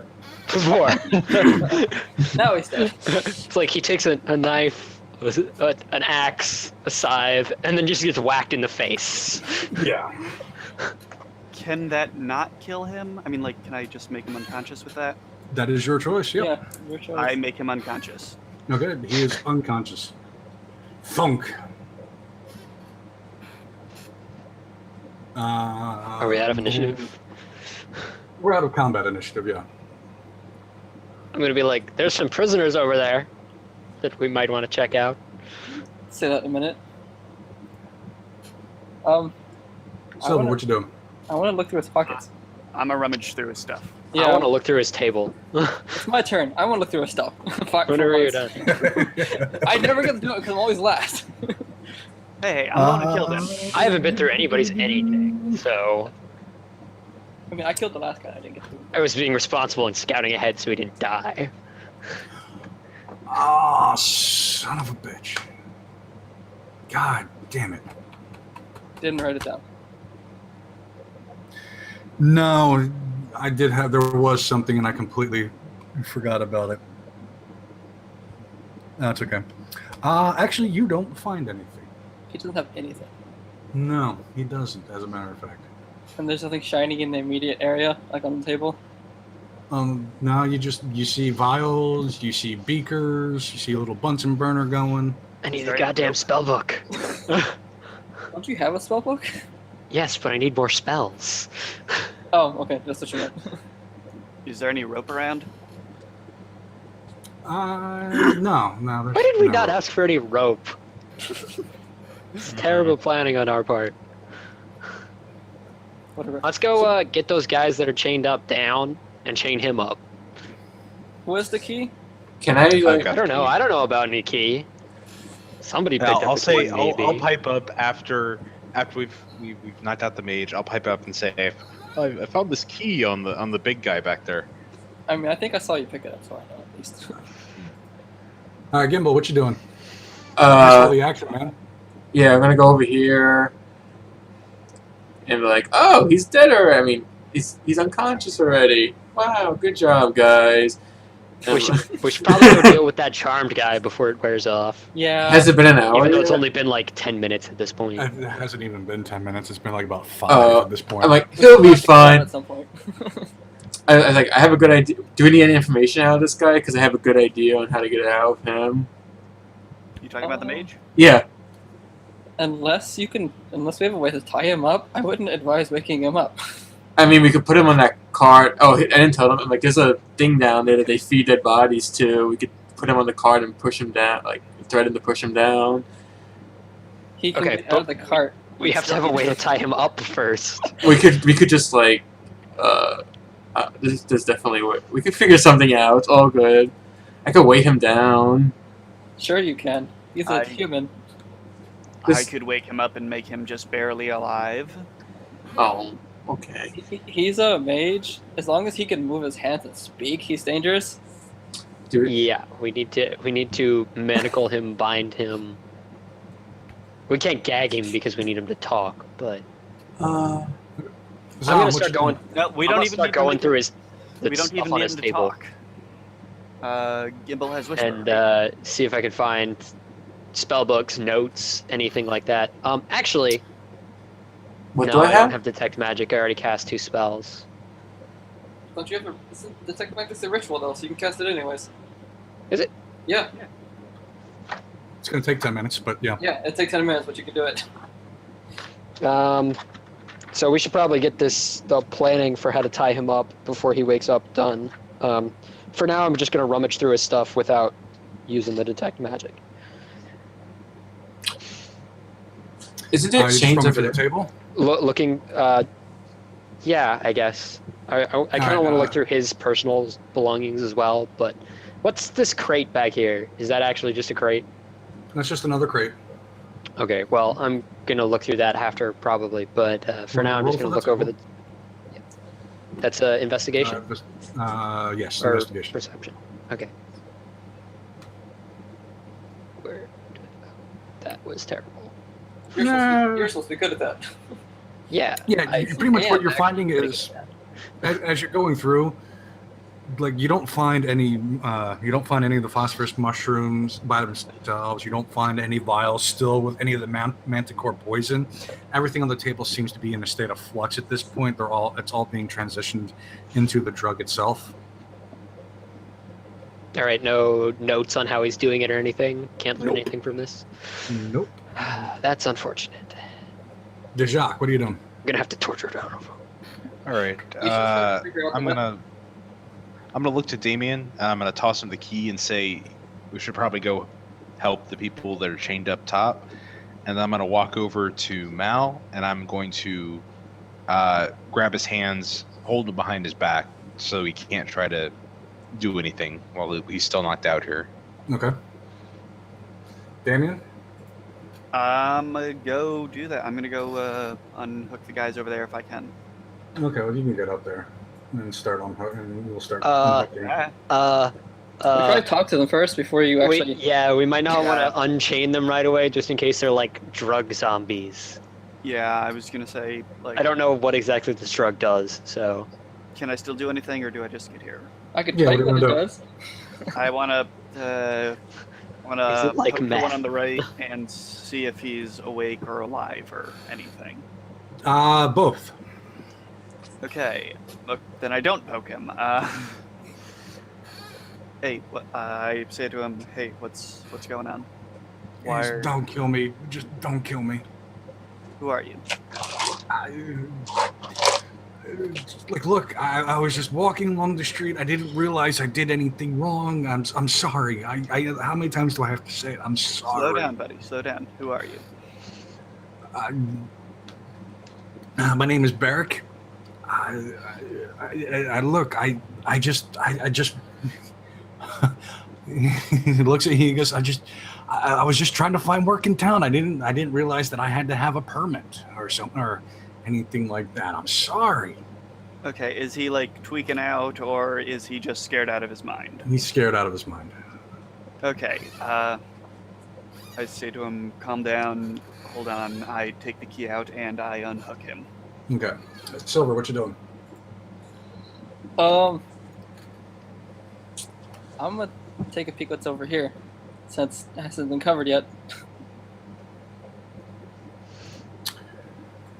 Before. Now he's dead. It's like he takes a knife, an axe, a scythe, and then just gets whacked in the face. Yeah. Can that not kill him? I mean, like, can I just make him unconscious with that? That is your choice. Yep. Yeah, your choice. I make him unconscious. Okay, he is unconscious. Thunk. Are we out of initiative? We're out of combat initiative, yeah. I'm gonna be like, there's some prisoners over there that we might want to check out. Say that in a minute. Sylvan, what you doing? I want to look through his pockets. I'm gonna rummage through his stuff. I Yeah, want to look through his table. it's my turn. I want to look through his stuff. Whenever you're once. done. I never get to do it because I'm always last. Hey, I'm going to kill them. I haven't been through anybody's anything, so I mean, I killed the last guy. I didn't get to. I was being responsible and scouting ahead so he didn't die. Ah, son of a bitch. God damn it. Didn't write it down. No, I did have, there was something and I completely forgot about it. That's okay. Actually, you don't find anything. He doesn't have anything. No, he doesn't, as a matter of fact. And there's nothing shiny in the immediate area, like on the table. No, you see vials, you see beakers, you see a little Bunsen burner going. I need the goddamn spell book. Don't you have a spell book? Yes, but I need more spells. Oh, okay, that's what you meant. Is there any rope around? No. There's Why did we no not rope. ask for any rope? It's terrible planning on our part. Whatever. Let's go get those guys that are chained up down and chain him up. Where's the key? Can I like? Okay. I don't know. I don't know about any key. Somebody picked up I'll the say key, maybe. I'll pipe up after we've knocked out the mage. I'll pipe up and say I found this key on the big guy back there. I mean, I think I saw you pick it up, so I know at least. All right, Gimbal, what you doing? I saw Uh, the action, man. yeah, I'm gonna go over here and be like, oh, he's dead already. I mean, he's unconscious already. Wow, good job, guys. And We should probably go deal with that charmed guy before it wears off. Yeah. has it been an hour? Even though it's yet? only been like 10 minutes at this point. It hasn't even been 10 minutes. It's been like about 5 Oh, at this point. I'm like, he'll be We'll have to get out fine. At some point. I was like, I have a good idea. Do we need any information out of this guy? Because I have a good idea on how to get it out of him. You talking about the mage? Yeah. unless we have a way to tie him up, I wouldn't advise waking him up. I mean, we could put him on that cart. Oh, I didn't tell them. I'm like, there's a thing down there that they feed dead bodies to. We could put him on the cart and push him down, like threaten to push him down. He can Okay, get out of the cart. We have to have a way to tie him up first. We could just like, there's definitely a way. We could figure something out. It's all good. I could weight him down. Sure, you can. He's a I- human. This- I could wake him up and make him just barely alive. Oh, okay. He's a mage. As long as he can move his hands and speak, he's dangerous. Do it. Yeah, we need to manacle him, bind him. We can't gag him because we need him to talk, but Uh, Zom, I'm gonna what start you doing? going. No, we I'm don't gonna even start need to going make through him- his. We the don't stuff even on need his him to table. talk. Gimbal has whisper. And see if I can find spell books, notes, anything like that. Actually, what no, do I don't have? have detect magic. I already cast 2 spells. Don't you have a detect magic? It's a ritual though, so you can cast it anyways. Is it? Yeah, It's going to take 10 minutes, but yeah. yeah. It takes 10 minutes, but you can do it. So we should probably get the planning for how to tie him up before he wakes up done. For now, I'm just gonna rummage through his stuff without using the detect magic. Isn't You it just chains rumming over through there? the table? Looking, yeah, I guess. I kind of Alright, want to look through his personal belongings as well. But what's this crate back here? Is that actually just a crate? That's just another crate. Okay, well, I'm gonna look through that after probably. But for now, I'm Roll just for gonna look that, over the. Yeah. That's investigation Yes, or investigation. perception. Okay. Where? That was terrible. You're supposed to be good at that. Yeah. Yeah, I- pretty much what am you're finding actually is, as you're going through, like you don't find any of the phosphorus mushrooms by themselves. You don't find any vials still with any of the manticore poison. Everything on the table seems to be in a state of flux at this point. It's all being transitioned into the drug itself. All right, no notes on how he's doing it or anything. Can't learn Nope. anything from this. Nope. That's unfortunate. Dejac, what are you doing? I'm gonna have to torture down. All right. We should try to figure out the I'm gonna look to Damien. And I'm gonna toss him the key and say we should probably go help the people that are chained up top. And then I'm gonna walk over to Mal and I'm going to grab his hands, hold him behind his back, so he can't try to do anything while he's still knocked out here. Okay. Damien? I'm gonna go do that. I'm gonna go unhook the guys over there if I can. Okay, well you can get up there and start on and we'll start. unhooking. Ah, We probably talk to them first before you actually. We might not Yeah. want to unchain them right away, just in case they're like drug zombies. yeah, I was gonna say, like, I don't know what exactly this drug does, so can I still do anything, or do I just get here? I could Yeah, tell you what what do it you wanna does. I wanna Is it like poke the one meth? on the right and see if he's awake or alive or anything. Both. Okay, look, then I don't poke him. Hey, I say to him, hey, what's going on? Why? Just don't kill me. Just don't kill me. Who are you? Like, look, I was just walking along the street. I didn't realize I did anything wrong. I'm sorry. I how many times do I have to say it? I'm sorry. Slow down, buddy. Slow down. Who are you? My name is Barrick. Look. I just. He looks at you. He goes, I was just trying to find work in town. I didn't realize that I had to have a permit or something or anything like that. I'm sorry. Okay, is he like tweaking out, or is he just scared out of his mind? He's scared out of his mind. Okay, I say to him, calm down, hold on. I take the key out and I unhook him. Okay. Silver, what you doing? I'm gonna take a peek what's over here, since it hasn't been covered yet.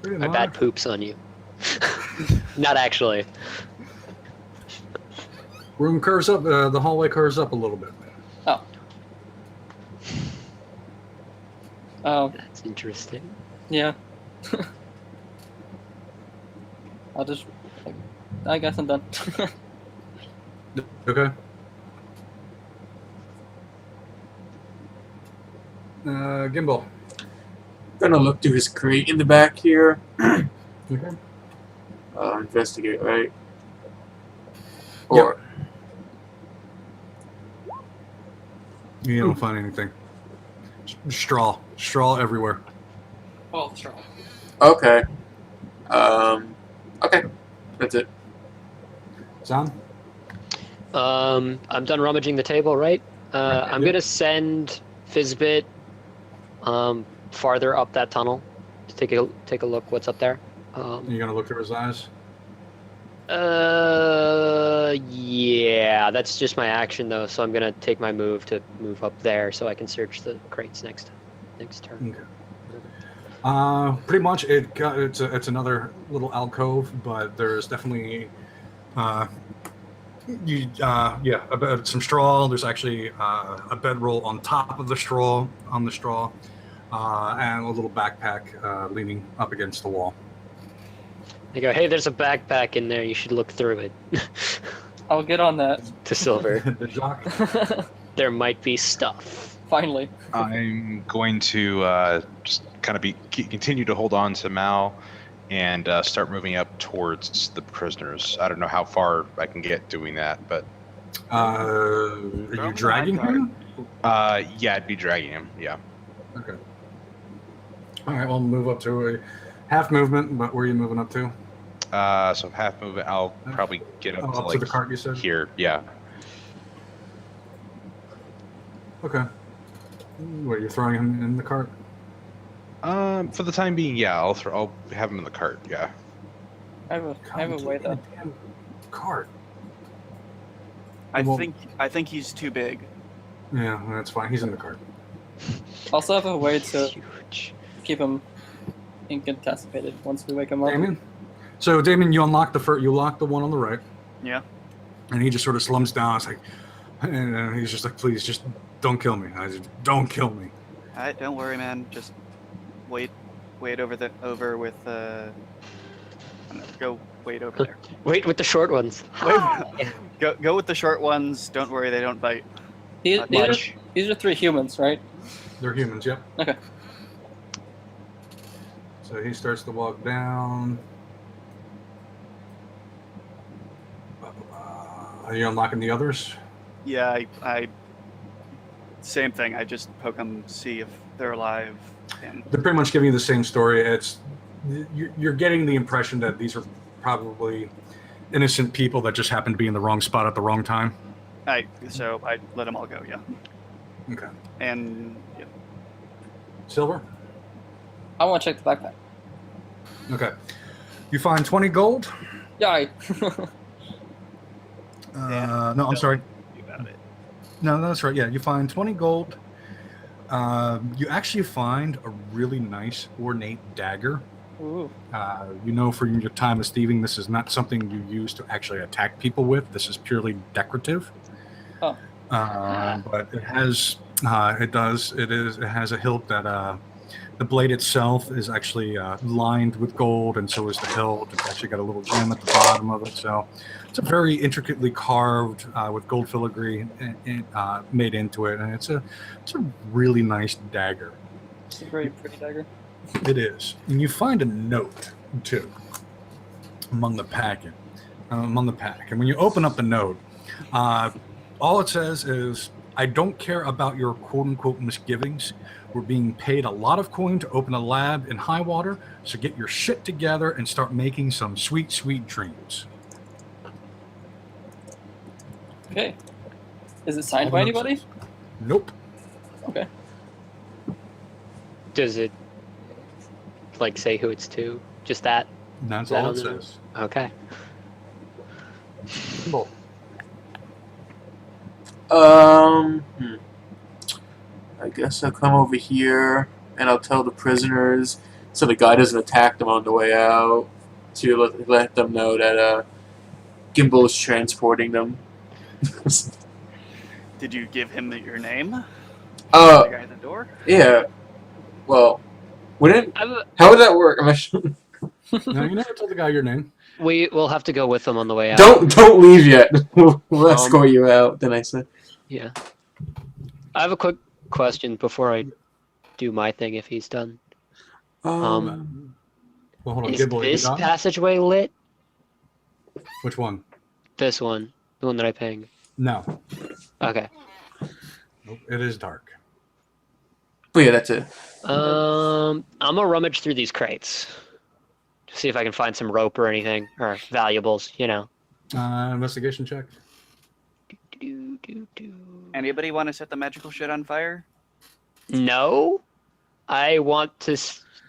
my bad poops on you. Not actually. Room curves up. The hallway curves up a little bit. Oh, That's interesting. yeah. I'll just. I guess I'm done. Okay. Gimbal. Gonna look through his crate in the back here. Okay. Investigate, right? Or You don't find anything. Straw everywhere. Oh, sure. okay. Okay. That's it. Sam? I'm done rummaging the table, right? I'm Yep. gonna send Fizbit farther up that tunnel to take a look what's up there. You gonna look through his eyes? Yeah, that's just my action though, so I'm gonna take my move to move up there so I can search the crates next turn. Okay. Pretty much it's another little alcove, but there's definitely some straw. There's actually a bedroll on top of the straw and a little backpack leaning up against the wall. They go, hey, there's a backpack in there. You should look through it. I'll get on that. To Silver, The jock. there might be stuff. Finally. I'm going to just kind of continue to hold on to Mal and start moving up towards the prisoners. I don't know how far I can get doing that, but Are you dragging him? yeah, I'd be dragging him. Yeah. Okay. All right. We'll move up to a half movement. But where are you moving up to? So half movement, I'll probably get up to Up like to the cart, you said. here. Yeah. Okay. What, you're throwing him in the cart? For the time being, yeah, I'll have him in the cart. Yeah. I have a way though. Damn cart. Well- I think he's too big. Yeah, that's fine. He's in the cart. Also have a way It's to huge. keep him incapacitated once we wake him up. Damien? So, Damien, you unlock you lock the one on the right, Yeah. and he just sort of slumps down. It's like, and he's just like, please, just don't kill me. Don't kill me. All right, don't worry, man. Just wait over with go wait over there. Wait with the short ones. Go with the short ones. Don't worry, they don't bite. These, Not these, are, much. these are 3 humans, right? They're humans, yep. Okay. So he starts to walk down. Are you unlocking the others? Yeah, I same thing. I just poke them, see if they're alive, and They're pretty much giving you the same story. You're getting the impression that these are probably innocent people that just happen to be in the wrong spot at the wrong time. so I let them all go. Yeah, Okay. and yeah. Silver? I want to check the backpack. Okay. You find 20 gold? Yeah. No, I'm sorry. About it. No, that's right. Yeah, you find 20 gold. You actually find a really nice ornate dagger. Ooh. You know from your time as thieving, this is not something you use to actually attack people with. This is purely decorative. Oh. But it has, it has a hilt that, the blade itself is actually lined with gold, and so is the hilt. It's actually got a little gem at the bottom of it. So it's a very intricately carved with gold filigree made into it, and it's a really nice dagger. It's a very pretty dagger. It is, and you find a note too among the pack. And when you open up the note, all it says is, "I don't care about your quote-unquote misgivings. We're being paid a lot of coin to open a lab in Highwater, so get your shit together and start making some sweet, sweet dreams." Okay. Is it signed All by the note anybody? says. Nope. Okay. Does it like say who it's to? Just that? That's That all on it the note? says. Okay. Cool. I guess I'll come over here and I'll tell the prisoners so the guy doesn't attack them on the way out, to let them know that Gimbal is transporting them. Did you give him your name? The Uh, guy at the door? yeah. Well, wouldn't I'm, how would that work? I'm not sure. No, you never told the guy your name. we will have to go with them on the way out. Don't leave yet. We'll escort you out. Then I said. Yeah. I have a quick question before I do my thing if he's done. Well, hold on. Is Gimbal, you this done? passageway lit? Which one? This one. The one that I pinged. No. Okay. Nope. It is dark. Oh yeah, that's it. I'm gonna rummage through these crates. To see if I can find some rope or anything. Or valuables, you know. Investigation check. Anybody want to set the magical shit on fire? No. I want to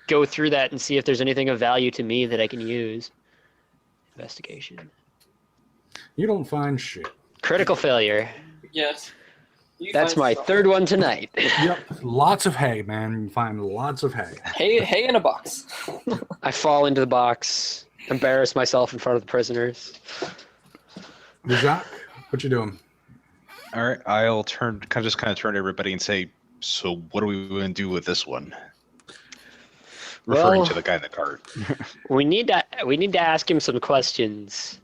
go through that and see if there's anything of value to me that I can use. Investigation. You don't find shit. Critical failure. Yes. That's my third one tonight. Yep. Lots of hay, man. You find lots of hay. Hay in a box. I fall into the box, embarrass myself in front of the prisoners. Jacques, what you doing? All right, I'll turn kind of turn to everybody and say, "So what are we going to do with this one?" Referring Well- to the guy in the cart. We need to ask him some questions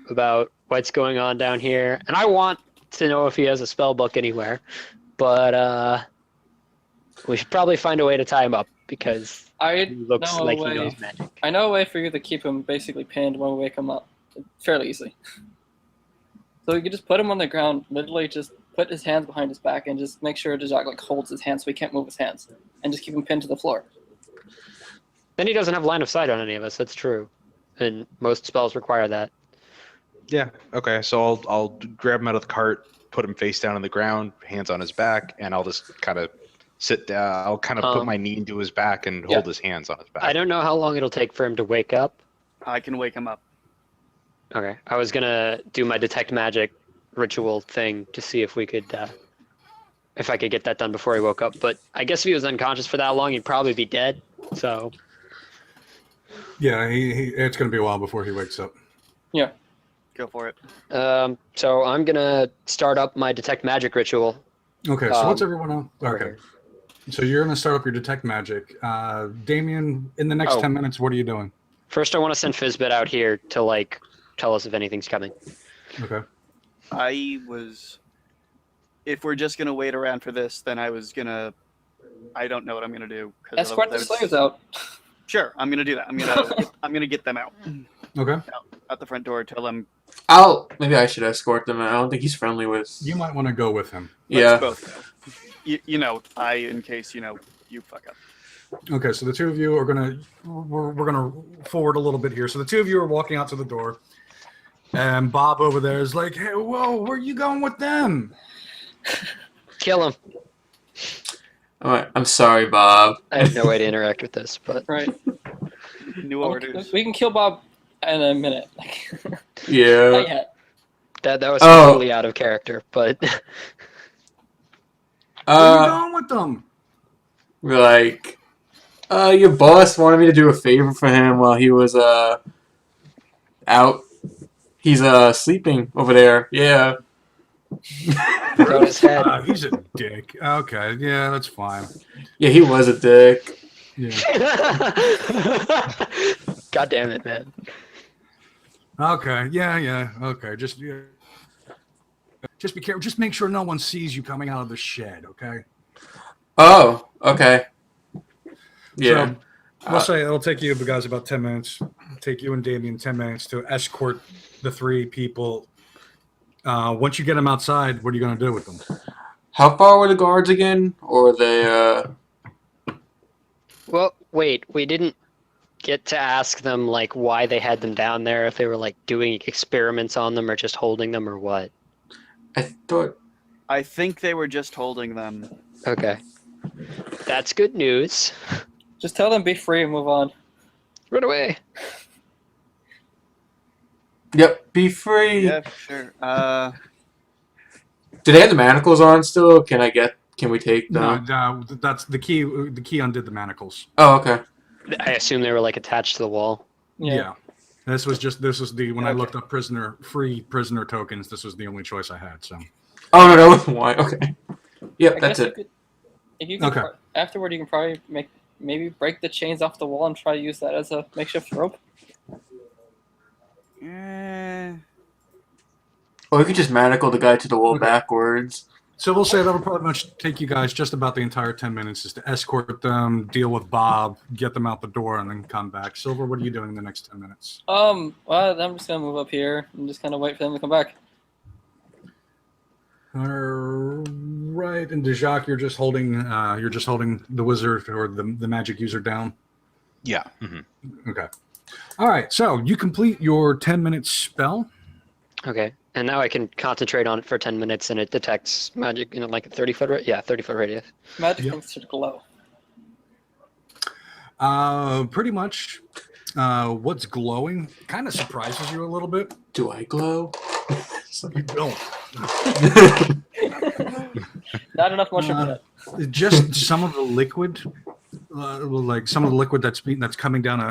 about what's going on down here, and I want to know if he has a spell book anywhere. But we should probably find a way to tie him up because I he looks know like a he way. knows magic. I know a way for you to keep him basically pinned when we wake him up, fairly easily. So you can just put him on the ground, literally just put his hands behind his back, and just make sure Dejak like holds his hands so he can't move his hands, and just keep him pinned to the floor. Then he doesn't have line of sight on any of us. That's true, and most spells require that. Yeah. Okay. So I'll grab him out of the cart, put him face down on the ground, hands on his back, and I'll just kind of sit down. I'll kind of put my knee into his back and hold his hands on his back. I don't know how long it'll take for him to wake up. I can wake him up. Okay. I was gonna do my detect magic ritual thing to see if we could, if I could get that done before he woke up. But I guess if he was unconscious for that long, he'd probably be dead. So Yeah, it's going to be a while before he wakes up. Go for it. so I'm gonna start up my detect magic ritual. Okay, so what's Um, everyone on? over Okay, here. so you're going to start up your detect magic. Damien, in the next Oh. 10 minutes, what are you doing? First, I want to send Fizbit out here to like tell us if anything's coming. Okay. If we're just gonna wait around for this, then I don't know what I'm gonna do. 'Cause Escort the otherwise slaves out. Sure, I'm gonna do that. I'm gonna get them out Okay. out the front door. Tell them Maybe I should escort them. I don't think he's friendly with. You might want to go with him. let's Yeah. both go. In case you fuck up. Okay, so the two of you are gonna we're gonna forward a little bit here. So the two of you are walking out to the door, and Bob over there is like, "Hey, whoa, where are you going with them?" Kill him. All right. I'm sorry, Bob. I have no way to interact with this, but Right. New orders. We can kill Bob in a minute. Not Yeah. yet. that was Oh. totally out of character. But Where are you Uh, going with them? we're like, your boss wanted me to do a favor for him while he was out. He's sleeping over there. Yeah. throw his head. He's a dick. Okay, yeah, that's fine. Yeah, he was a dick. Yeah. God damn it, man. Okay, yeah. Okay, just be careful. Just make sure no one sees you coming out of the shed. Okay. Oh, okay. Yeah. So, we'll say it'll take you guys about 10 minutes. Take you and Damien 10 minutes to escort the three people. Once you get them outside, what are you going to do with them? How far were the guards again? Or were they? Well, wait, we didn't get to ask them like why they had them down there, if they were like doing experiments on them or just holding them or what. I thought. I think they were just holding them. Okay. That's good news. Just tell them be free and move on. Run away. Yep. Be free. Yeah, sure. Do they have the manacles on still? Can we take them? No, that's the key. The key undid the manacles. Oh, okay. I assume they were like attached to the wall. Yeah. This was when I Okay. looked up free prisoner tokens. This was the only choice I had. So Oh no, that wasn't why. Okay. Yep, I that's guess it. If you could Okay. afterward, you can probably maybe break the chains off the wall and try to use that as a makeshift rope. Eh, Or we could just manacle the guy to the wall Okay. backwards. So we'll say that'll probably much take you guys just about the entire 10 minutes is to escort them, deal with Bob, get them out the door, and then come back. Silver, what are you doing in the next 10 minutes? Well, I'm just gonna move up here and just kind of wait for them to come back. All right, and Dejacque, you're just holding the wizard or the magic user down. Yeah. hmm Okay. All right, so you complete your 10-minute spell. Okay. And now I can concentrate on it for 10 minutes and it detects magic in like a 30-foot 30-foot radius. Magic Yep. things should glow. Pretty much. What's glowing kind of surprises you a little bit. Do I glow? You don't. Not enough mushroom yet. Just some of the liquid, like some of the liquid that's coming down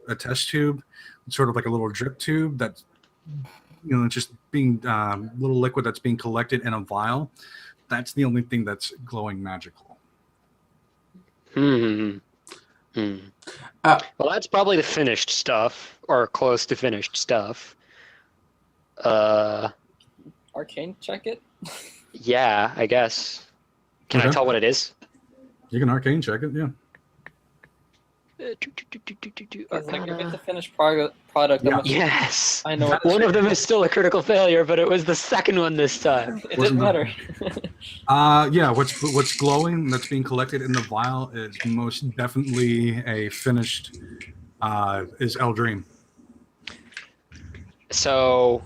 a test tube, sort of like a little drip tube that's just being little liquid that's being collected in a vial. That's the only thing that's glowing magical. Hmm. Well, that's probably the finished stuff or close to finished stuff. Arcane check it. Yeah, I guess. Can I Okay. tell what it is? You can arcane check it, yeah. It's like if it's a finished product, Yeah. I'm Yes. I know what One of them is still a critical failure, but it was the second one this time. it didn't matter. Yeah, what's glowing that's being collected in the vial is most definitely a finished is Eldream. So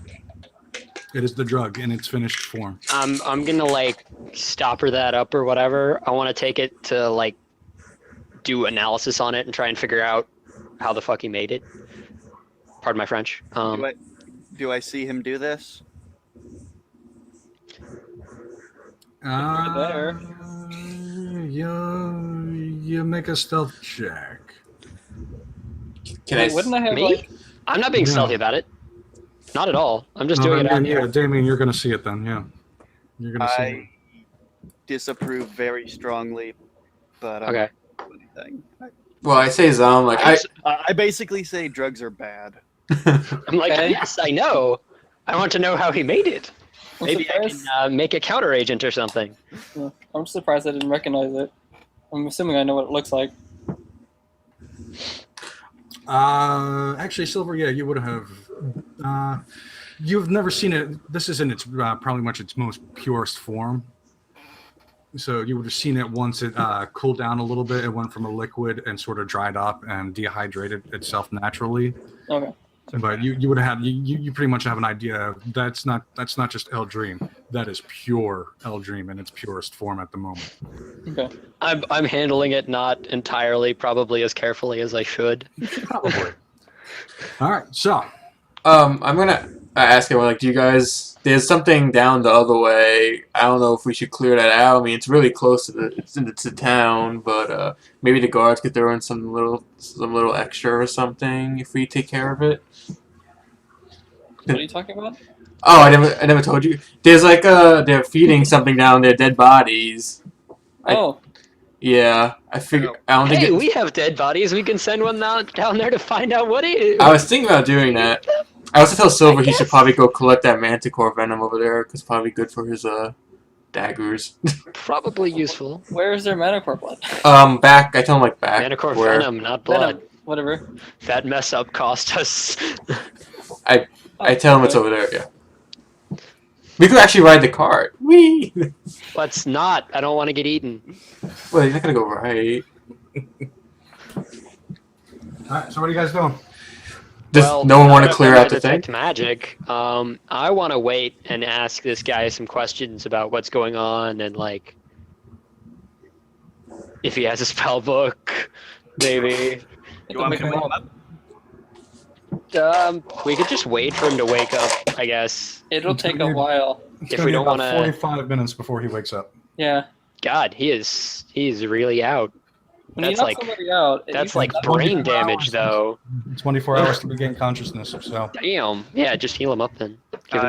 It is the drug in its finished form. I'm gonna like stopper that up or whatever. I want to take it to like do analysis on it and try and figure out how the fuck he made it. Pardon my French. do I see him do this? there. You make a stealth check. Can I? Wouldn't I have Me? like? I'm not being Yeah. stealthy about it. Not at all. I'm just doing it out here. Yeah, Damien, you're gonna see it then. Yeah, you're gonna see it. I disapprove very strongly, but I'm Okay. not doing anything. Well, I say Zom. Like I basically say drugs are bad. I'm like, Okay. yes, I know. I want to know how he made it. I'm Maybe I surprised, can make a counter agent or something. I'm surprised I didn't recognize it. I'm assuming I know what it looks like. Actually, Silver, yeah, you would have. You've never seen it. This is in its probably much its most purest form. So you would have seen it once it cooled down a little bit. It went from a liquid and sort of dried up and dehydrated itself naturally. Okay. But you would have you pretty much have an idea. That's not just El Dream. That is pure El Dream in its purest form at the moment. Okay. I'm handling it not entirely, probably as carefully as I should. Probably. All right. So I'm gonna ask him like, do you guys? There's something down the other way. I don't know if we should clear that out. I mean, it's really close to the town, but maybe the guards could throw in some little extra or something if we take care of it. What are you talking about? Oh, I never told you. There's like they're feeding something down there, dead bodies. Oh, Yeah, I figure. I don't Hey, think. we have dead bodies. We can send one down there to find out what it is. I was thinking about doing that. I also tell Silver he should probably go collect that Manticore venom over there, because it's probably good for his daggers. Probably useful. where is their Manticore blood? Back. I tell him like back. Manticore where venom, not blood. Venom. Whatever. That mess up cost us. I tell him it's over there. Yeah. We could actually ride the cart. Whee! Let's not. I don't want to get eaten. Well, he's not gonna go right. all right. So what are you guys doing? Does Well, no one want I'm to clear gonna out the thing? detect magic. I want to wait and ask this guy some questions about what's going on and like if he has a spell book, maybe. You want me to Make wake them him up. up? We could just wait for him to wake up, I guess. It'll take a while. It's If gonna we be don't about wanna- 45 minutes before he wakes up. Yeah. God, he's really out. When you That's knock like- somebody out, That's you like can- brain 24 damage, hours. though. 24 hours to regain consciousness. So Damn. Yeah, just heal him up then. Give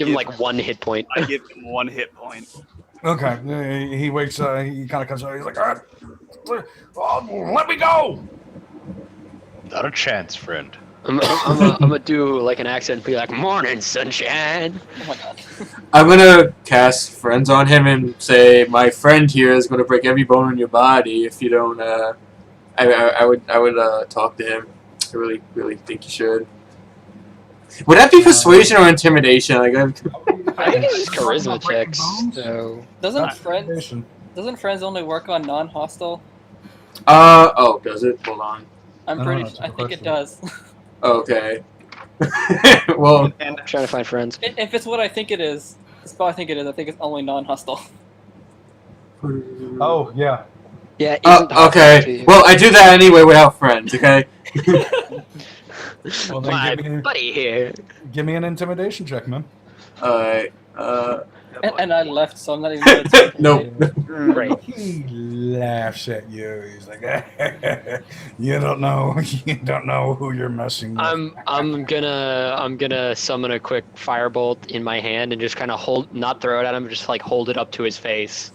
him like 1 hit point. I give him 1 hit point. okay, he wakes. He kind of comes out. He's like, "Let me go." Not a chance, friend. I'm gonna do like an accent and be like, "Morning, sunshine." Oh my god. I'm gonna cast friends on him and say my friend here is gonna break every bone in your body if you don't. I would talk to him. I really think you should. Would that be persuasion or intimidation? Like, I think it's just charisma checks. So Doesn't friends only work on non-hostile? oh, does it? Hold on. I'm I don't pretty. know, it's a I good think it question. does. Okay. Well, And I'm trying to find friends. If it's what I think it is, the spell I think it is, I think it's only non-hostile. Oh yeah. Yeah. Isn't hostile to okay. you. Well, I do that anyway without friends. Okay. Well, then My give me, buddy here. give me an intimidation check, man. Alright. And I left, so I'm not even. Gonna Nope. Great. He laughs at you. He's like, "You don't know. You don't know who you're messing with." I'm gonna summon a quick firebolt in my hand and just kind of not throw it at him, just like hold it up to his face,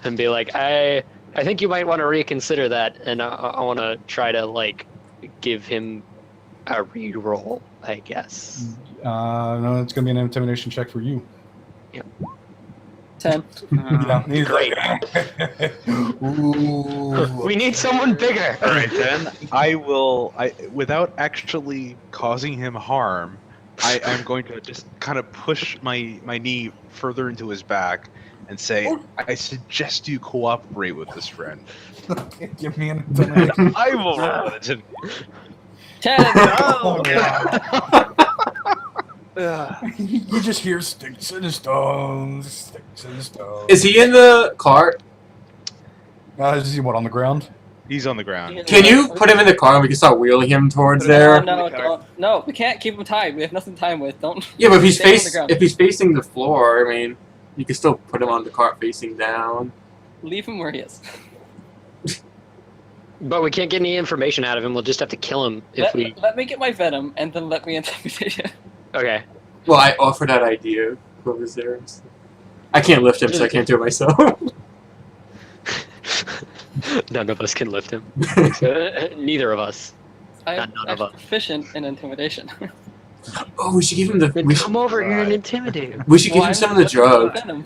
and be like, I think you might want to reconsider that, and I want to try to like give him a reroll, I guess. No, it's gonna be an intimidation check for you. 10. Yeah, he's Great. like, "Ooh." We need someone bigger. All right, then I will. Without actually causing him harm, I'm going to just kind of push my knee further into his back and say, "I suggest you cooperate with this friend." Give me an intimidation. I will roll it. 10. Oh, God. You just hear sticks and stones, sticks and stones. Is he in the cart? Is he what, on the ground? He's on the ground. Can you put him in the car and we can start wheeling him towards Put him there? No, no, we can't keep him tied. We have nothing to tie him with. Don't. Yeah, but if he's Stay on the ground. facing the floor, I mean, You can still put him on the cart facing down. Leave him where he is. But we can't get any information out of him. We'll just have to kill him if we. Let me get my venom, and then let me intimidate him. Okay. Well, I offered that idea. Whoever's there. I can't lift him, so I can't do it myself. None of us can lift him. Neither of us. I'm None of us. proficient in intimidation. Oh, we should give him the. Then We come should, over here and intimidate him. we should give Why him some of would the I put drugs. Venom.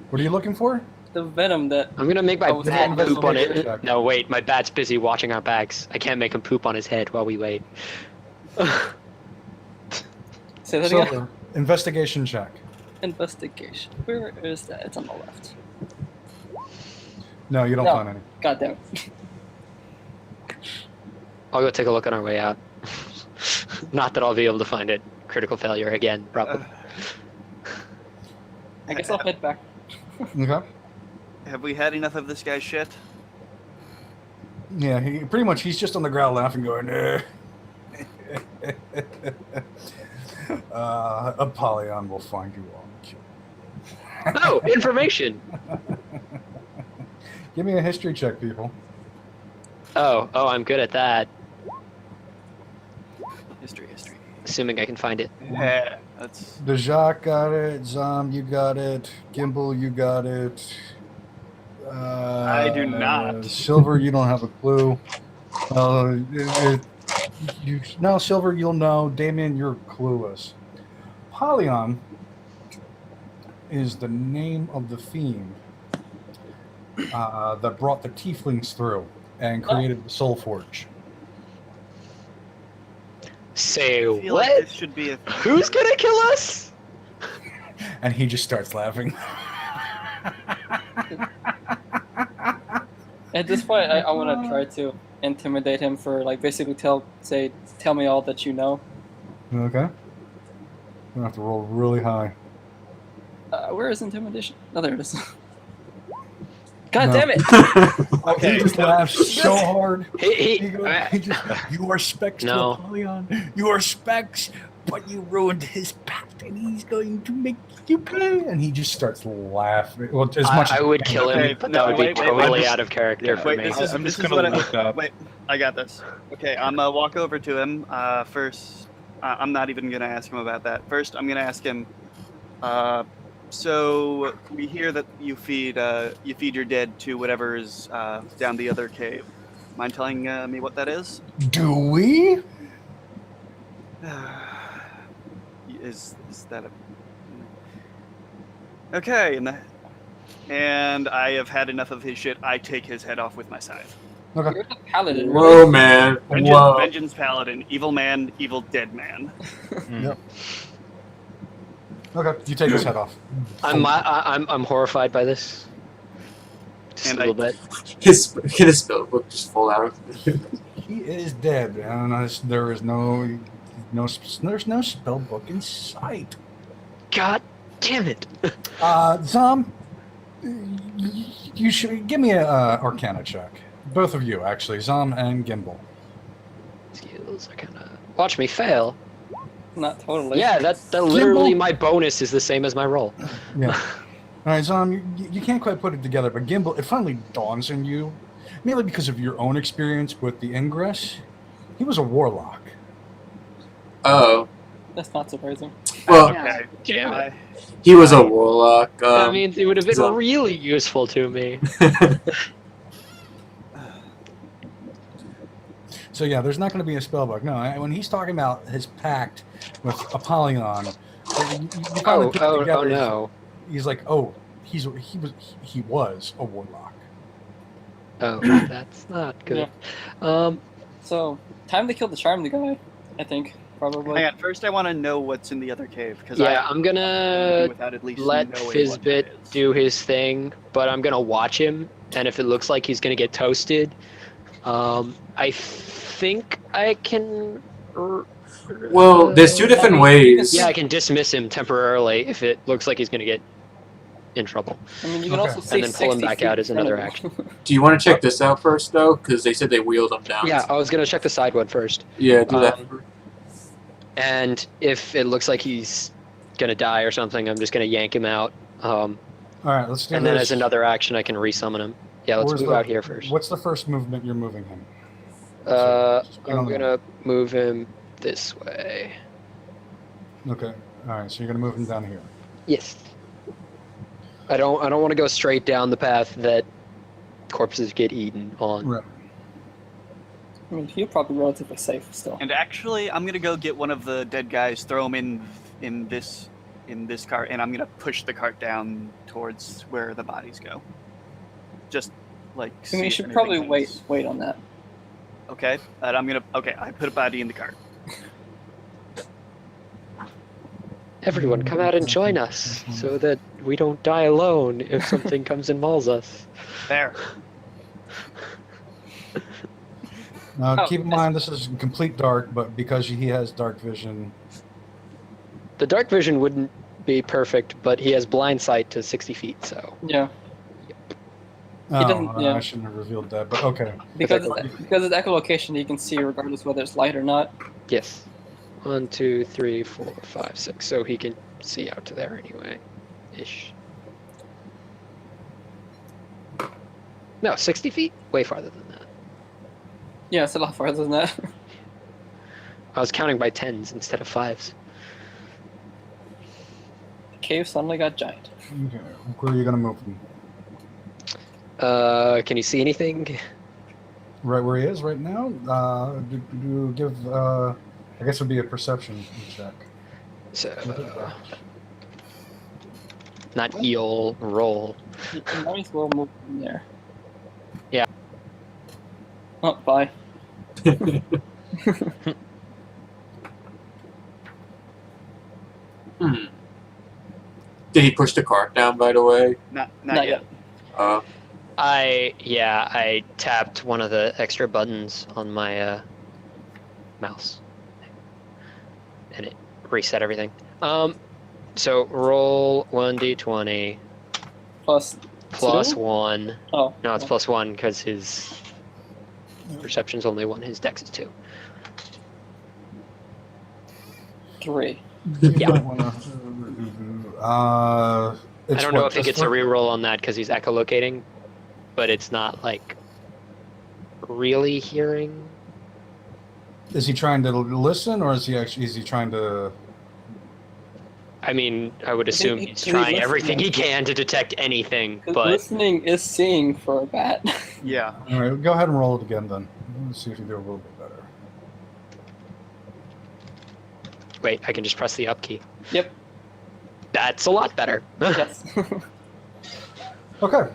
What are you looking for? The venom that. I'm gonna make my Oh, bat that's poop on investigation it. check. No, wait, my bat's busy watching our bags. I can't make him poop on his head while we wait. Say that again. Silver, investigation check. Investigation. Where is that? It's on the left. No, you don't No. find any. God damn it. I'll go take a look on our way out. Not that I'll be able to find it. Critical failure again, probably. I guess I'll head back. Okay. Have we had enough of this guy's shit? Yeah, he pretty much he's just on the ground laughing, going, Apollyon will find you all and kill Oh, information! you. Give me a history check, people. Oh, I'm good at that. History. Assuming I can find it. Yeah, that's. Dejak got it. Zom, you got it. Gimbal, you got it. I do not. Silver, you don't have a clue. No, Silver, you'll know. Damien, you're clueless. Polyon is the name of the fiend that brought the tieflings through and created the Soul Forge. Say I feel what? like this should be a. Who's gonna kill us? And he just starts laughing. At this point, I want to try to intimidate him for, like, basically tell me all that you know. Okay. I'm gonna have to roll really high. Where is intimidation? Oh, there it is. God No. damn it! He just laughs so hard. He He just, you are specs No. to Apollyon. You are specs, but you ruined his pact, and he's going to make you pay. And he just starts laughing. Well, as much I as would kill him, Okay, but no, that would be wait, totally wait. out of character for Wait, me. this is, I'm this just is gonna what look up. Wait, I got this. Okay, I'm gonna walk over to him. First, I'm not even gonna ask him about that. First, I'm gonna ask him. So we hear that you feed your dead to whatever is down the other cave. Mind telling me what that is? do we? Is that a? Okay, and I have had enough of his shit. I take his head off with my scythe. Okay. You're the paladin, Whoa, right? man. Vengeance, Whoa. vengeance paladin, evil man, evil dead man. Yep. Okay. You take his head off. I'm horrified by this. Just And a little bit. His spell book just fall out. He is dead, and there is there's no spell book in sight. God damn it! Zom, you should give me a Arcana check. Both of you, actually, Zom and Gimbal. Skills are kind of. Watch me fail. Not totally. Yeah, that literally my bonus is the same as my roll. Yeah. All right, Zom, you can't quite put it together, but Gimbal, it finally dawns on you, mainly because of your own experience with the Ingress. He was a warlock. Oh. That's not surprising. Well, Okay. Damn it. he was a warlock. That means it would have been so- really useful to me. So yeah, there's not going to be a spell book. No, when he's talking about his pact with Apollyon, you finally put it together. No. He's like, oh, he was a warlock. Oh, that's not good. So, time to kill the charm the guy, I think, probably. Hang on. First, I want to know what's in the other cave because Yeah, I'm gonna without at least let knowing what Fizbit that is. do his thing, but I'm gonna watch him, and if it looks like he's gonna get toasted, I think I can. Well, there's two different ways. Yeah, I can dismiss him temporarily if it looks like he's gonna get in trouble. I mean, you can Okay. also stay And then pull him 60 back feet out in is front of another him. action. Do you want to check this out first, though? Because they said they wheeled them down. Yeah, I was gonna check the side one first, Yeah, do that. and if it looks like he's gonna die or something, I'm just gonna yank him out Um, All right, let's do and this. then as another action, I can resummon him. Yeah, let's Where's move the- out here first. What's the first movement you're moving him? I'm gonna move him this way. Okay. All right. So you're gonna move him down here. Yes. I don't want to go straight down the path that corpses get eaten on. Right. I mean, you're probably relatively safe still. And actually, I'm gonna go get one of the dead guys, throw him in this cart, and I'm gonna push the cart down towards where the bodies go. Just like. I see mean, you if should anything probably happens. wait on that. Okay, and I'm gonna. Okay, I put a body in the cart. Everyone, come out and join us so that we don't die alone if something comes and mauls us. There. Now, Oh, keep in yes. mind this is complete dark, but because he has dark vision, The dark vision wouldn't be perfect, but he has blind sight to 60 feet, so. Yeah, doesn't- yeah. I shouldn't have revealed that. But okay. because Okay. because it's echolocation, you can see regardless whether it's light or not. Yes. 1, 2, 3, 4, 5, 6. So he can see out to there anyway. Ish. No, 60 feet? Way farther than that. Yeah, it's a lot farther than that. I was counting by 10s instead of 5s. The cave suddenly got giant. Okay. Where are you gonna move him? Can you see anything? Right where he is right now. Do give. I guess it would be a perception check. So. Not eel, roll. You might as well move in there. Yeah. Oh, bye. Hmm. Did he push the cart down, by the way? Not Not yet. yet. I tapped one of the extra buttons on my mouse, and it reset everything. So roll 1d20 Plus, plus Two? 1. oh, No, it's plus 1 because his perception's only 1. His dex is 2. 3. Yeah. I I don't know if he gets a reroll on that because he's echolocating, but it's not like really hearing. Is he trying to listen, or is he trying to? I mean, I would assume he's he's trying listening. everything he can to detect anything, 'Cause but listening is seeing for a bat. Yeah. All right, go ahead and roll it again then. Let's see if you do a little bit better. wait, I can just press the up key. Yep. That's a lot better. Yes. Okay.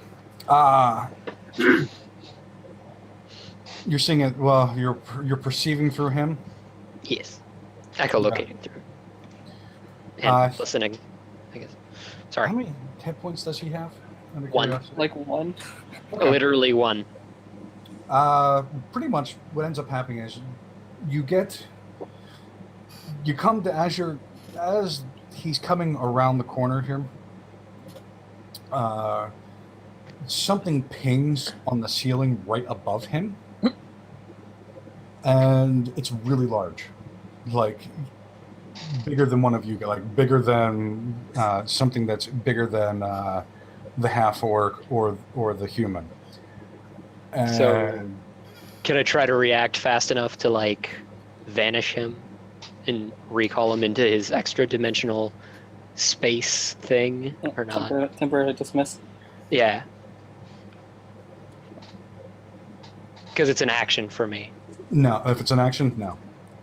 You're seeing it. Well, you're perceiving through him. Yes. Echolocating through. And Uh, listening, I guess. How Sorry. many hit points does he have? Out of One. curiosity? Like 1. Literally 1. Pretty much what ends up happening is you come to as he's coming around the corner here, something pings on the ceiling right above him, and it's really large, like bigger than one of you, like bigger than something that's bigger than the half orc or the human. And So- Can I try to react fast enough to like vanish him and recall him into his extra dimensional space thing or not? Temporarily dismiss. Yeah. Because it's an action for me. No, if it's an action, no.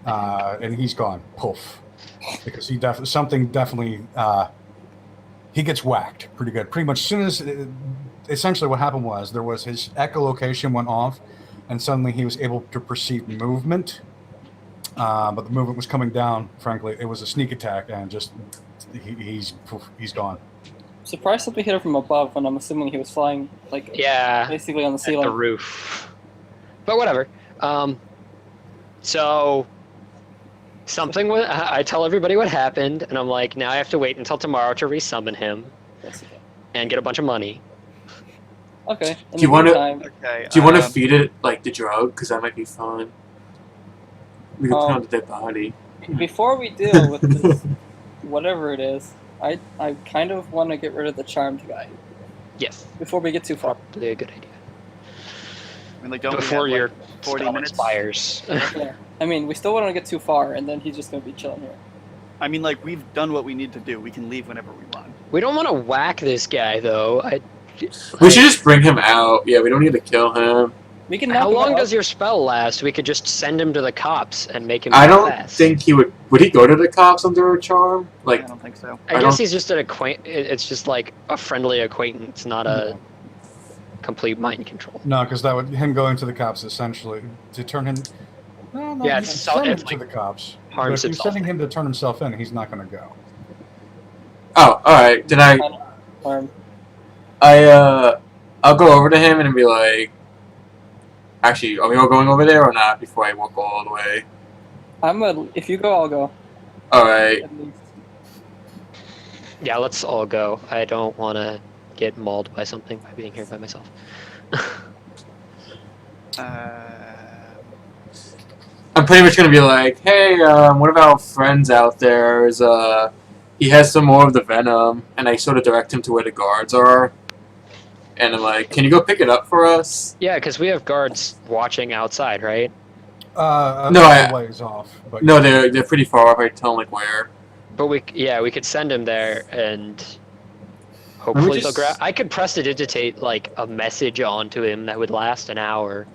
And he's gone. Poof. Because he definitely he gets whacked pretty good. Pretty much as soon as essentially what happened was there was his echolocation went off, and suddenly he was able to perceive movement. But the movement was coming down. Frankly, it was a sneak attack, and just he's gone. Surprised something hit him from above when I'm assuming he was flying, like, Yeah. basically on the At ceiling. the roof. But whatever. So something I tell everybody what happened, and I'm like, now I have to wait until tomorrow to resummon him Yes, okay. and get a bunch of money. Okay. In Do you the wanna- meantime, Okay. Do you want to feed it like the drug? Because that might be fun. We could put Um, on the dead body. before we deal with this, whatever it is, I kind of want to get rid of the charmed guy Yes, before we get too far. probably a good idea. I mean, like, don't Before we have, your like, 40 spell minutes? expires. Yeah. I mean, we still want to get too far, and then he's just gonna be chilling here. I mean, like, we've done what we need to do. We can leave whenever we want. We don't want to whack this guy though. We should just bring him out. Yeah, we don't need to kill him. We can. How knock him long out. does your spell last? We could just send him to the cops and make him. I don't confess. think he would. Would he go to the cops under a charm? Like, I don't think so. I I guess don't- he's just an It's just like a friendly acquaintance, not a complete mind control. No, because that would him going to the cops essentially to turn him. No, Yeah, you it's can so- send him it's to like the cops. But harms if you're himself. sending him to turn himself in, he's not going to go. oh, all right. Then Arm. I'll go over to him and be like, actually, are we all going over there or not? Before I walk all the way. If you go, I'll go. All right. At least. Yeah, let's all go. I don't want to get mauled by something by being here by myself. I'm pretty much gonna be like, hey, one of our friends out there is he has some more of the venom, and I sort of direct him to where the guards are. And I'm like, can you go pick it up for us? Yeah, because we have guards watching outside, right? A No, little ways off. But No, they're pretty far off. I tell them like where. But we could send him there and hopefully they'll just- grab. I could prestidigitate like a message onto him that would last an hour,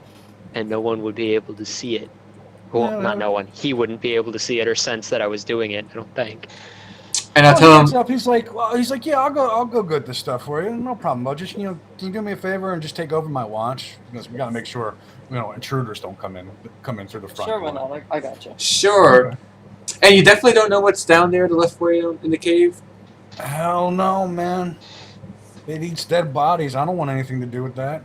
and no one would be able to see it. Well, No, not no. no one. He wouldn't be able to see it or sense that I was doing it. I don't think. And I Well, he tell gets him, up, he's like, yeah, I'll go get this stuff for you. No problem. I'll just, can you do me a favor and just take over my watch? Because we got to make sure, intruders don't come in through the front Sure, door. why not? I gotcha. sure. Okay. And you definitely don't know what's down there, the left way in the cave. Hell no, man. It eats dead bodies. I don't want anything to do with that.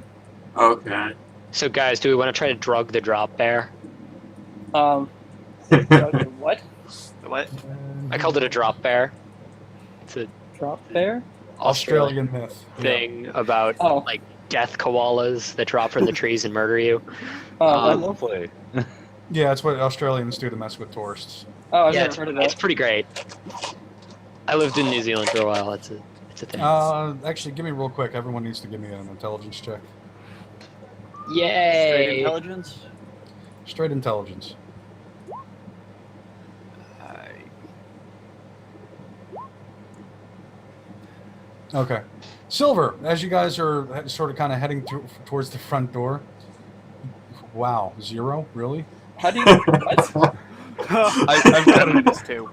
Okay. So, guys, do we want to try to drug the drop bear? What? What? I called it a drop bear. It's a Drop bear? Australian myth. Yeah. thing about Oh. like death koalas that drop from the trees and murder you. Oh, Um, Lovely. Yeah, that's what Australians do to mess with tourists. I've Yeah, never it's, heard of it's that. pretty great. I lived in New Zealand for a while. It's a thing. Actually, give me real quick. Everyone needs to give me an intelligence check. Straight Yay! intelligence? Straight intelligence. Okay. Silver, as you guys are sort of kind of heading towards the front door. Wow, 0? Really? How do you? What? I've got a, this too.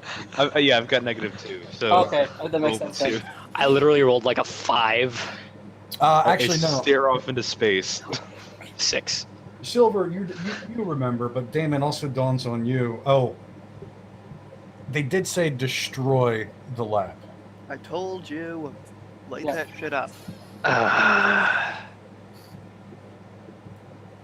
yeah, I've got -2. So Okay, that makes roll sense. two. then. I literally rolled like a 5, Actually, I no. stare off into space. 6. Silver, you remember, but Damon also dawns on you. Oh, they did say destroy the lab. I told you. Light Yeah. that shit up.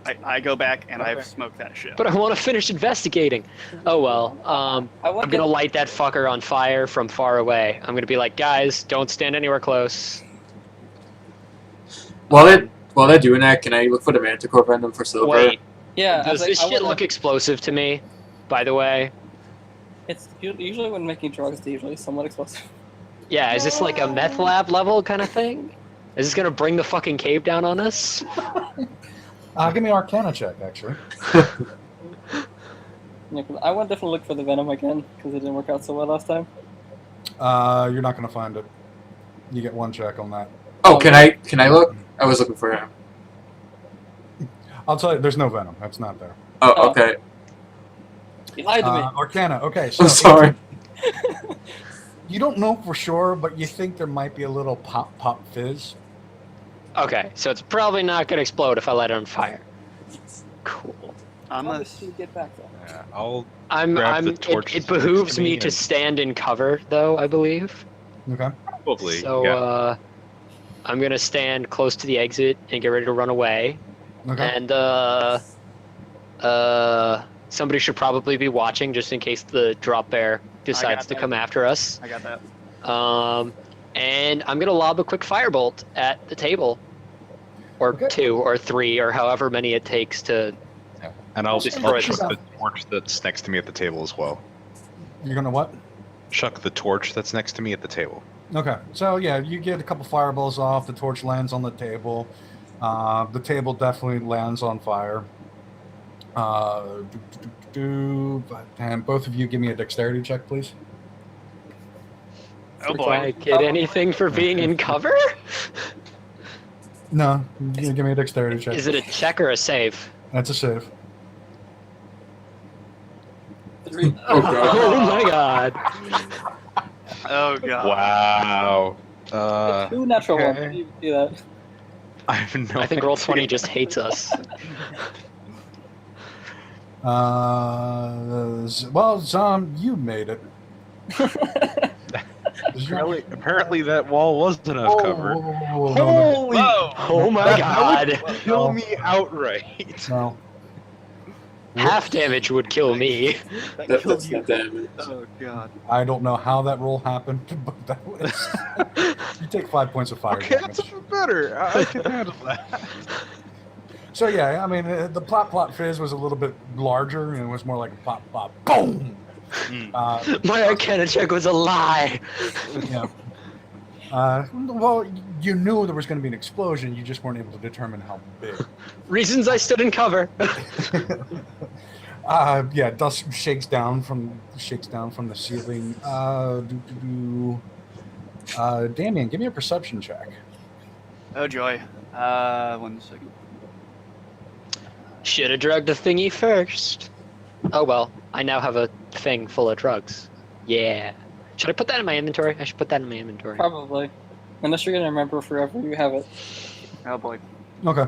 But I go back and Okay. I've smoked that shit. I want to finish investigating. Oh well. I want I'm gonna light that fucker on fire from far away. I'm gonna be like, guys, don't stand anywhere close. While they're doing that, can I look for the Manticore venom for Silver? Wait, Yeah, I does was like, this I shit wanna- look explosive to me? By the way, It's usually when making drugs, they're usually somewhat explosive. yeah, is this like a meth lab level kind of thing? Is this gonna bring the fucking cave down on us? Give me an Arcana check, actually. Yeah, 'cause I want to definitely look for the venom again because it didn't work out so well last time. You're not going to find it. You get 1 check on that. Oh, can I look? I was looking for him. I'll tell you, there's no venom. That's not there. Oh, Oh. okay. You lied to me. Arcana. Okay, so I'm sorry. you don't know for sure, but you think there might be a little pop fizz. Okay, so it's probably not gonna explode if I light it on fire. Cool. How I'm a, did you get back though? Yeah, I'll I'm. Grab the It torches behooves next to me me to and- stand in cover, though. I believe. Okay. probably. So yeah. I'm gonna stand close to the exit and get ready to run away. Okay. And somebody should probably be watching just in case the drop bear decides to that. come after us. I got that. And I'm gonna lob a quick firebolt at the table, or Okay. 2 or 3 or however many it takes to. And I'll Just I'll throw it. chuck the torch that's next to me at the table as well. You're going to what? chuck the torch that's next to me at the table. Okay, so yeah, you get a couple fireballs off. The torch lands on the table. The table definitely lands on fire. And both of you give me a dexterity check, please. Oh Do I boy. get anything for being in cover? No, you give me a dexterity check. Is it a check or a save? That's a save. 3. Oh god. Oh my god. Oh god. Wow. 2 natural ones. okay. How do you do that? I have no I think Roll20 just hates us. Well, Zom, you made it. Apparently that wall was enough cover. No, Holy! Whoa! Oh my That would god. kill me outright. no. Half damage would kill me. That That's killed you. not damage. Oh god. I don't know how that roll happened, but that was. You take 5 points of fire Okay, damage. that's even better. I can handle that. So yeah, I mean, the plot plot fizz was a little bit larger, and it was more like a pop pop boom. Mm. My Arcana check was a lie. Yeah. Well, you knew there was going to be an explosion. You just weren't able to determine how big. Reasons I stood in cover. Yeah, dust shakes down from the ceiling. Damien, give me a perception check. Oh joy. 1 second. Should have drugged the thingy first. Oh well, I now have a thing full of drugs. Yeah. Should I put that in my inventory? I should put that in my inventory. Probably. Unless you're gonna remember forever, you have it. Oh boy. Okay,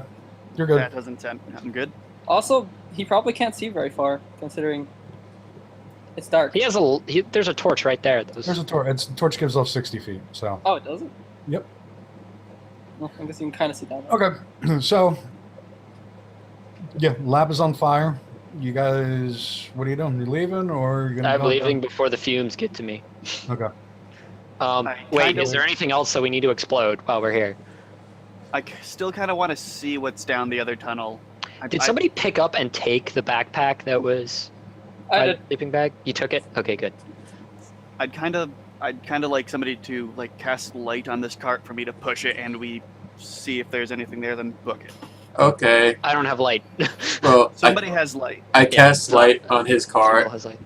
you're good. That doesn't sound. I'm good. Also, he probably can't see very far, considering it's dark. He has there's a torch right there. There's a torch. The torch gives off 60 feet. So. Oh, it doesn't? Yep. Well, I guess you can kind of see down there. Okay, so. Yeah, lab is on fire. You guys, what are you doing? You leaving or you gonna? I'm go leaving before the fumes get to me. Okay. Wait, kinda- is there anything else that we need to explode while we're here? I still kind of want to see what's down the other tunnel. Did somebody pick up and take the backpack that was I by did. the sleeping bag? You took it? Okay, good. I'd kind of like somebody to like cast light on this cart for me to push it, and we see if there's anything there, then book it. Okay. I don't have light. Well, Somebody has light. I Yeah, cast so- light on his cart. Has light.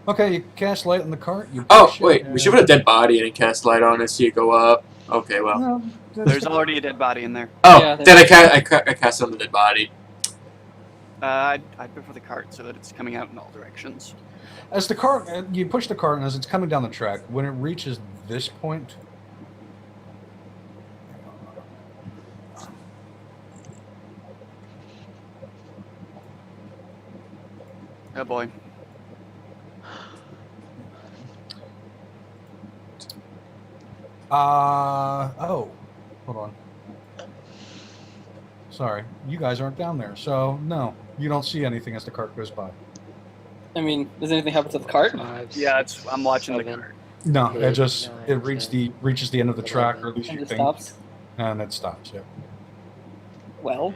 Okay, you cast light in the cart. You Oh, push it, wait. We should put a dead body in and cast light on it so you go up. Okay, well. No, There's already a dead body in there. Oh, Yeah, then I cast on the dead body. I'd prefer the cart so that it's coming out in all directions. As the cart, you push the cart, and as it's coming down the track, when it reaches this point, Oh boy. oh, hold on. Sorry, you guys aren't down there, so no, you don't see anything as the cart goes by. I mean, does anything happen to the cart? 5, Yeah, 6, I'm watching the 7. cart. No, Eight, it just nine, it reaches the end of the track, or at least And you it think, stops? and it stops. Yeah. Well,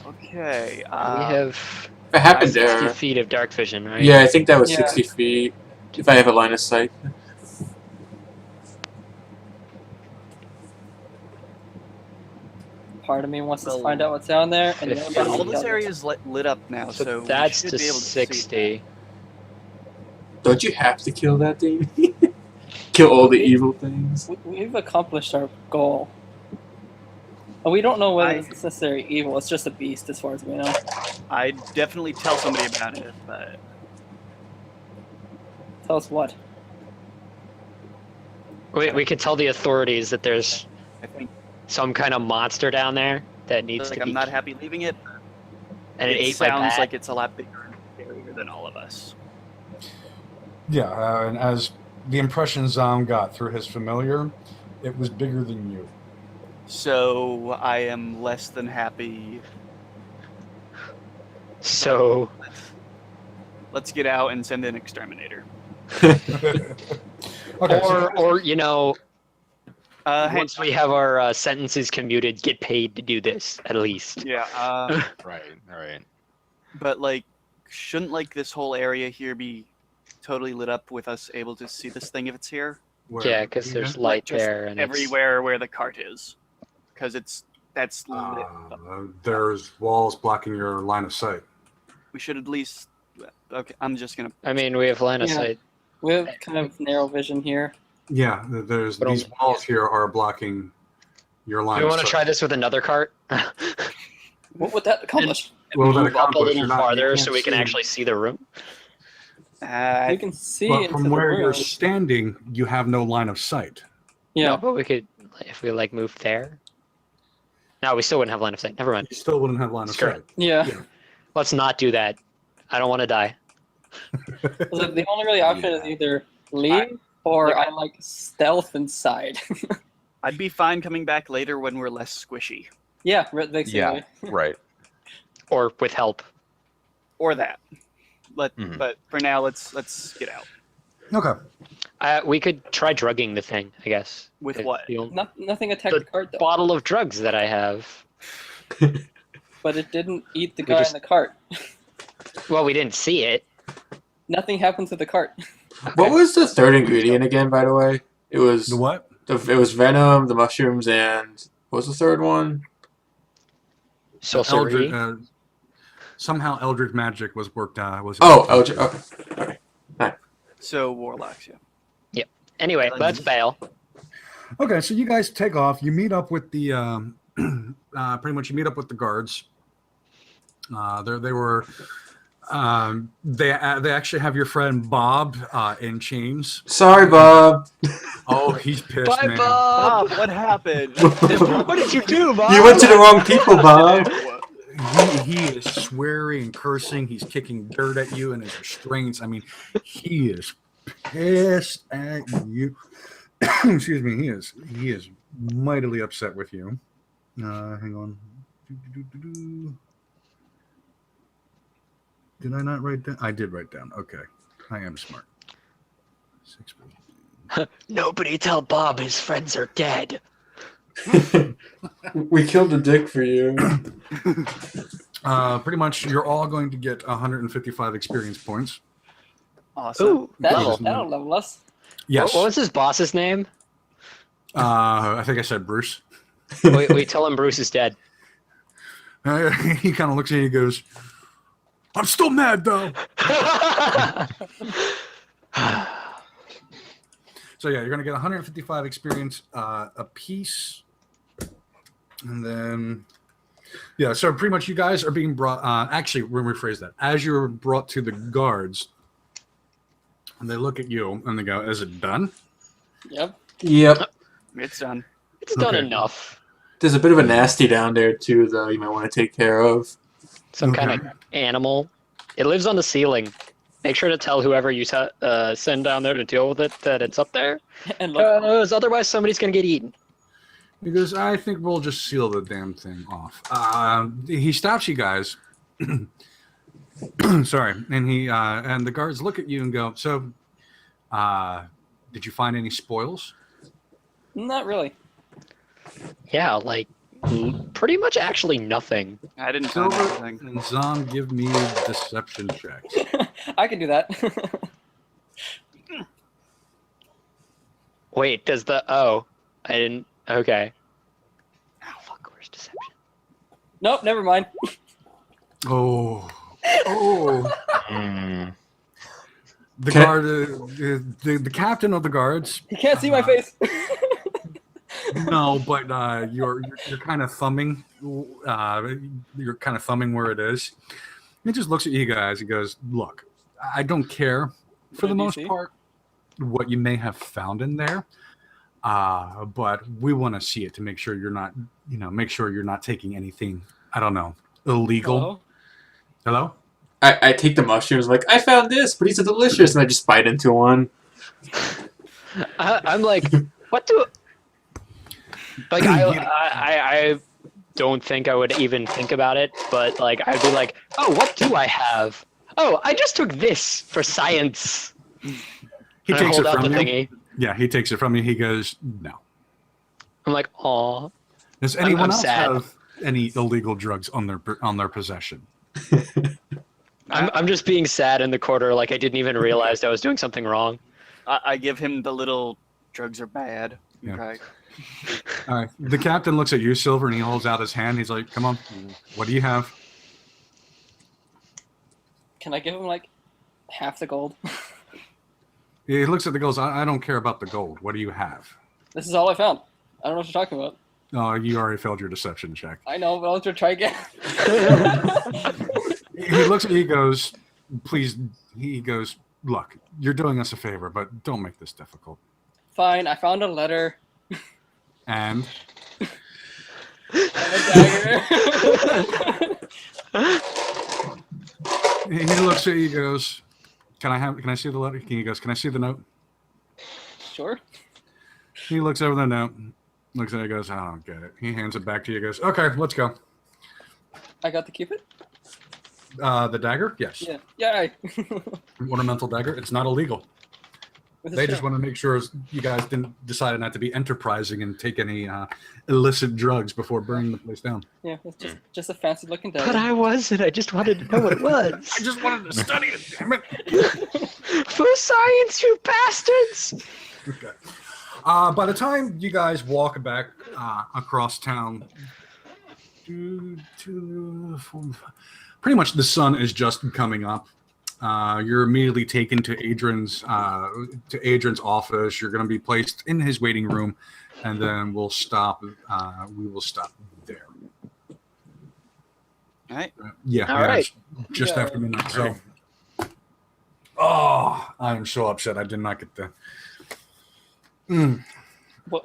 Okay. We have It happened 60 there. feet of dark vision, right? Yeah, I think that was Yeah. 60 feet. If I have a line of sight. part of me wants to Well, find out what's down there, and the other yeah, part Yeah, of all me this doesn't. area is lit up now, So so we that's should to be able to see 60. Don't you have to kill that thing? Kill all the evil things? We've accomplished our goal. And we don't know whether I- it's necessarily evil. It's just a beast, as far as we know. I'd definitely tell somebody about it, but Tell us what. We could tell the authorities that there's I think some kind of monster down there that needs like to I'm be not happy leaving it. and it It ate my sounds bat. like it's a lot bigger and scarier than all of us. Yeah, and as the impression Zom got through his familiar, it was bigger than you. So I am less than happy. So Let's get out and send an exterminator. Okay. so- or you know, Hey, once we have our sentences commuted, get paid to do this at least. yeah, Right, right. but like, shouldn't like this whole area here be totally lit up with us able to see this thing if it's here? Where- Yeah, because there's light just there and it's- everywhere where the cart is, because that's lit up. There's walls blocking your line of sight. We should at least. Okay, I'm just gonna. I mean, we have line of Yeah. sight. We have kind of narrow vision here. Yeah, there's But these walls here are blocking your line Do we of want sight. to try this with another cart? What would that accomplish? Well, that Move up a accomplished, little you're not- you farther can't so we can see. actually see the room. You can see But into from the where room. you're standing, you have no line of sight. Yeah. No, but we could, if we like move there. No, we still wouldn't have line of sight. Never mind. You still wouldn't have line of Screw sight. it. Yeah. Yeah. Let's not do that. I don't want to die. So the only really option is either leave or I like stealth inside. I'd be fine coming back later when we're less squishy, Yeah, basically. Yeah. Right. Or with help. or that. Mhm. But for now, let's get out. Okay. We could try drugging the thing, I guess. With If what? the only- Nothing attacked The the cart though, bottle of drugs that I have. but it didn't eat the We guy just- in the cart. Well, we didn't see it. Nothing happened to the cart. What was the third ingredient again? By the way, it was The what? it was venom, the mushrooms, and what was the third one? Sorcery. Somehow Eldritch magic was worked out. Oh, Eldritch. Okay. So warlocks, yeah. Anyway, let's bail. Okay, so you guys take off. You meet up with the pretty much you meet up with the guards. They were they actually have your friend Bob in chains. Sorry, Bob. Oh, he's pissed, Bye, man. Bob. What happened? What did you do, Bob? You went to the wrong people, Bob. He is swearing and cursing. He's kicking dirt at you and his restraints. I mean, he is pissed at you. Excuse me. He is mightily upset with you. Hang on. Did I not write down? I did write down. Okay, I am smart. 6. Nobody tell Bob his friends are dead. We killed a dick for you. Pretty much, you're all going to get 155 experience points. Awesome. Ooh, That'll level. level us. Yes. What was his boss's name? I think I said Bruce. we tell him Bruce is dead. He kind of looks at you and goes, "I'm still mad though." So yeah, you're gonna get 155 experience a piece, and then yeah. So pretty much, you guys are being brought. Actually, we'll rephrase that. As you're brought to the guards, and they look at you and they go, "Is it done?" Yep. Yep. It's done. It's done Okay. enough. There's a bit of a nasty down there too, though. You might want to take care of. Some kind of animal. It lives on the ceiling. Make sure to tell whoever you send down there to deal with it that it's up there. And look, Otherwise, somebody's gonna get eaten. He goes, "I think we'll just seal the damn thing off." He stops you guys. Sorry, and he and the guards look at you and go, "So, did you find any spoils?" not really. Yeah, like pretty much actually nothing. I didn't find Silver anything. and Zom, give me deception checks. I can do that. Wait, does the I didn't. Okay. Oh fuck, where's deception? Nope, never mind. Oh, Mm. the Can- guard, the captain of the guards. You can't see my face. No, but you're kind of thumbing. You're kind of thumbing where it is. He just looks at you guys. He goes, "Look, I don't care for the What did you most see? part what you may have found in there, but we want to see it to make sure you're not, make sure you're not taking anything. I don't know, illegal." Hello? Hello? I take the mushrooms. Like I found this, but these are delicious, and I just bite into one. I'm like, what do? Like I don't think I would even think about it, but like I'd be like, oh, what do I have? Oh, I just took this for science. He And I takes hold it out from the you. thingy. Yeah, he takes it from you. He goes, "No." I'm like, aw. Does anyone I'm else sad. have any illegal drugs on their possession? I'm just being sad in the corner, like I didn't even realize I was doing something wrong. I give him the little drugs are bad. Yeah. Okay. All right. The captain looks at you, Silver, and he holds out his hand. He's like, "Come on, what do you have?" Can I give him like half the gold? He looks at the gold. I don't care about the gold. What do you have? This is all I found. I don't know what you're talking about. Oh, you already failed your deception check. I know, but I'll just try again. He looks at you, he goes, "Please," he goes, "Look, you're doing us a favor, but don't make this difficult." Fine, I found a letter And and a dagger. he looks at you, he goes, Can I see the letter?" He goes, "Can I see the note?" Sure. He looks over the note, looks at it, goes, "I don't get it." He hands it back to you, goes, "Okay, let's go." I got to keep it? The dagger? Yes. Yeah. Yay. Ornamental dagger. It's not illegal. With a They just strap. want to make sure you guys decided not to be enterprising and take any illicit drugs before burning the place down. Yeah, it's just a fancy looking dagger. But I wasn't. I just wanted to know what it was. I just wanted to study it, damn it. For science, you bastards! Okay. By the time you guys walk back across town, pretty much the sun is just coming up. You're immediately taken to Adrian's office. You're going to be placed in his waiting room, and then we'll stop. We will stop there. All right. Yeah. All yeah, right. it's just Yeah. after midnight. So, oh, I am so upset. I did not get the. What,